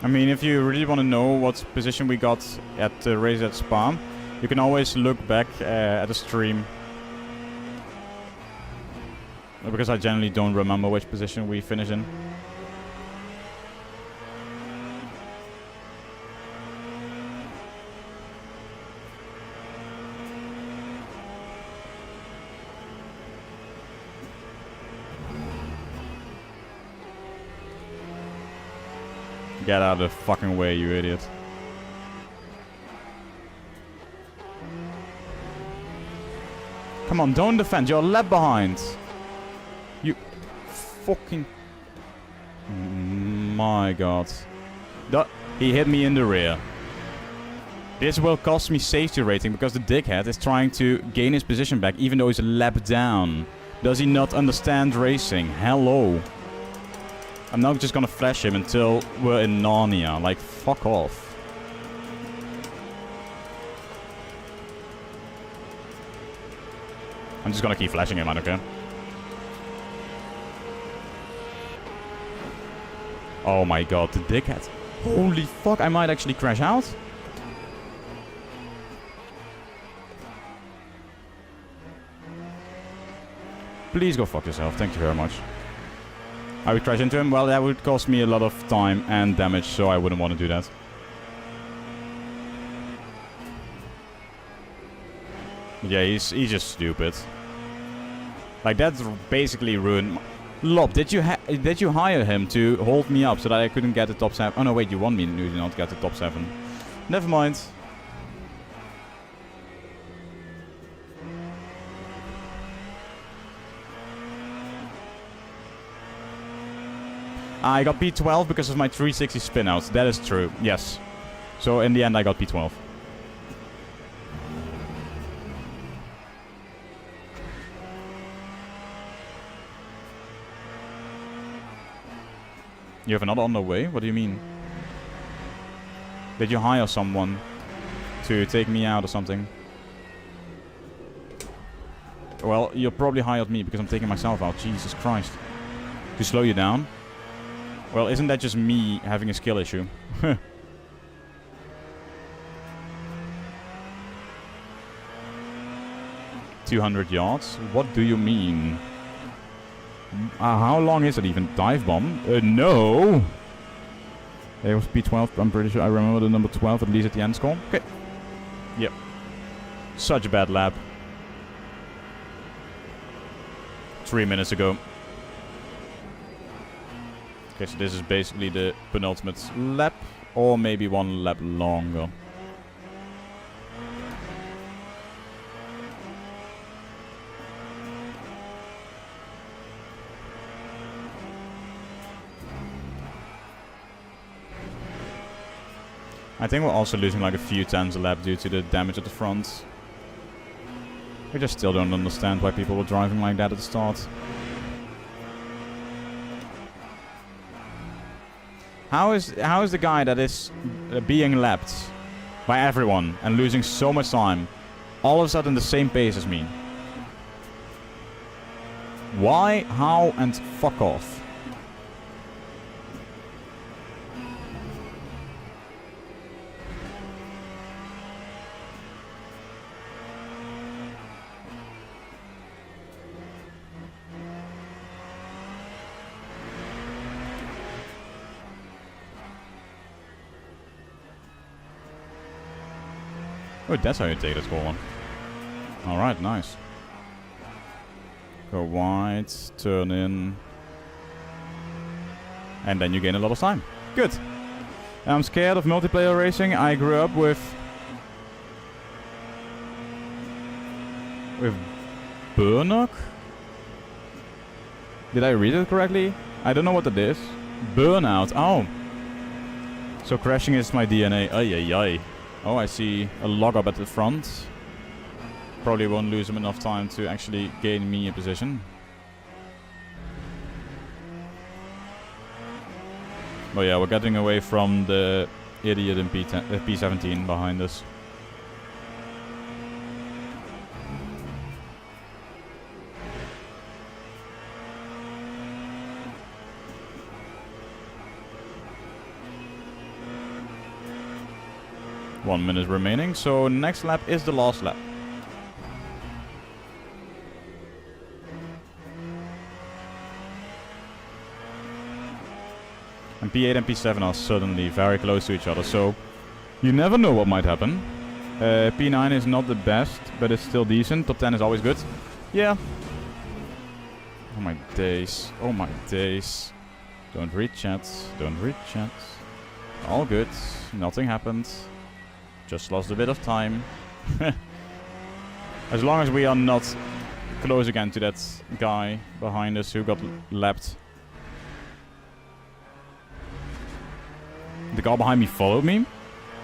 I mean, if you really want to know what position we got at the race at Spa, you can always look back at the stream. Because I generally don't remember which position we finished in. Get out of the fucking way, you idiot. Come on, don't defend. You're a lap behind. You fucking... My god. He hit me in the rear. This will cost me safety rating because the dickhead is trying to gain his position back even though he's a lap down. Does he not understand racing? Hello. I'm now just gonna flash him until we're in Narnia. Like, fuck off. I'm just gonna keep flashing him, I don't care. Oh my god, the dickhead. Holy fuck, I might actually crash out. Please go fuck yourself, thank you very much. I would crash into him. Well, that would cost me a lot of time and damage, so I wouldn't want to do that. Yeah, he's just stupid. Like, that's basically ruined. Lob, did you hire him to hold me up so that I couldn't get the top 7? Oh no, wait, you want me to not get the top 7. Never mind. I got P12 because of my 360 spin out. That is true, yes. So in the end I got P12. You have another on the way? What do you mean? Did you hire someone to take me out or something? Well, you probably hired me because I'm taking myself out. Jesus Christ. To slow you down? Well, isn't that just me having a skill issue? 200 yards? What do you mean? How long is it even? Dive bomb? No! It was P12, I'm pretty sure I remember the number 12 at least at the end score. Okay. Yep. Such a bad lap. 3 minutes ago. Okay, so this is basically the penultimate lap, or maybe one lap longer. I think we're also losing like a few tenths a lap due to the damage at the front. I just still don't understand why people were driving like that at the start. How is the guy that is being lapped by everyone and losing so much time all of a sudden the same pace as me? Why, how, and fuck off. Oh, that's how you take this goal. Alright, nice. Go wide, turn in. And then you gain a lot of time. Good. I'm scared of multiplayer racing. I grew up with Burnock? Did I read it correctly? I don't know what that is. Burnout. Oh. So crashing is my DNA. Ay, ay, ay. Oh, I see a log up at the front. Probably won't lose him enough time to actually gain me a position. But yeah, we're getting away from the idiot in P17 behind us. One minute remaining, so next lap is the last lap. And P8 and P7 are suddenly very close to each other, so you never know what might happen. P9 is not the best, but it's still decent. Top 10 is always good. Yeah. Oh my days. Oh my days. Don't read chat. Don't read chat. All good. Nothing happened. Just lost a bit of time. As long as we are not close again to that guy behind us who got lapped. the guy behind me followed me.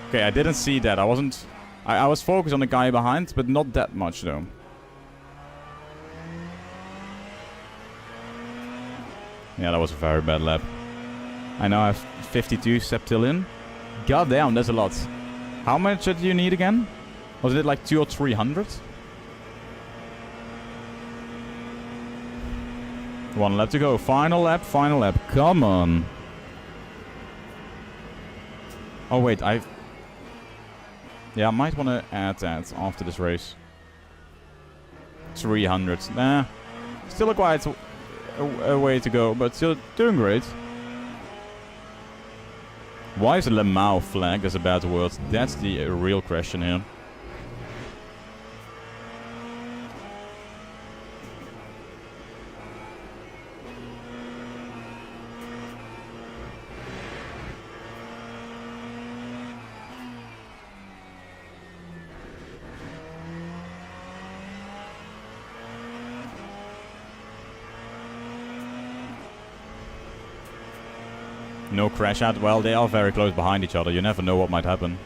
Okay, I didn't see that. I wasn't... I was focused on the guy behind, but not that much, though. Yeah, that was a very bad lap. I now have 52 septillion. God damn, that's a lot. How much did you need again? Was it like 200 or 300? One lap to go. Final lap, final lap. Come on. Oh, wait, yeah, I might want to add that after this race. 300. Nah. Still quite a way to go, but still doing great. Why is the LMU flag as a bad word? That's the real question here. No crash out. Well, they are very close behind each other. You never know what might happen.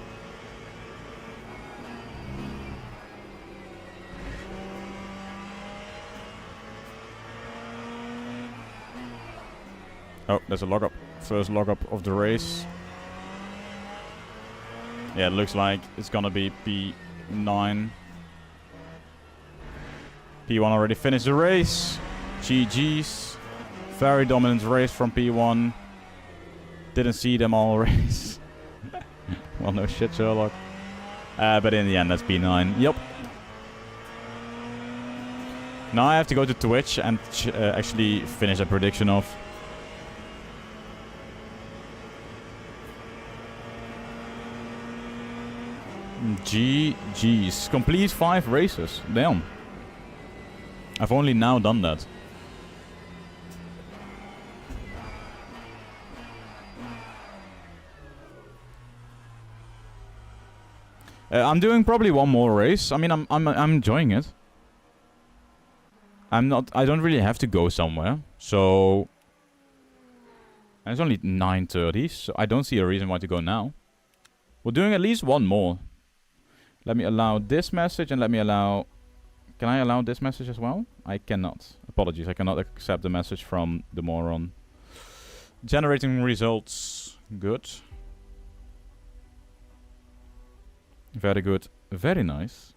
Oh, there's a lockup. First lockup of the race. Yeah, it looks like it's gonna be P9. P1 already finished the race. GG's. Very dominant race from P1. Didn't see them all race. Well, no shit, Sherlock. But in the end, that's P9. Yep. Now I have to go to Twitch and actually finish a prediction off. GG's. Complete 5 races. Damn. I've only now done that. I'm doing probably one more race. I mean, I'm enjoying it. I don't really have to go somewhere. So... And it's only 9:30, so I don't see a reason why to go now. We're doing at least one more. Let me allow this message and let me allow... Can I allow this message as well? I cannot. Apologies, I cannot accept the message from the moron. Generating results. Good. Very good. Very nice.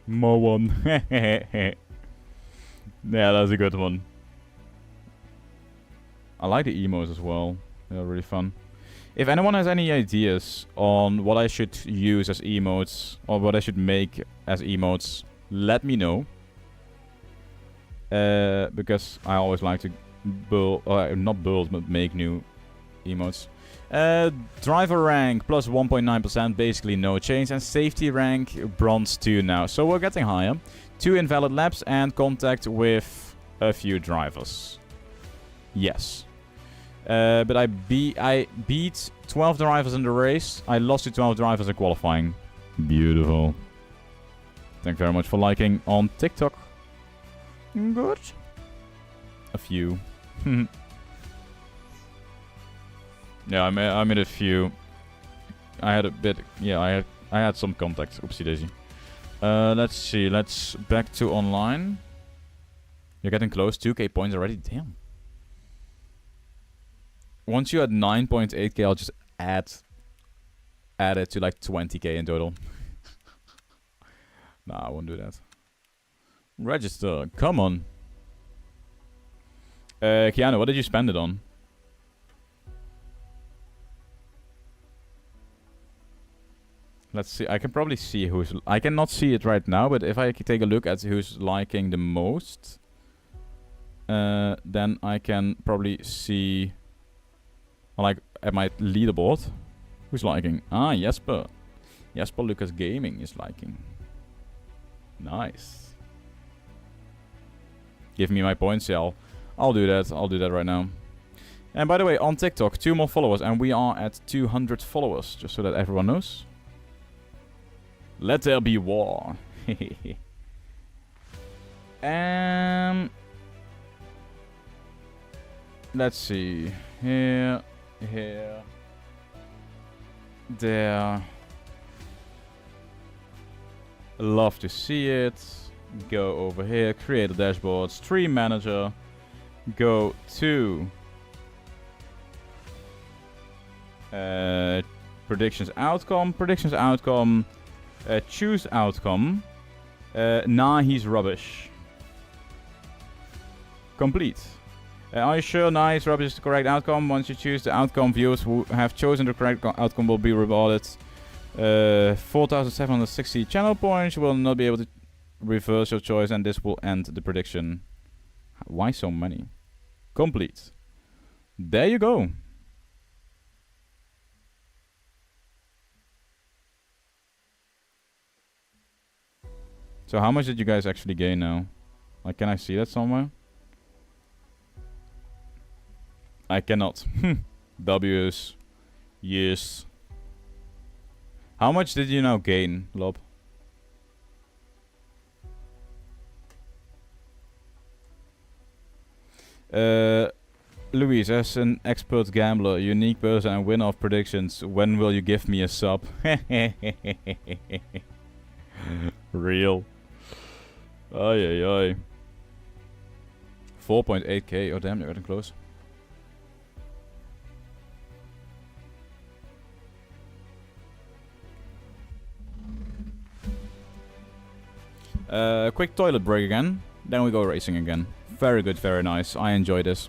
More one. Yeah, that's a good one. I like the emos as well. They're really fun. If anyone has any ideas on what I should use as emotes or what I should make as emotes, let me know. Because I always like to build, not build, but make new emotes. Driver rank plus 1.9%, basically no change. And safety rank bronze 2 now. So we're getting higher. 2 invalid laps and contact with a few drivers. Yes. But I beat 12 drivers in the race. I lost to 12 drivers in qualifying. Beautiful. Thank you very much for liking on TikTok. Good. A few. Yeah, I made a few. I had a bit. Yeah, I had some contacts. Oopsie daisy. Let's see. Let's back to online. You're getting close. 2k points already. Damn. Once you're at 9.8k, I'll just add it to like 20k in total. Nah, I won't do that. Register. Come on. Keanu, what did you spend it on? Let's see. I can probably see who's... I cannot see it right now, but if I take a look at who's liking the most, then I can probably see... Like, at my leaderboard. Who's liking? Ah, Jesper. Jesper Lucas Gaming is liking. Nice. Give me my points, yeah. I'll do that. I'll do that right now. And by the way, on TikTok, 2 more followers. And we are at 200 followers. Just so that everyone knows. Let there be war. Let's see. Here, there. Love to see it. Go over here, create a dashboard, stream manager. Go to predictions outcome, choose outcome. Nah, he's rubbish. Complete. Are you sure nah, he's rubbish is the correct outcome? Once you choose the outcome, viewers who have chosen the correct outcome will be rewarded 4,760 channel points. You will not be able to reverse your choice, and this will end the prediction. Why so many? Complete. There you go. So how much did you guys actually gain now? Like, can I see that somewhere? I cannot. W's. Yes. How much did you now gain, Lob? Louise, as an expert gambler, unique person and winner of predictions, when will you give me a sub? Real. Ay, ay, ay. 4.8k. Oh, damn, you're getting close. Quick toilet break again. Then we go racing again. Very good, very nice. I enjoy this.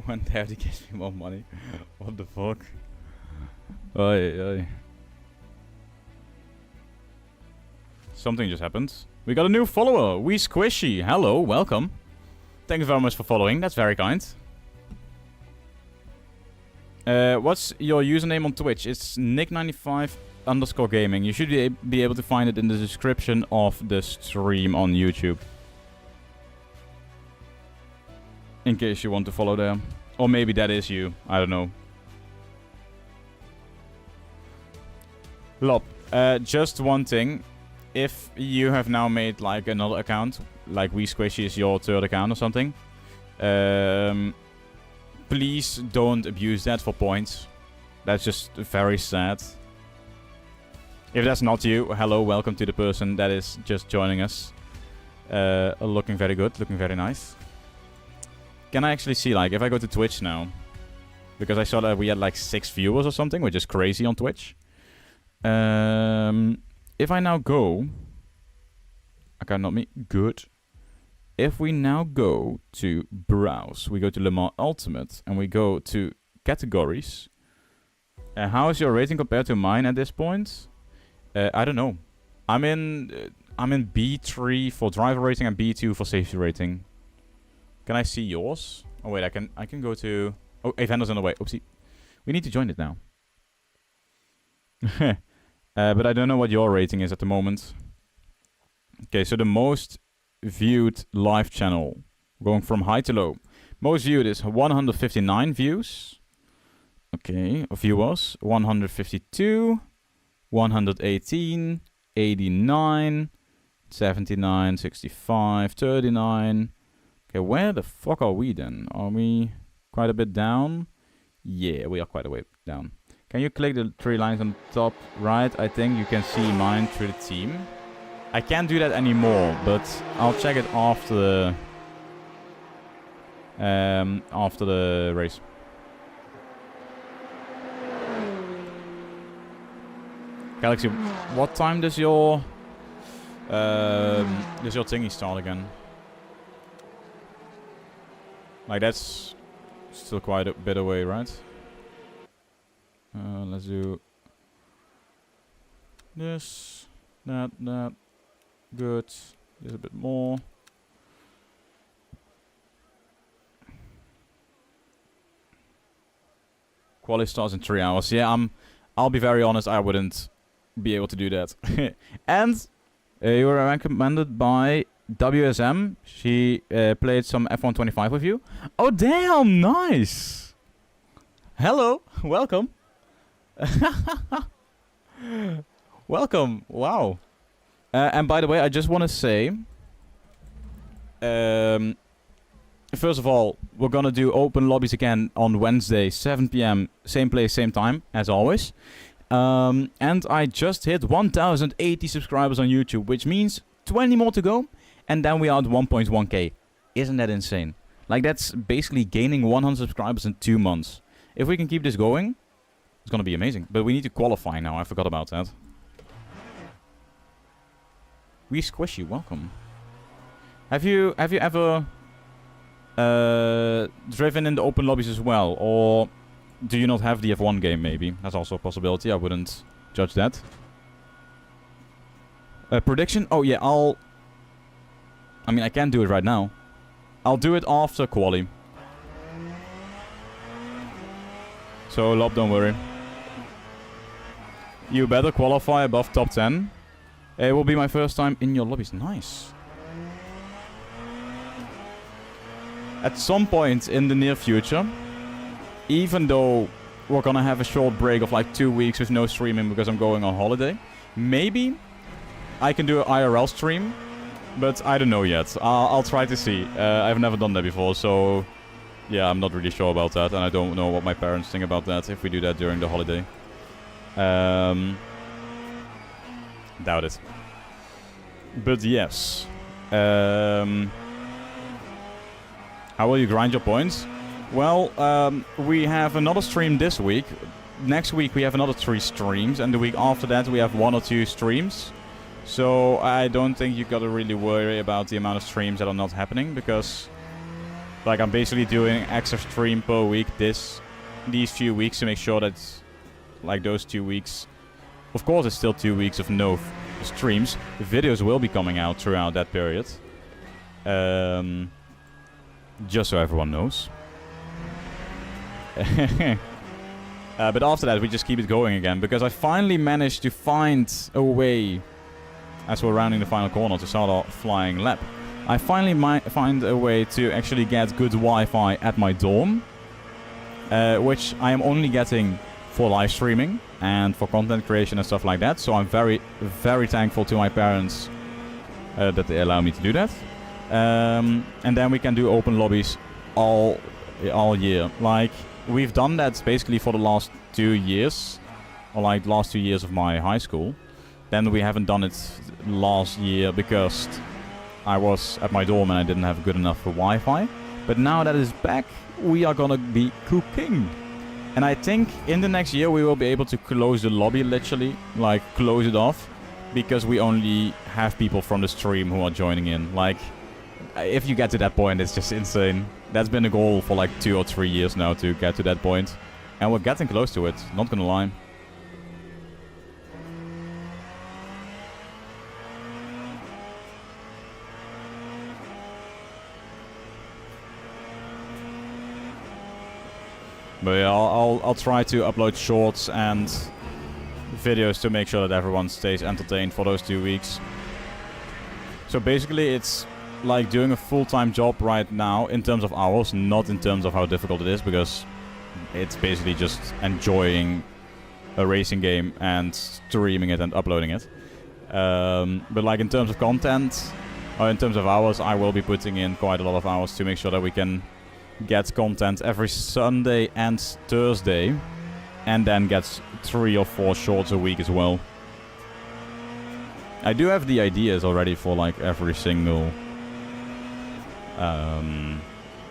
When Daddy gives me more money. What the fuck? Oi, oi. Something just happened. We got a new follower. We Squishy. Hello, welcome. Thank you very much for following. That's very kind. What's your username on Twitch? It's Nick95_gaming. You should be able to find it in the description of the stream on YouTube. In case you want to follow there. Or maybe that is you. I don't know. Lob, just one thing. If you have now made like another account, like We Squishy is your third account or something, please don't abuse that for points. That's just very sad. If that's not you, hello, welcome to the person that is just joining us. Looking very good, looking very nice. Can I actually see, like, if I go to Twitch now, because I saw that we had like 6 viewers or something, which is crazy on Twitch. If I now go, okay, not me, good. If we now go to browse, we go to Le Mans Ultimate, and we go to categories. How is your rating compared to mine at this point? I don't know. I'm in B3 for driver rating and B2 for safety rating. Can I see yours? Oh wait, I can go to. Oh, Evander's on the way. Oopsie. We need to join it now. But I don't know what your rating is at the moment. Okay, so the most viewed live channel, going from high to low. Most viewed is 159 views. Okay, viewers. 152, 118, 89, 79, 65, 39. Okay, where the fuck are we then? Are we quite a bit down? Yeah, we are quite a way down. Can you click the 3 lines on top right? I think you can see mine through the team. I can't do that anymore, but I'll check it after the race. Galaxy, what time does your thingy start again? Like, that's still quite a bit away, right? Let's do this, that, good. This a bit more. Quali starts in 3 hours. Yeah, I'll be very honest, I wouldn't be able to do that. And you were recommended by WSM. She played some F1 25 with you. Oh damn, nice. Hello, welcome. Welcome. Wow. And by the way, I just want to say, first of all, we're gonna do open lobbies again on Wednesday, 7 PM, same place, same time, as always. And I just hit 1,080 subscribers on YouTube, which means 20 more to go, and then we are at 1.1k. Isn't that insane? Like, that's basically gaining 100 subscribers in 2 months. If we can keep this going, it's gonna be amazing. But we need to qualify now, I forgot about that. We Squishy, welcome. Have you ever driven in the open lobbies as well, or do you not have the F1 game? Maybe that's also a possibility. I wouldn't judge that. Prediction? Oh yeah, I mean, I can't do it right now. I'll do it after quali. So Lob, don't worry. You better qualify above top 10. It will be my first time in your lobbies. Nice. At some point in the near future, even though we're gonna have a short break of like 2 weeks with no streaming because I'm going on holiday, maybe I can do an IRL stream, but I don't know yet. I'll try to see. I've never done that before, so yeah, I'm not really sure about that, and I don't know what my parents think about that if we do that during the holiday. Doubt it. But yes. How will you grind your points? Well, we have another stream this week. Next week we have another 3 streams, and the week after that we have 1 or 2 streams. So I don't think you gotta really worry about the amount of streams that are not happening, because like I'm basically doing extra stream per week these few weeks to make sure that like those 2 weeks, of course it's still 2 weeks of no streams. The videos will be coming out throughout that period. Just so everyone knows. But after that we just keep it going again, because I finally managed to find a way, as we're rounding the final corner, to start our flying lap. I finally find a way to actually get good Wi-Fi at my dorm, which I am only getting for live streaming and for content creation and stuff like that. So I'm very, very thankful to my parents that they allow me to do that. And then we can do open lobbies all year. Like, we've done that basically for the last 2 years, or like last 2 years of my high school. Then we haven't done it last year because I was at my dorm and I didn't have good enough for Wi-Fi. But now that it's back, we are gonna be cooking. And I think in the next year we will be able to close the lobby, literally, like close it off, because we only have people from the stream who are joining in. Like, if you get to that point, it's just insane. That's been a goal for like 2 or 3 years now, to get to that point. And we're getting close to it, not gonna lie. But yeah, I'll try to upload shorts and videos to make sure that everyone stays entertained for those 2 weeks. So basically it's like doing a full-time job right now in terms of hours, not in terms of how difficult it is, because it's basically just enjoying a racing game and streaming it and uploading it. But like in terms of content, or in terms of hours, I will be putting in quite a lot of hours to make sure that we can get content every Sunday and Thursday. And then get 3 or 4 shorts a week as well. I do have the ideas already for like every single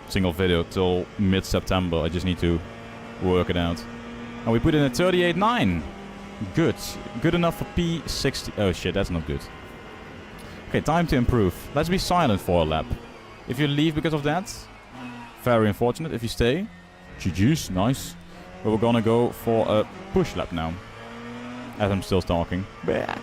video till mid-September. I just need to work it out. And we put in a 38.9. Good. Good enough for P60. Oh shit, that's not good. Okay, time to improve. Let's be silent for a lap. If you leave because of that, very unfortunate. If you stay, GG's, nice. But we're gonna go for a push lap now. As I'm still talking. Bah.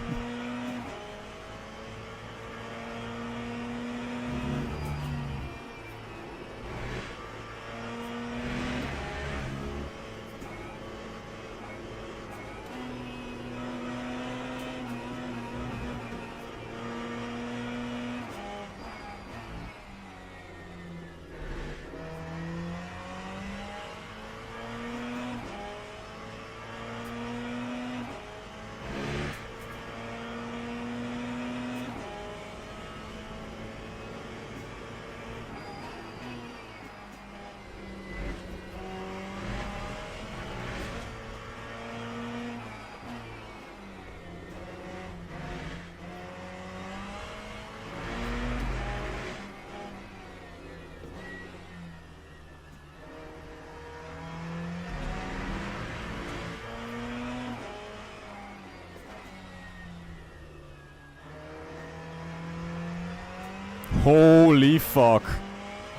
Holy fuck.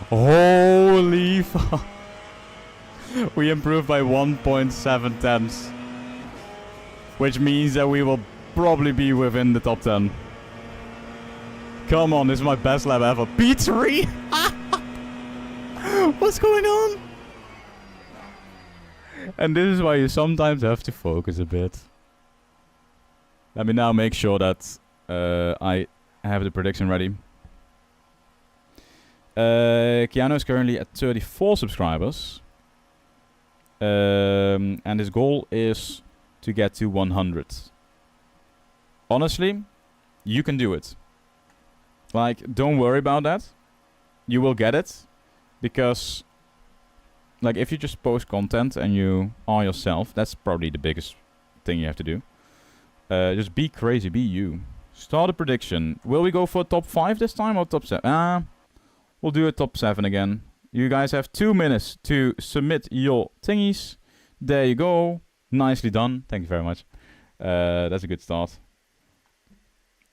Holy fuck. We improved by 1.7 tenths. Which means that we will probably be within the top 10. Come on, this is my best lap ever. P3? What's going on? And this is why you sometimes have to focus a bit. Let me now make sure that I have the prediction ready. Keanu is currently at 34 subscribers. And his goal is to get to 100. Honestly, you can do it. Like, don't worry about that. You will get it. Because, like, if you just post content and you are yourself, that's probably the biggest thing you have to do. Just be crazy, be you. Start a prediction. Will we go for top 5 this time or top 7? We'll do a top 7 again. You guys have 2 minutes to submit your thingies. There you go. Nicely done. Thank you very much. That's a good start.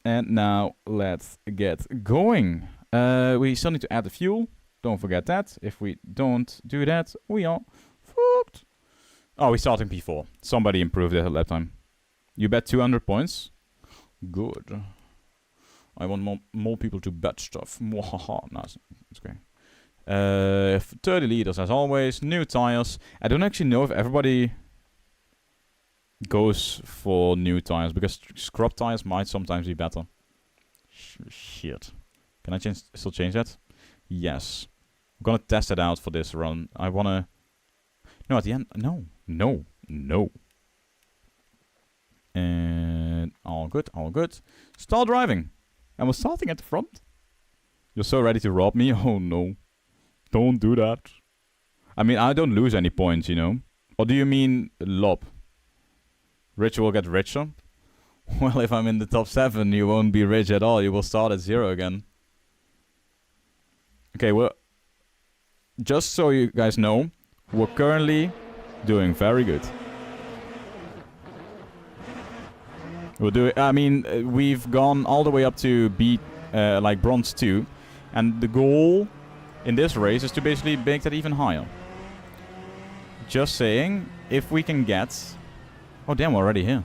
And now let's get going. We still need to add the fuel. Don't forget that. If we don't do that, we are fucked. Oh, we're starting P4. Somebody improved their lap time. You bet 200 points. Good. I want more people to bet stuff. Mwahaha. No, it's okay. 30 liters as always. New tires. I don't actually know if everybody goes for new tires because scrub tires might sometimes be better. Shit. Can I still change that? Yes. I'm gonna test it out for this run. I wanna... No, at the end... No. No. No. And... all good. All good. Start driving. And we're starting at the front. You're so ready to rob me? Oh no. Don't do that. I mean, I don't lose any points, you know. Or do you mean lob? Rich will get richer? Well, if I'm in the top 7, you won't be rich at all. You will start at 0 again. Okay, well... just so you guys know, we're currently doing very good. We'll do it. I mean, we've gone all the way up to like bronze 2, and the goal in this race is to basically make that even higher. Just saying, if we can get... oh damn, we're already here.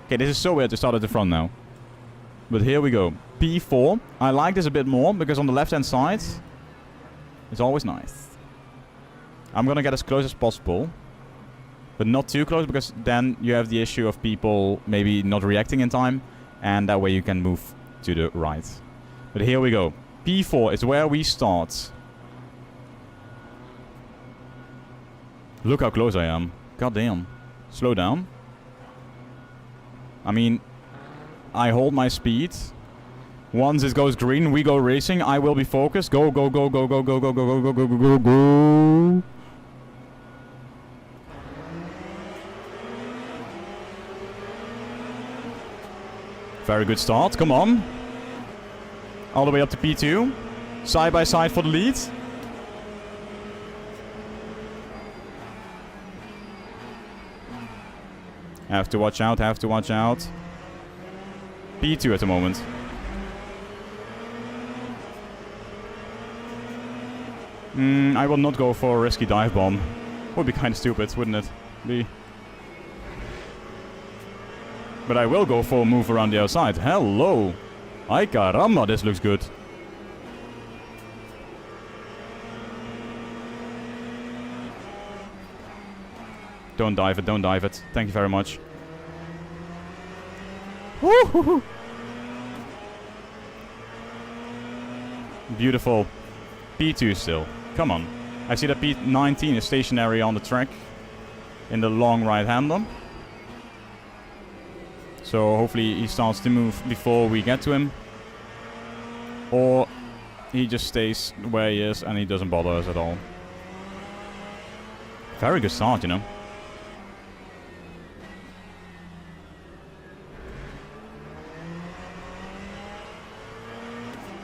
Okay, this is so weird to start at the front now. But here we go. P4. I like this a bit more because on the left-hand side, it's always nice. I'm gonna get as close as possible. But not too close, because then you have the issue of people maybe not reacting in time. And that way you can move to the right. But here we go. P4 is where we start. Look how close I am. God damn. Slow down. I mean, I hold my speed. Once it goes green, we go racing. I will be focused. Go, go, go, go, go, go, go, go, go, go, go, go, go. Very good start. Come on. All the way up to P2. Side by side for the lead. Have to watch out, have to watch out. P2 at the moment. I will not go for a risky dive bomb. Would be kind of stupid, wouldn't it? But I will go for a move around the outside. Hello! Ay caramba, this looks good. Don't dive it, don't dive it. Thank you very much. Woo-hoo-hoo. Beautiful. P2 still. Come on. I see that P19 is stationary on the track. In the long right-hander. So hopefully he starts to move before we get to him. Or he just stays where he is and he doesn't bother us at all. Very good start, you know.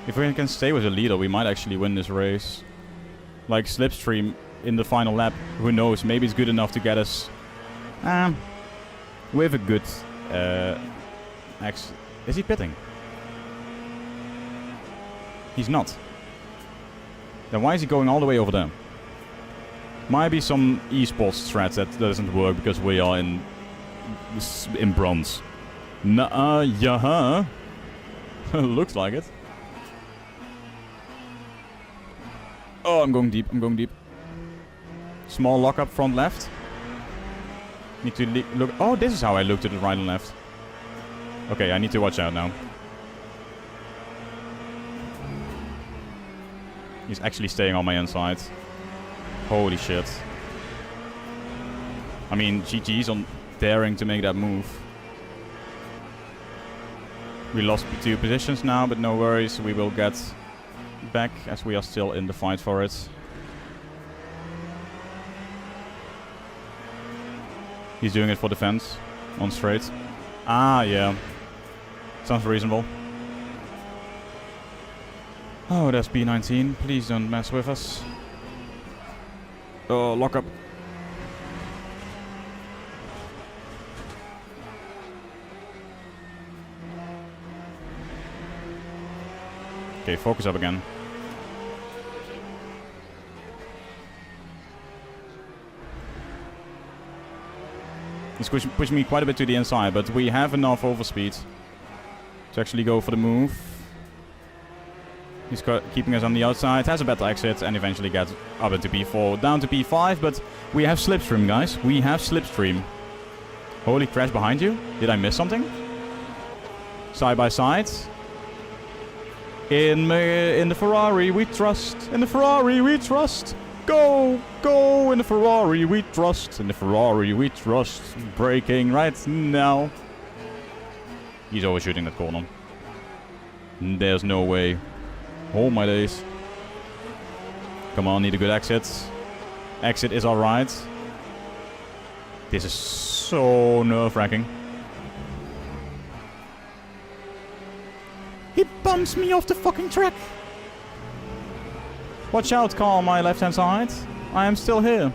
If we can stay with the leader, we might actually win this race. Like slipstream in the final lap, who knows? Maybe it's good enough to get us with a good is he pitting? He's not. Then why is he going all the way over there? Might be some esports threat that doesn't work because we are in bronze. Nuh-uh, yeah. Looks like it. Oh, I'm going deep, I'm going deep. Small lock up front left. Need to look. Oh, this is how I look to the right and left. Okay, I need to watch out now. He's actually staying on my inside. Holy shit. I mean, GG's on daring to make that move. We lost 2 positions now, but no worries. We will get back as we are still in the fight for it. He's doing it for defense on straight. Ah, yeah. Sounds reasonable. Oh, that's P19. Please don't mess with us. Oh, lock up. Okay, focus up again. He's pushing me quite a bit to the inside, but we have enough overspeed to actually go for the move. He's keeping us on the outside, has a better exit, and eventually gets up into P4, down to P5, but we have slipstream, guys. We have slipstream. Holy crash behind you. Did I miss something? Side by side. In the Ferrari, we trust. In the Ferrari, we trust. Go! Go! In the Ferrari, we trust. In the Ferrari, we trust. Braking right now. He's overshooting that corner. There's no way. Oh my days. Come on, need a good exit. Exit is alright. This is so nerve-wracking. He bumps me off the fucking track. Watch out, car on my left-hand side. I am still here.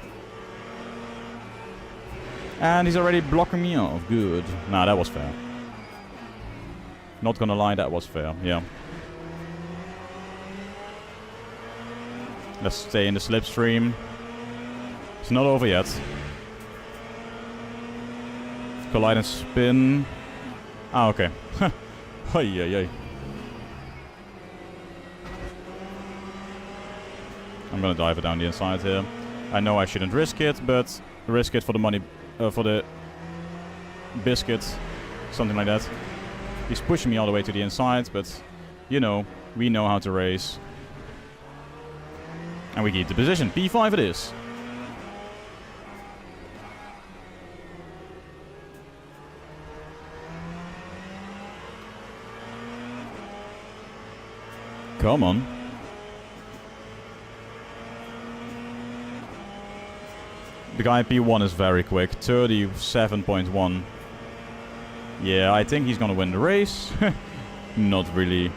And he's already blocking me off. Good. Nah, that was fair. Not gonna lie, that was fair. Yeah. Let's stay in the slipstream. It's not over yet. Collide and spin. Ah, okay. Hey. I'm gonna dive it down the inside here. I know I shouldn't risk it, but risk it for the money, for the biscuit, something like that. He's pushing me all the way to the inside, but you know, we know how to race. And we keep the position. P5 it is. Come on. The guy P1 is very quick. 37.1. Yeah, I think he's gonna win the race. Not really.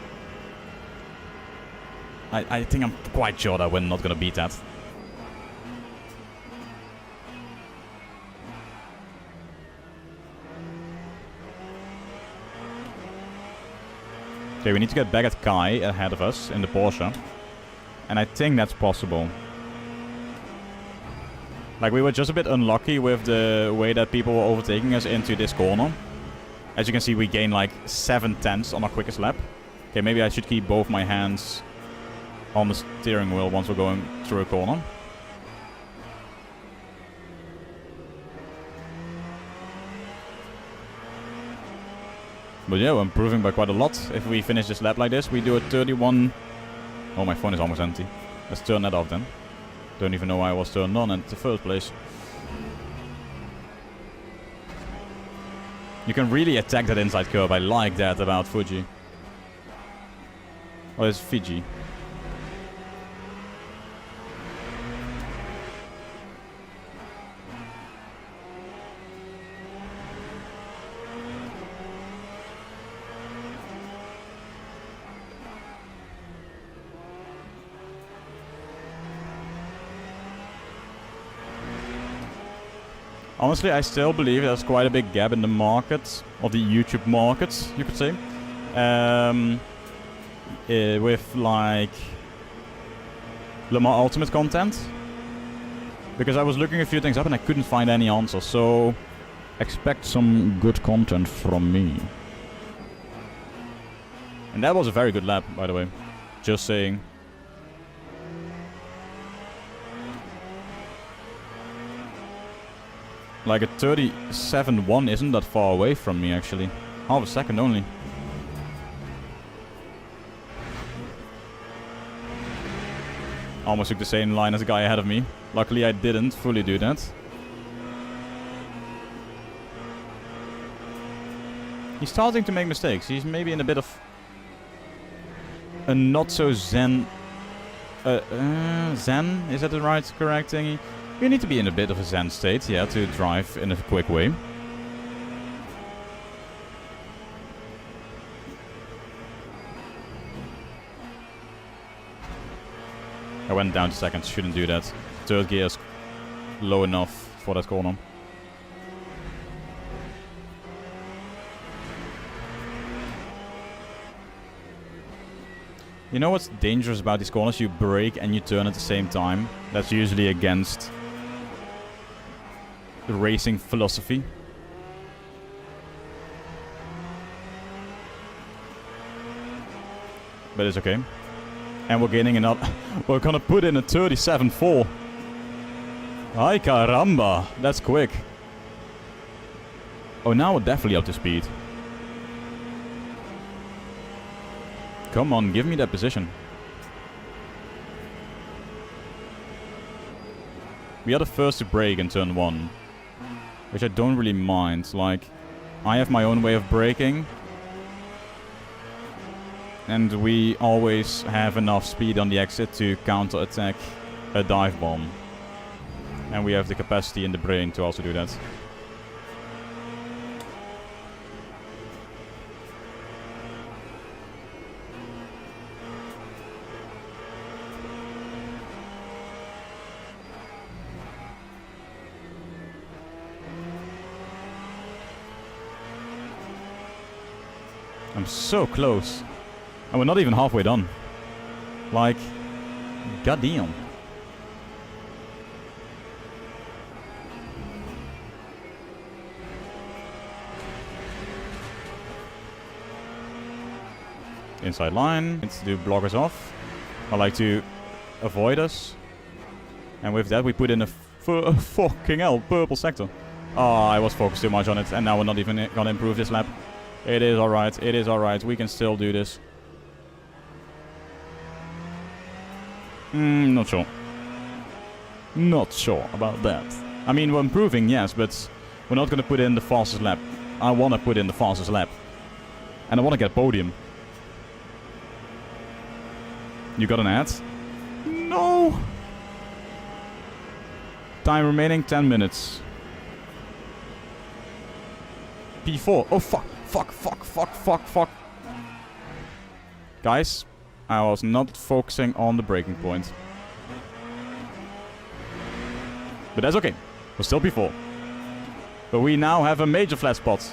I think I'm quite sure that we're not gonna beat that. Okay, we need to get back at Kai ahead of us in the Porsche. And I think that's possible. Like, we were just a bit unlucky with the way that people were overtaking us into this corner. As you can see, we gained like 7/10 on our quickest lap. Okay, maybe I should keep both my hands on the steering wheel once we're going through a corner. But yeah, we're improving by quite a lot. If we finish this lap like this, we do a 31... Oh, my phone is almost empty. Let's turn that off then. Don't even know why I was turned on in the first place. You can really attack that inside curve. I like that about Fuji. Oh, it's Fiji. Honestly, I still believe there's quite a big gap in the market, of the YouTube market, you could say. With like Lemar Ultimate content. Because I was looking a few things up and I couldn't find any answers, so expect some good content from me. And that was a very good lap, by the way. Just saying. Like a 37.1 isn't that far away from me, actually. Half a second only. Almost took the same line as the guy ahead of me. Luckily I didn't fully do that. He's starting to make mistakes. He's maybe in a bit of a not so zen... zen? Is that the right correct thingy? You need to be in a bit of a zen state, yeah, to drive in a quick way. I went down to second, shouldn't do that. Third gear is low enough for that corner. You know what's dangerous about these corners? You brake and you turn at the same time. That's usually against the racing philosophy. But it's okay. And we're gaining another... We're gonna put in a 37.4. Ay caramba! That's quick. Oh, now we're definitely up to speed. Come on, give me that position. We are the first to brake in turn 1. Which I don't really mind. Like, I have my own way of braking. And we always have enough speed on the exit to counter-attack a dive bomb. And we have the capacity in the brain to also do that. I'm so close. And we're not even halfway done. Like, goddamn. Inside line. It's to block us off. I like to avoid us. And with that we put in a fucking hell, purple sector. Oh, I was focused too much on it. And now we're not even gonna improve this lap. It is alright, it is alright. We can still do this. Not sure. Not sure about that. I mean, we're improving, yes, but we're not gonna put in the fastest lap. I wanna put in the fastest lap. And I wanna get podium. You got an ad? No! Time remaining 10 minutes. P4. Oh, fuck. Fuck, fuck, fuck, fuck, fuck. Guys, I was not focusing on the breaking point. But that's okay. We're still P4. But we now have a major flat spot.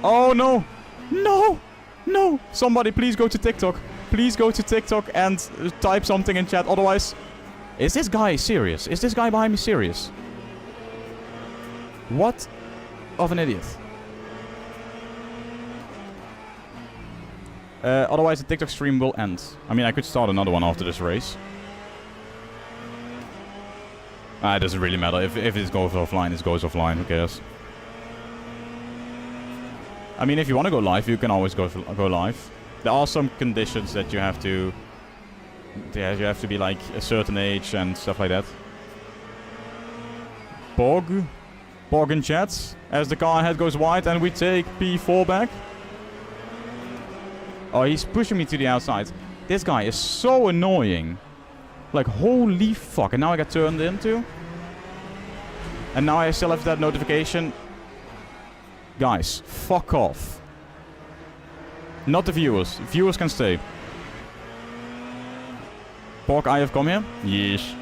Oh, no! No! No! Somebody please go to TikTok. Please go to TikTok and type something in chat. Otherwise... Is this guy serious? Is this guy behind me serious? What of an idiot. Otherwise the TikTok stream will end. I mean, I could start another one after this race. It doesn't really matter. If it goes offline, it goes offline. Who cares? I mean, if you want to go live, you can always go live. There are some conditions that you have to... Yeah, you have to be like a certain age and stuff like that. Bog in chat. As the car ahead goes wide and we take P4 back. Oh, he's pushing me to the outside. This guy is so annoying. Like, holy fuck. And now I got turned into. And now I still have that notification. Guys, fuck off. Not the viewers. Viewers can stay. Pork, I have come here? Yes.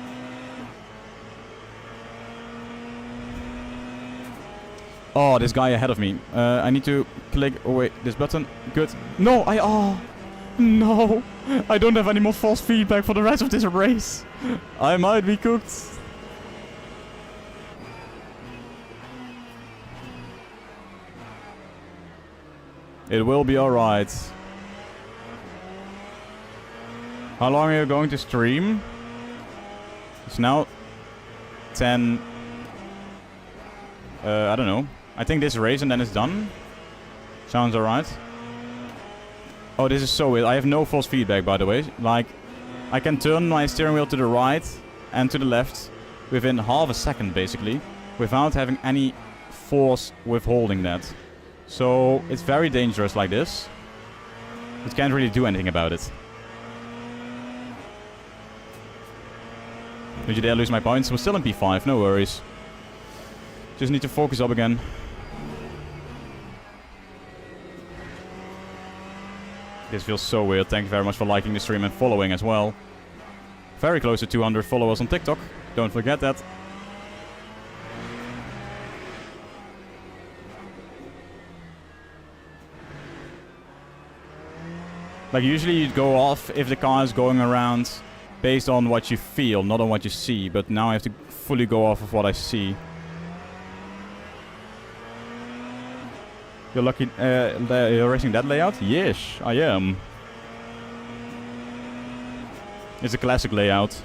Oh, this guy ahead of me. I need to click... Oh, wait. This button. Good. No, Oh. No. I don't have any more false feedback for the rest of this race. I might be cooked. It will be alright. How long are you going to stream? It's now 10... I don't know. I think this race and then it's done. Sounds alright. Oh, this is so weird. I have no false feedback, by the way. Like, I can turn my steering wheel to the right and to the left within half a second, basically, without having any force withholding that. So, it's very dangerous like this. But can't really do anything about it. Did you dare lose my points? We're still in P5, no worries. Just need to focus up again. This feels so weird. Thank you very much for liking the stream and following as well. Very close to 200 followers on TikTok. Don't forget that. Like, usually you'd go off if the car is going around based on what you feel, not on what you see. But now I have to fully go off of what I see. You're lucky you're racing that layout? Yes, I am. It's a classic layout.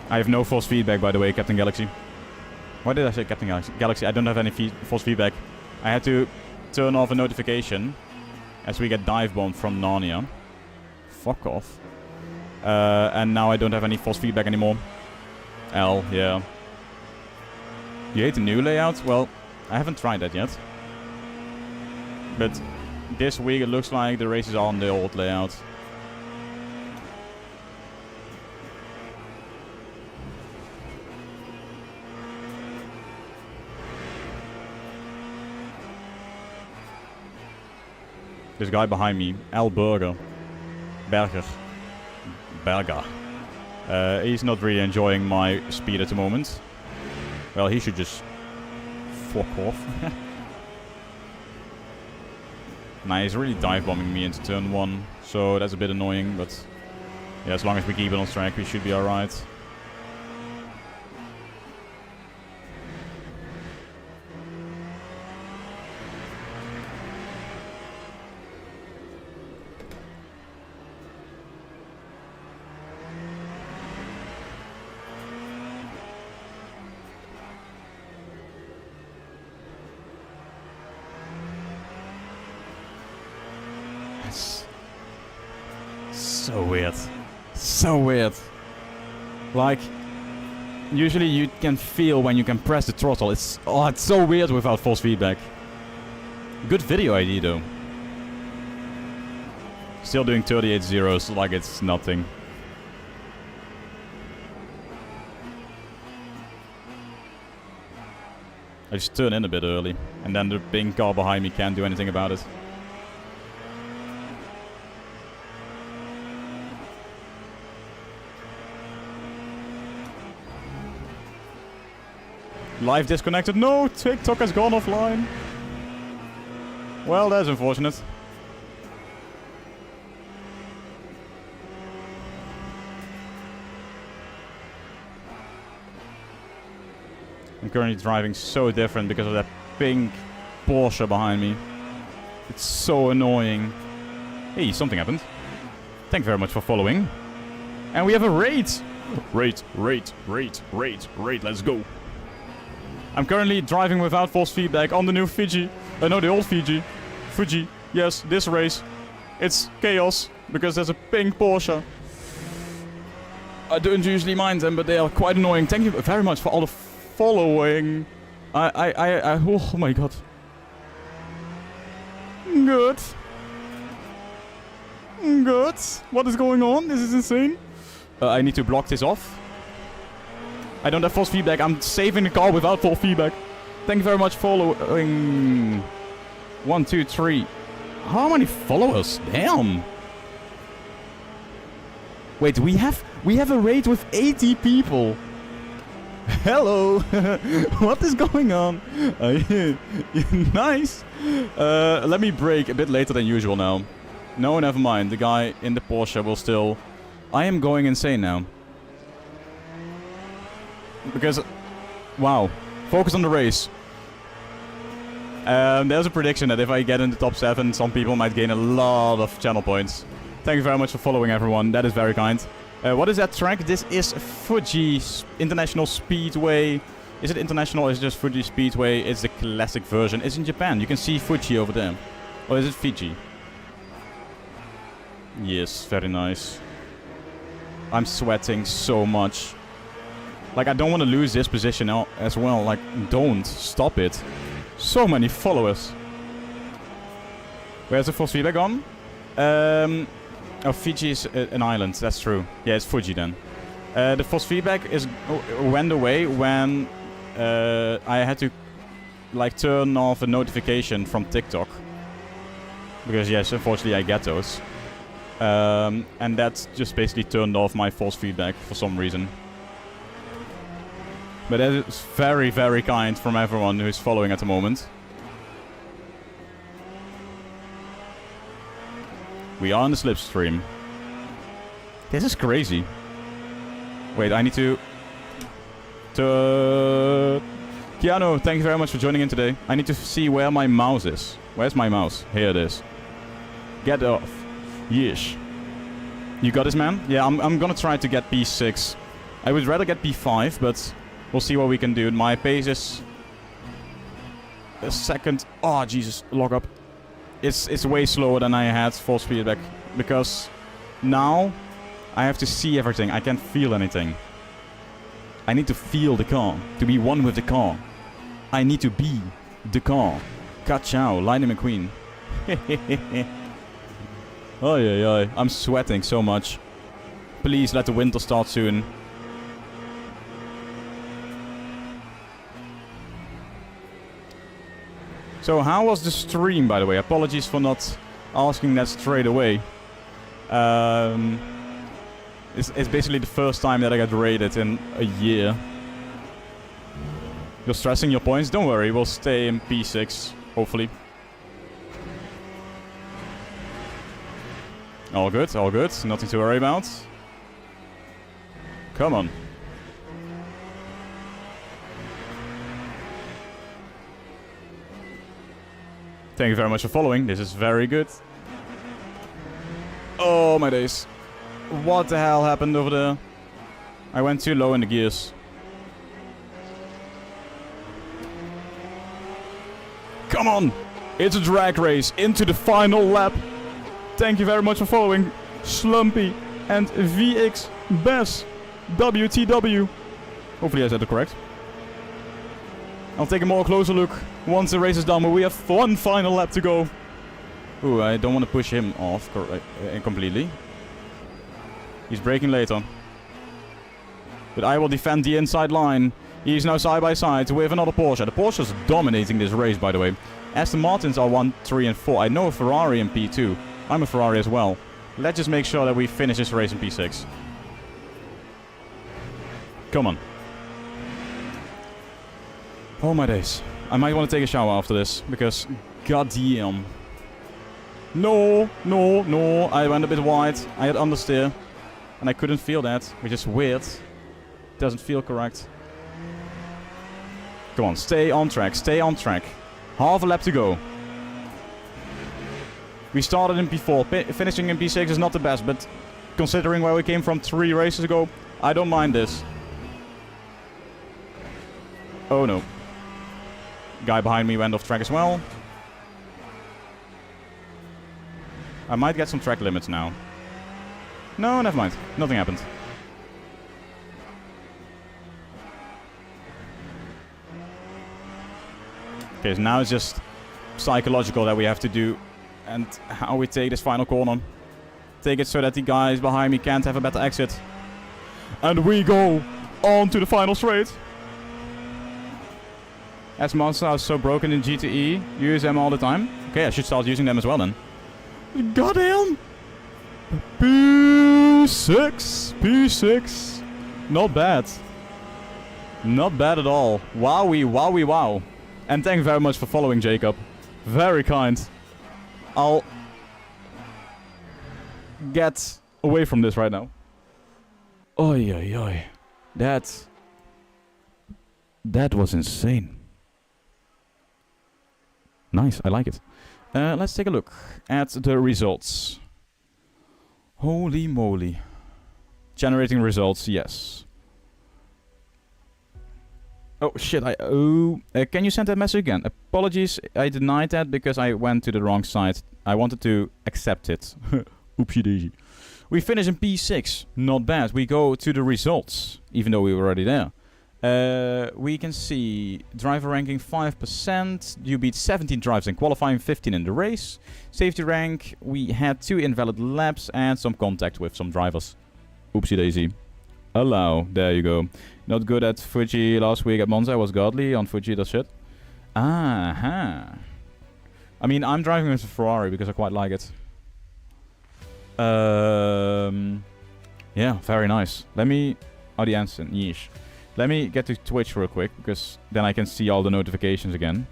I have no false feedback, by the way, Captain Galaxy. Why did I say Captain Galaxy? I don't have any false feedback. I had to turn off a notification as we get dive bombed from Narnia. Fuck off. And now I don't have any false feedback anymore. L, yeah. You hate the new layout? Well, I haven't tried that yet. But this week it looks like the races are on the old layout. This guy behind me, Al Berger. Berger. He's not really enjoying my speed at the moment. Well, he should just fuck off. Nah, he's really dive bombing me into turn 1, so that's a bit annoying, but yeah, as long as we keep it on track, we should be alright. So weird. So weird. Like, usually you can feel when you can press the throttle. It's so weird without false feedback. Good video idea though. Still doing 38 zeros like it's nothing. I just turn in a bit early. And then the pink car behind me can't do anything about it. Live disconnected. No, TikTok has gone offline. Well, that's unfortunate. I'm currently driving so different because of that pink Porsche behind me. It's so annoying. Hey, something happened. Thank you very much for following. And we have a raid. Raid, let's go. I'm currently driving without force feedback on the new Fiji. No, the old Fiji. Fuji. Yes, this race. It's chaos because there's a pink Porsche. I don't usually mind them, but they are quite annoying. Thank you very much for all the following. Oh my god. Good. Good. What is going on? This is insane. I need to block this off. I don't have force feedback. I'm saving the car without force feedback. Thank you very much for following. 1, 2, 3. How many followers? Damn. Wait, we have a raid with 80 people. Hello. What is going on? Nice. Let me brake a bit later than usual now. No, never mind. The guy in the Porsche will still... I am going insane now. Because... Wow. Focus on the race. There's a prediction that if I get in the top 7, some people might gain a lot of channel points. Thank you very much for following, everyone. That is very kind. What is that track? This is Fuji International Speedway. Is it international or is it just Fuji Speedway? It's the classic version. It's in Japan. You can see Fuji over there. Or is it Fiji? Yes, very nice. I'm sweating so much. Like, I don't want to lose this position as well. Like, don't. Stop it. So many followers. Where's the force feedback on? Oh, Fiji is an island. That's true. Yeah, it's Fuji then. The force feedback went away when I had to like turn off a notification from TikTok. Because yes, unfortunately I get those. And that's just basically turned off my force feedback for some reason. But that is very, very kind from everyone who is following at the moment. We are on the slipstream. This is crazy. Wait, I need to... Keanu, thank you very much for joining in today. I need to see where my mouse is. Where's my mouse? Here it is. Get off. Yeesh. You got this, man? Yeah, I'm gonna try to get P6. I would rather get P5, but we'll see what we can do. My pace is... a second... Oh, Jesus. Lock up. It's way slower than I had force feedback. Because now I have to see everything. I can't feel anything. I need to feel the car. To be one with the car. I need to be the car. Ka-chow. Lightning McQueen. Oh yeah. I'm sweating so much. Please let the winter start soon. So how was the stream, by the way? Apologies for not asking that straight away. It's basically the first time that I got rated in a year. You're stressing your points? Don't worry, we'll stay in P6, hopefully. All good, all good. Nothing to worry about. Come on. Thank you very much for following. This is very good. Oh my days. What the hell happened over there? I went too low in the gears. Come on! It's a drag race into the final lap. Thank you very much for following. Slumpy and VX Bess WTW. Hopefully I said it correct. I'll take a more closer look once the race is done, but we have one final lap to go. Ooh, I don't want to push him off completely. He's braking later. But I will defend the inside line. He's now side by side with another Porsche. The Porsche's dominating this race, by the way. Aston Martins are 1, 3, and 4. I know a Ferrari in P2. I'm a Ferrari as well. Let's just make sure that we finish this race in P6. Come on. Oh my days. I might want to take a shower after this, because goddamn. No, no, no. I went a bit wide. I had understeer. And I couldn't feel that, which is weird. Doesn't feel correct. Come on, stay on track, stay on track. Half a lap to go. We started in P4. Finishing in P6 is not the best, but considering where we came from 3 races ago, I don't mind this. Oh no. Guy behind me went off track as well. I might get some track limits now. No, never mind. Nothing happened. Okay, so now it's just psychological that we have to do, and how we take this final corner. Take it so that the guys behind me can't have a better exit. And we go on to the final straight. As monsters are so broken in GTE, use them all the time. Okay, I should start using them as well then. Goddamn! P6! P6! Not bad. Not bad at all. Wowie, wowie, wow. And thank you very much for following, Jacob. Very kind. I'll get away from this right now. Oi, oi, oi. That was insane. Nice, I like it. Let's take a look at the results. Holy moly. Generating results, yes. Oh shit, can you send that message again? Apologies, I denied that because I went to the wrong side. I wanted to accept it. Oopsie daisy. We finish in P6, not bad. We go to the results, even though we were already there. We can see driver ranking 5%. You beat 17 drivers in qualifying, 15 in the race. Safety rank, we had 2 invalid laps and some contact with some drivers. Oopsie daisy. Allow, there you go. Not good at Fuji last week at Monza. I was godly on Fuji, that shit. Aha. I mean, I'm driving with a Ferrari because I quite like it. Yeah, very nice. Let me... Oh, the answer. Yeesh. Let me get to Twitch real quick, because then I can see all the notifications again.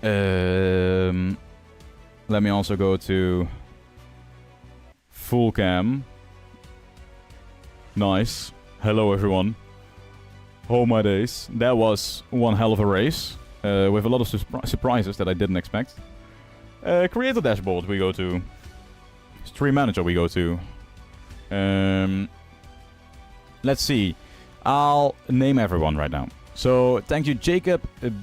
Let me also go to... Full cam. Nice. Hello everyone. Oh my days. That was one hell of a race. With a lot of surprises that I didn't expect. Creator dashboard we go to. Stream manager we go to. Let's see. I'll name everyone right now. So thank you Jacob,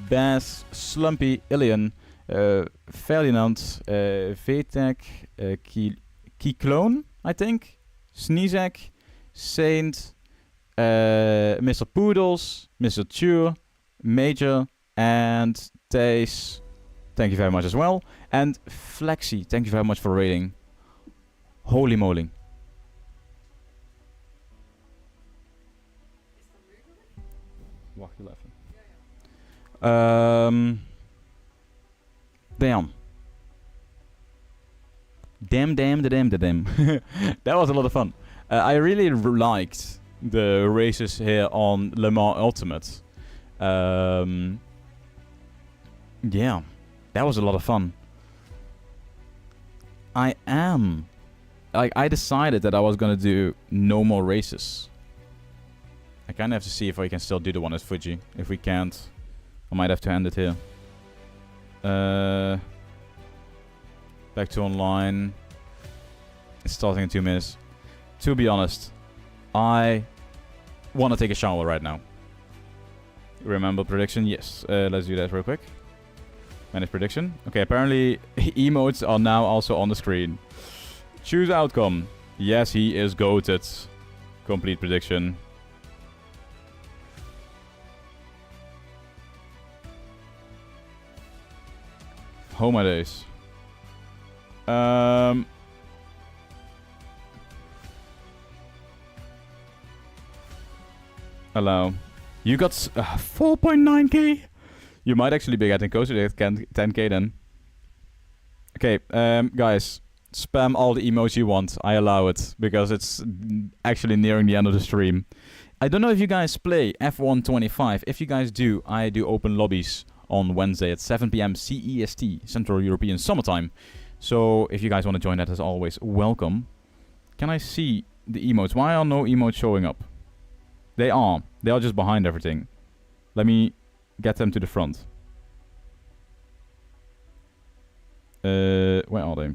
Bass, Slumpy, Ilian, Ferdinand, Vetek, Kyclone, I think, Sneezek, Saint, Mr. Poodles, Mr. Ture, Major, and Tace. Thank you very much as well. And Flexi, thank you very much for rating. Holy moly. Wacht heel even. Damn. Damn. That was a lot of fun. I really liked the races here on Le Mans Ultimate. Yeah, that was a lot of fun. I decided that I was gonna do no more races. I kind of have to see if I can still do the one at Fuji. If we can't, I might have to end it here. Back to online. It's starting in 2 minutes. To be honest, I want to take a shower right now. Remember prediction? Yes. Let's do that real quick. Manage prediction. Okay, apparently emotes are now also on the screen. Choose outcome. Yes, he is goated. Complete prediction. Oh my days. Allow. You got 4.9k? You might actually be getting closer to 10k then. Okay, guys. Spam all the emotes you want. I allow it. Because it's actually nearing the end of the stream. I don't know if you guys play F125. If you guys do, I do open lobbies on Wednesday at 7 p.m. CEST, Central European Summertime. So if you guys want to join that, as always, welcome. Can I see the emotes? Why are no emotes showing up? They are. They are just behind everything. Let me get them to the front. Where are they?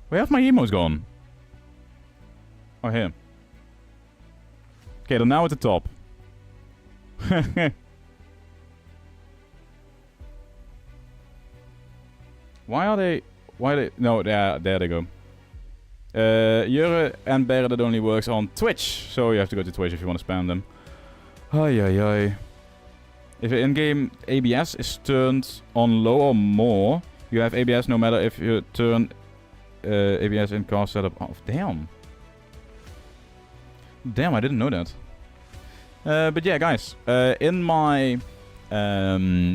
Where have my emotes gone? Oh, here. Okay, they're now at the top. Why are they... No, there they go. Jure and Bear, that only works on Twitch. So you have to go to Twitch if you want to spam them. Ay, ay, ay. If your in-game ABS is turned on low or more, you have ABS no matter if you turn ABS in car setup off. Damn. Damn, I didn't know that. But yeah, guys, in my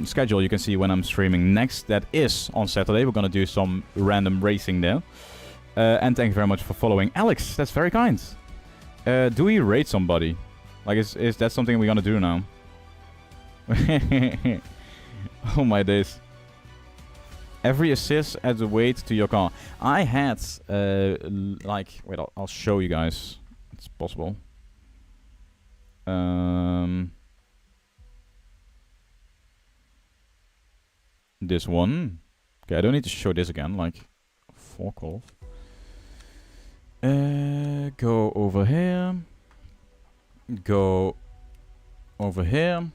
schedule, you can see when I'm streaming next. That is on Saturday. We're gonna do some random racing there. And thank you very much for following. Alex, that's very kind. Do we rate somebody? Like, is that something we're gonna do now? Oh my days. Every assist adds a weight to your car. I had, like... Wait, I'll show you guys. It's possible. This one. Okay, I don't need to show this again, like... Fork off. Go over here. Go over here.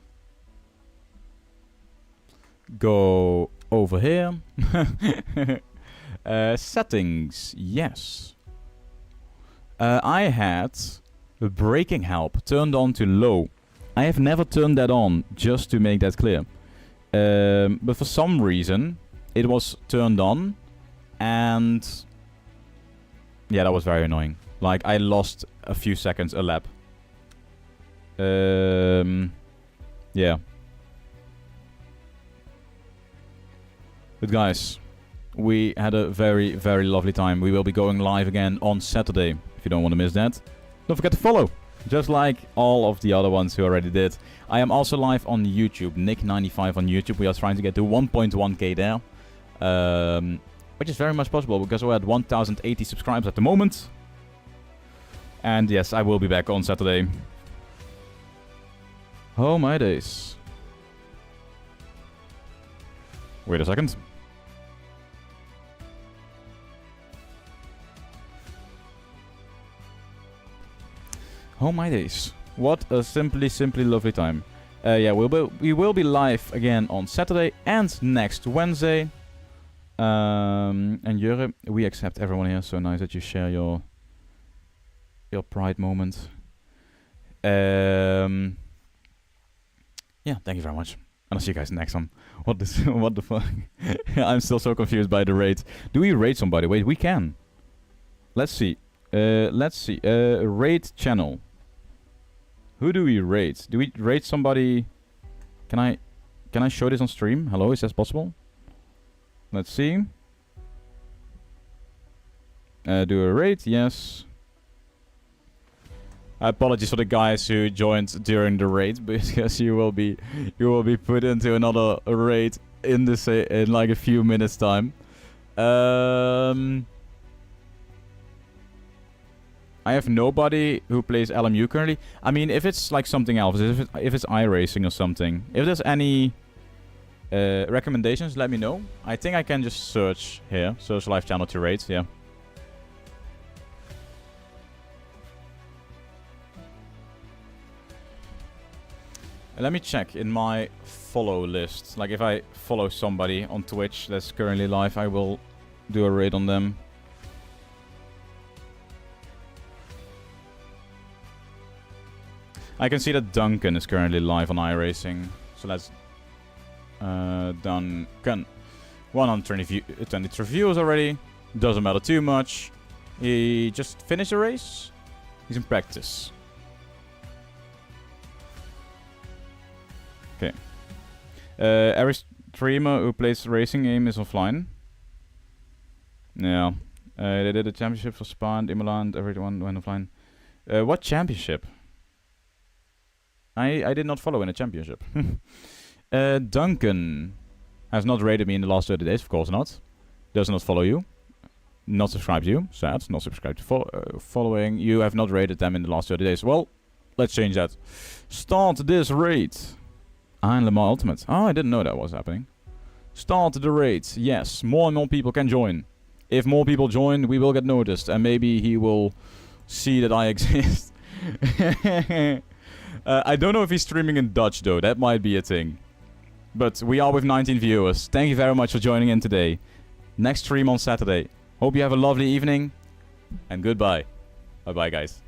Go over here. Settings, yes. I had the braking help turned on to low. I have never turned that on, just to make that clear. But for some reason, it was turned on, and yeah, that was very annoying. Like, I lost a few seconds a lap. Yeah. But guys, we had a very, very lovely time. We will be going live again on Saturday, if you don't want to miss that. Don't forget to follow, just like all of the other ones who already did. I am also live on YouTube, Nick95 on YouTube. We are trying to get to 1.1k there. Which is very much possible, because we're at 1080 subscribers at the moment. And yes, I will be back on Saturday. Oh my days. Wait a second. Oh my days. What a simply lovely time. Yeah, we will be live again on Saturday and next Wednesday. And Jure, we accept everyone here. So nice that you share your pride moment. Yeah, thank you very much. And I'll see you guys next time. What the fuck? I'm still so confused by the rate. Do we rate somebody? Wait, we can. Let's see. Rate channel. Who do we rate? Do we rate somebody? Can I show this on stream? Hello, is that possible? Let's see. Do a rate, yes. Apologies for the guys who joined during the raid, because you will be put into another raid in like a few minutes time. I have nobody who plays LMU currently. I mean, if it's like something else, if it's iRacing or something, if there's any recommendations, let me know. I think I can just search here, search live channel to rate. Yeah. Let me check in my follow list. Like, if I follow somebody on Twitch that's currently live, I will do a raid on them. I can see that Duncan is currently live on iRacing. So let's... Duncan. 123 viewers already. Doesn't matter too much. He just finished the race. He's in practice. Okay. Every streamer who plays the racing game is offline. Yeah. They did a championship for Spa and Imola and everyone went offline. What championship? I did not follow in a championship. Duncan has not rated me in the last 30 days, of course not. Does not follow you. Not subscribed to you. Sad. Not subscribed to following. You have not rated them in the last 30 days. Well, let's change that. Start this raid. And Le Mans Ultimate. Oh, I didn't know that was happening. Start the raid. Yes, more and more people can join. If more people join, we will get noticed. And maybe he will see that I exist. I don't know if he's streaming in Dutch, though. That might be a thing. But we are with 19 viewers. Thank you very much for joining in today. Next stream on Saturday. Hope you have a lovely evening. And goodbye. Bye-bye, guys.